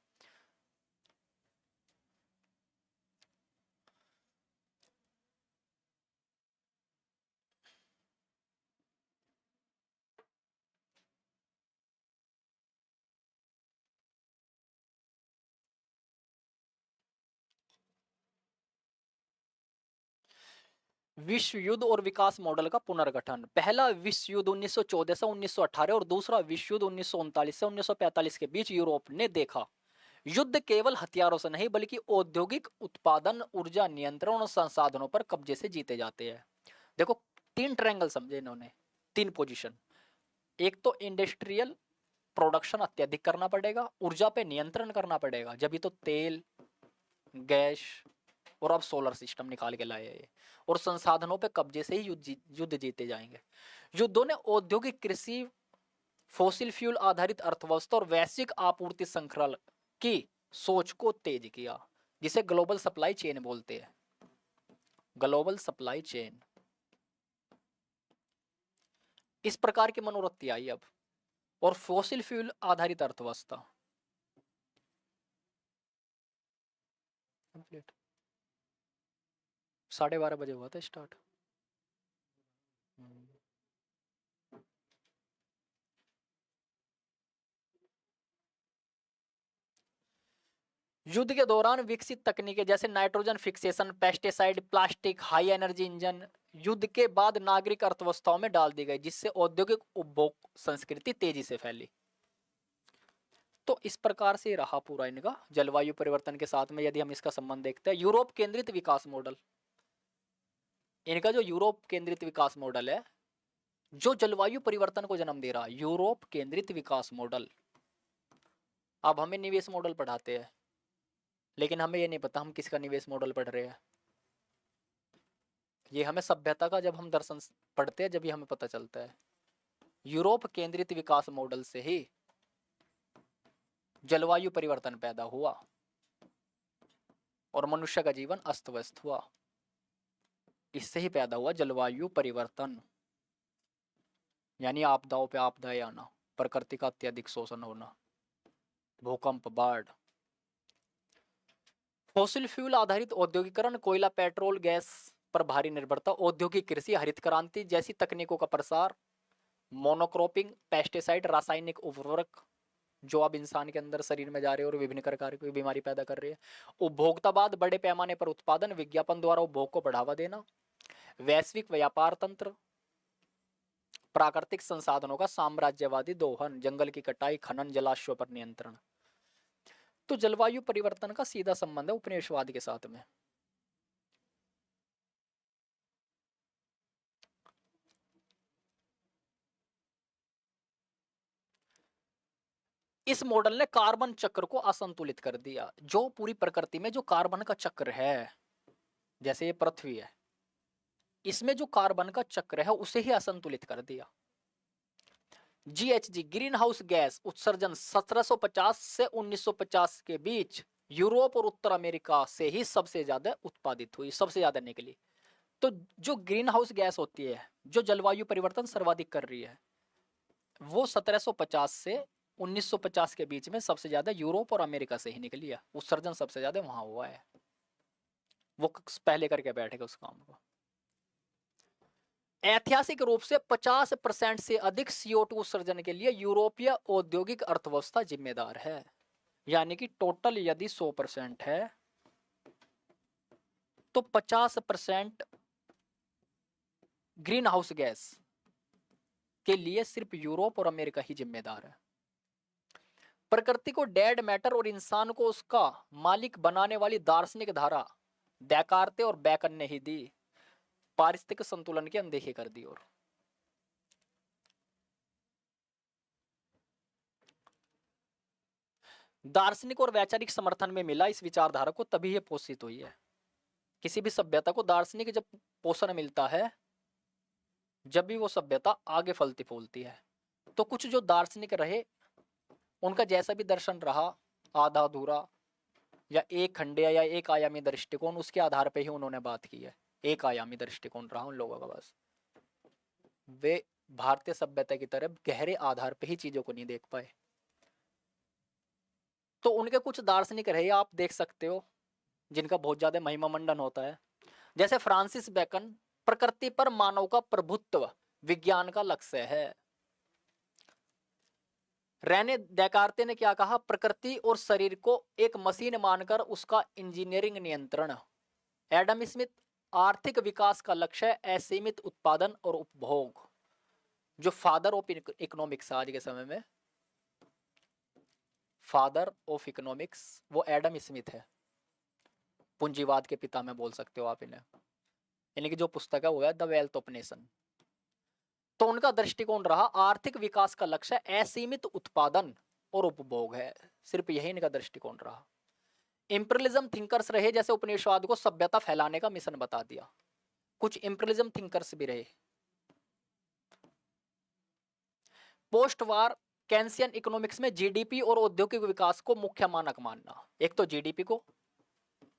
S2: विश्व युद्ध और विकास मॉडल का पुनर्गठन। पहला विश्व युद्ध 1914 से 1918 और दूसरा विश्व युद्ध 1939 से 1945 के बीच यूरोप ने देखा युद्ध केवल हथियारों से नहीं बल्कि औद्योगिक उत्पादन, ऊर्जा नियंत्रण और संसाधनों पर कब्जे से जीते जाते हैं। देखो तीन ट्रायंगल समझे इन्होंने, तीन पोजीशन। एक तो इंडस्ट्रियल प्रोडक्शन अत्यधिक करना पड़ेगा, ऊर्जा पे नियंत्रण करना पड़ेगा, जब भी तो तेल, गैस और अब सोलर सिस्टम निकाल के लाए हैं, और संसाधनों पे कब्जे से ही युद्ध जीते जाएंगे। युद्धों ने औद्योगिक, कृषि, फॉसिल फ्यूल आधारित अर्थव्यवस्था और वैश्विक आपूर्ति श्रृंखला की सोच को तेज किया, जिसे ग्लोबल सप्लाई चेन बोलते हैं। ग्लोबल सप्लाई चेन, इस प्रकार की मनोवृत्ति आई अब। और फॉसिल फ्यूल आधारित अर्थव्यवस्था, 12:30 बजे हुआ था स्टार्ट। युद्ध के दौरान विकसित तकनीकें जैसे nitrogen fixation, pesticide, plastic, high energy engine युद्ध के बाद नागरिक अर्थव्यवस्थाओं में डाल दी गई, जिससे औद्योगिक उपभोग संस्कृति तेजी से फैली। तो इस प्रकार से रहा पूरा इनका जलवायु परिवर्तन के साथ में। यदि हम इसका संबंध देखते हैं, यूरोप केंद्रित विकास मॉडल, इनका जो यूरोप केंद्रित विकास मॉडल है जो जलवायु परिवर्तन को जन्म दे रहा है, यूरोप केंद्रित विकास मॉडल। अब हमें निवेश मॉडल पढ़ाते हैं, लेकिन हमें ये नहीं पता हम किसका निवेश मॉडल पढ़ रहे हैं। ये हमें सभ्यता का जब हम दर्शन पढ़ते हैं जब ये हमें पता चलता है। यूरोप केंद्रित विकास मॉडल से ही जलवायु परिवर्तन पैदा हुआ और मनुष्य का जीवन अस्त व्यस्त हुआ। इससे ही पैदा हुआ जलवायु परिवर्तन, यानी आपदाओं पे आपदाएं आना, प्रकृति का अत्यधिक शोषण होना, भूकंप, बाढ़। फॉसिल फ्यूल आधारित औद्योगिकरण, कोयला, पेट्रोल, गैस पर भारी निर्भरता, औद्योगिक कृषि, हरित क्रांति जैसी तकनीकों का प्रसार, मोनोक्रॉपिंग, पेस्टिसाइड, रासायनिक उर्वरक जो अब इंसान के अंदर शरीर में जा रहे हैं और विभिन्न प्रकार की बीमारी पैदा कर रहे हैं, उपभोक्तावाद, बड़े पैमाने पर उत्पादन, विज्ञापन द्वारा उपभोग को बढ़ावा देना, वैश्विक व्यापार तंत्र, प्राकृतिक संसाधनों का साम्राज्यवादी दोहन, जंगल की कटाई, खनन, जलाशयों पर नियंत्रण। तो जलवायु परिवर्तन का सीधा संबंध है उपनिवेशवाद के साथ में। इस मॉडल ने कार्बन चक्र को असंतुलित कर दिया। जो पूरी प्रकृति में जो कार्बन का चक्र है, जैसे ये पृथ्वी है, इसमें जो कार्बन का चक्र है उसे ही असंतुलित कर दिया। जीएचजी ग्रीन हाउस गैस उत्सर्जन 1750 से 1950 के बीच यूरोप और उत्तर अमेरिका से ही सबसे ज्यादा उत्पादित हुई, सबसे ज्यादा निकली। तो जो ग्रीन हाउस गैस होती है जो जलवायु परिवर्तन सर्वाधिक कर रही है, वो 1750 से 1950 के बीच में सबसे ज्यादा यूरोप और अमेरिका से ही निकली है। उत्सर्जन सबसे ज्यादा वहां हुआ है, वो पहले करके बैठेगा उस काम को। ऐतिहासिक रूप से 50% से अधिक CO2 उत्सर्जन के लिए यूरोपीय औद्योगिक अर्थव्यवस्था जिम्मेदार है। यानी कि टोटल यदि 100% है तो 50% ग्रीन हाउस गैस के लिए सिर्फ यूरोप और अमेरिका ही जिम्मेदार है। प्रकृति को डेड मैटर और इंसान को उसका मालिक बनाने वाली दार्शनिक धारा डेकार्ते और बेकन ने ही दी, पारिस्थितिक संतुलन की अनदेखी कर दी। और दार्शनिक और वैचारिक समर्थन में मिला इस विचारधारा को, तभी ये पोषित हुई है। किसी भी सभ्यता को दार्शनिक जब पोषण मिलता है, जब भी वो सभ्यता आगे फलती फूलती है। तो कुछ जो दार्शनिक रहे, उनका जैसा भी दर्शन रहा, आधा अधूरा या एक खंडिया या एक आयामी दृष्टिकोण, उसके आधार पर ही उन्होंने बात की है। एक आयामी दृष्टिकोण रहा उन लोगों का बस। वे भारतीय सभ्यता की तरफ गहरे आधार पर ही चीजों को नहीं देख पाए। तो उनके कुछ दार्शनिक रहे, आप देख सकते हो, जिनका बहुत ज्यादा महिमा मंडन होता है। जैसे फ्रांसिस बेकन, प्रकृति पर मानव का प्रभुत्व विज्ञान का लक्ष्य है। रेने डेकार्ते ने क्या कहा, प्रकृति और शरीर को एक मशीन मानकर उसका इंजीनियरिंग नियंत्रण। एडम स्मिथ, आर्थिक विकास का लक्ष्य है असीमित उत्पादन और उपभोग। जो फादर ऑफ इकोनॉमिक्स आज के समय में, फादर ऑफ इकोनॉमिक्स वो एडम स्मिथ है। पूंजीवाद के पिता में बोल सकते हो आप इन्हें। इनकी जो पुस्तक है वो है द वेल्थ ऑफ नेशन। तो उनका दृष्टिकोण रहा आर्थिक विकास का लक्ष्य असीमित उत्पादन और उपभोग है, सिर्फ यही इनका दृष्टिकोण रहा। इंपीरियलिज्म थिंकर्स रहे, जैसे उपनिवेशवाद को सभ्यता फैलाने का मिशन बता दिया। कुछ इंपीरियलिज्म थिंकर्स भी रहे। पोस्ट वार केन्सियन इकोनॉमिक्स में जीडीपी और औद्योगिक विकास को मुख्य मानक मानना। एक तो जीडीपी को,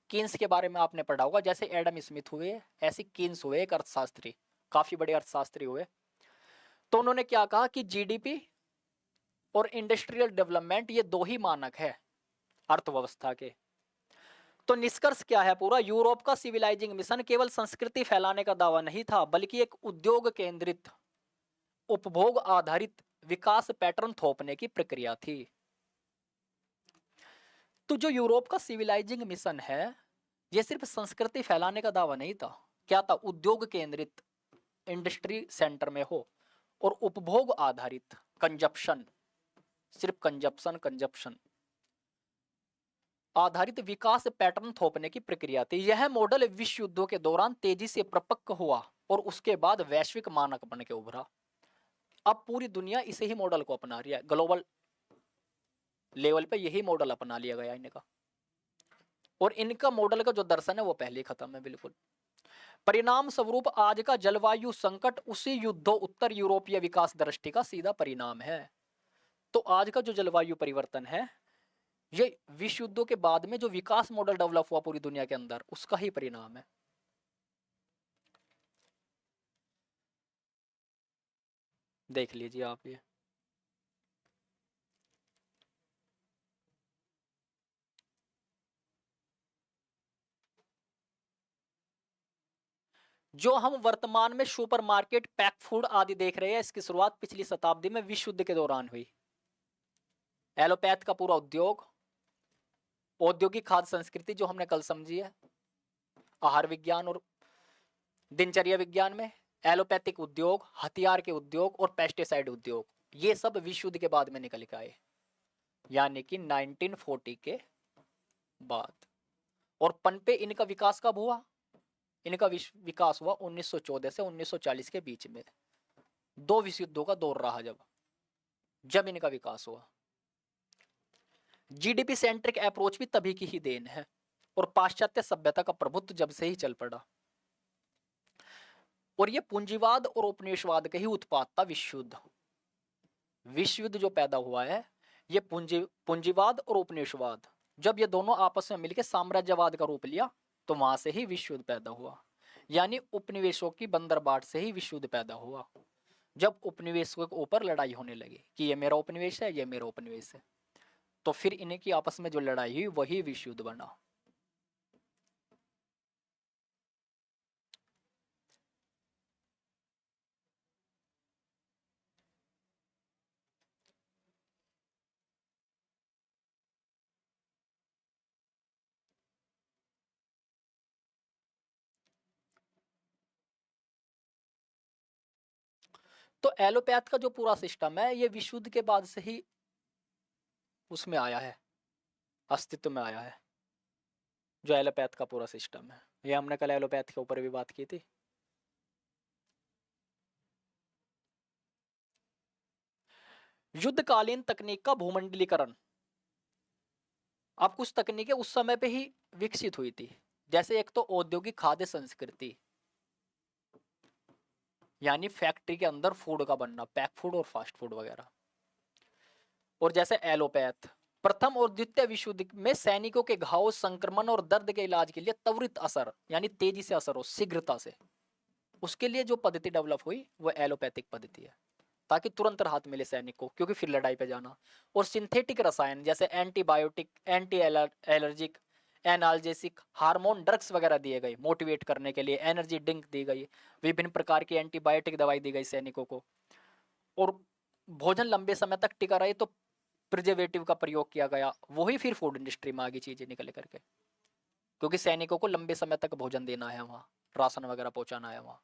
S2: कीन्स के बारे में आपने पढ़ा होगा, जैसे एडम स्मिथ हुए ऐसे कीन्स हुए, एक अर्थशास्त्री, काफी बड़े अर्थशास्त्री हुए। तो उन्होंने क्या कहा कि जीडीपी और इंडस्ट्रियल डेवलपमेंट ये दो ही मानक है अर्थव्यवस्था के। तो निष्कर्ष क्या है पूरा, यूरोप का सिविलाइजिंग मिशन केवल संस्कृति फैलाने का दावा नहीं था, बल्कि एक उद्योग केंद्रित, उपभोग आधारित विकास पैटर्न थोपने की प्रक्रिया थी। तो जो यूरोप का सिविलाइजिंग मिशन है, ये सिर्फ संस्कृति फैलाने का दावा नहीं था। क्या था? उद्योग केंद्रित, इंडस्ट्री सेंटर में हो, और उपभोग आधारित, कंजप्शन, सिर्फ कंजप्शन कंजप्शन आधारित विकास पैटर्न थोपने की प्रक्रिया थी। यह मॉडल विश्व युद्धों के दौरान तेजी से परिपक्व हुआ और उसके बाद वैश्विक मानक बन के उभरा। अब पूरी दुनिया इसे ही मॉडल को अपना रही है, ग्लोबल लेवल पे यही मॉडल अपना लिया गया इनका। और इनका मॉडल का जो दर्शन है वो पहले ही खत्म है बिल्कुल। परिणाम स्वरूप आज का जलवायु संकट उसी युद्धों उत्तर यूरोपीय विकास दृष्टि का सीधा परिणाम है। तो आज का जो जलवायु परिवर्तन है, ये विश्व युद्धों के बाद में जो विकास मॉडल डेवलप हुआ पूरी दुनिया के अंदर, उसका ही परिणाम है। देख लीजिए आप ये। जो हम वर्तमान में सुपरमार्केट, पैक फूड आदि देख रहे हैं, इसकी शुरुआत पिछली शताब्दी में विश्व युद्ध के दौरान हुई। एलोपैथ का पूरा उद्योग, औद्योगिक खाद्य संस्कृति जो हमने कल समझी है, आहार विज्ञान और दिनचर्या विज्ञान में, एलोपैथिक उद्योग, हथियार के उद्योग और पेस्टिसाइड उद्योग, ये सब विश्व युद्ध के बाद में निकल के आए, यानी कि 1940 के बाद। और पनपे इनका विकास कब हुआ? इनका विकास हुआ 1914 से 1940 के बीच में। दो विश्व युद्धों का दौर रहा जब इनका विकास हुआ। जीडीपी सेंट्रिक अप्रोच भी तभी की ही देन है, और पाश्चात्य सभ्यता का प्रभुत्व जब से ही चल पड़ा। और ये पूंजीवाद और उपनिवेशवाद के ही उत्पाद था विश्व युद्ध। विश्व युद्ध जो पैदा हुआ है, ये पूंजीवाद और उपनिवेशवाद, जब ये दोनों आपस में मिलकर साम्राज्यवाद का रूप लिया, तो वहां से ही विश्व युद्ध पैदा हुआ। यानी उपनिवेशों की बंदरबाट से ही विश्व युद्ध पैदा हुआ, जब उपनिवेशों के ऊपर लड़ाई होने लगी कि ये मेरा उपनिवेश है, ये मेरा उपनिवेश है, तो फिर इनकी आपस में जो लड़ाई हुई वही विश्व युद्ध बना। तो एलोपैथ का जो पूरा सिस्टम है, ये विश्व युद्ध के बाद से ही उसमें आया है, अस्तित्व में आया है, जो एलोपैथ का पूरा सिस्टम है। ये हमने कल एलोपैथ के ऊपर भी बात की थी। युद्धकालीन तकनीक का भूमंडलीकरण। अब कुछ तकनीकें उस समय पे ही विकसित हुई थी, जैसे एक तो औद्योगिक खाद्य संस्कृति, यानी फैक्ट्री के अंदर फूड का बनना, पैक फूड और फास्ट फूड वगैरह। और जैसे एलोपैथ, प्रथम और द्वितीय विश्व युद्ध में सैनिकों के घाव, संक्रमण और दर्द के इलाज के लिए त्वरित असर, यानी तेजी से असर हो, शीघ्रता से, उसके लिए जो पद्धति डेवलप हुई वो एलोपैथिक पद्धति है, ताकि तुरंत राहत मिले सैनिक को, क्योंकि फिर लड़ाई पे जाना। और सिंथेटिक रसायन जैसे antibiotic, anti allergic, analgesic, hormone drugs वगैरह दिए गए मोटिवेट करने के लिए, एनर्जी ड्रिंक दी गई, विभिन्न प्रकार की एंटीबायोटिक दवाई दी गई सैनिकों को। और भोजन लंबे समय तक टिका रहे तो प्रिजर्वेटिव का प्रयोग किया गया, वही फिर फूड इंडस्ट्री में आगे चीजें निकल करके, क्योंकि सैनिकों को लंबे समय तक भोजन देना है, वहाँ राशन वगैरह पहुंचाना है वहाँ।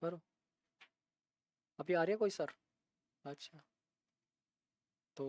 S2: बरो अभी आ रही है कोई सर? अच्छा, तो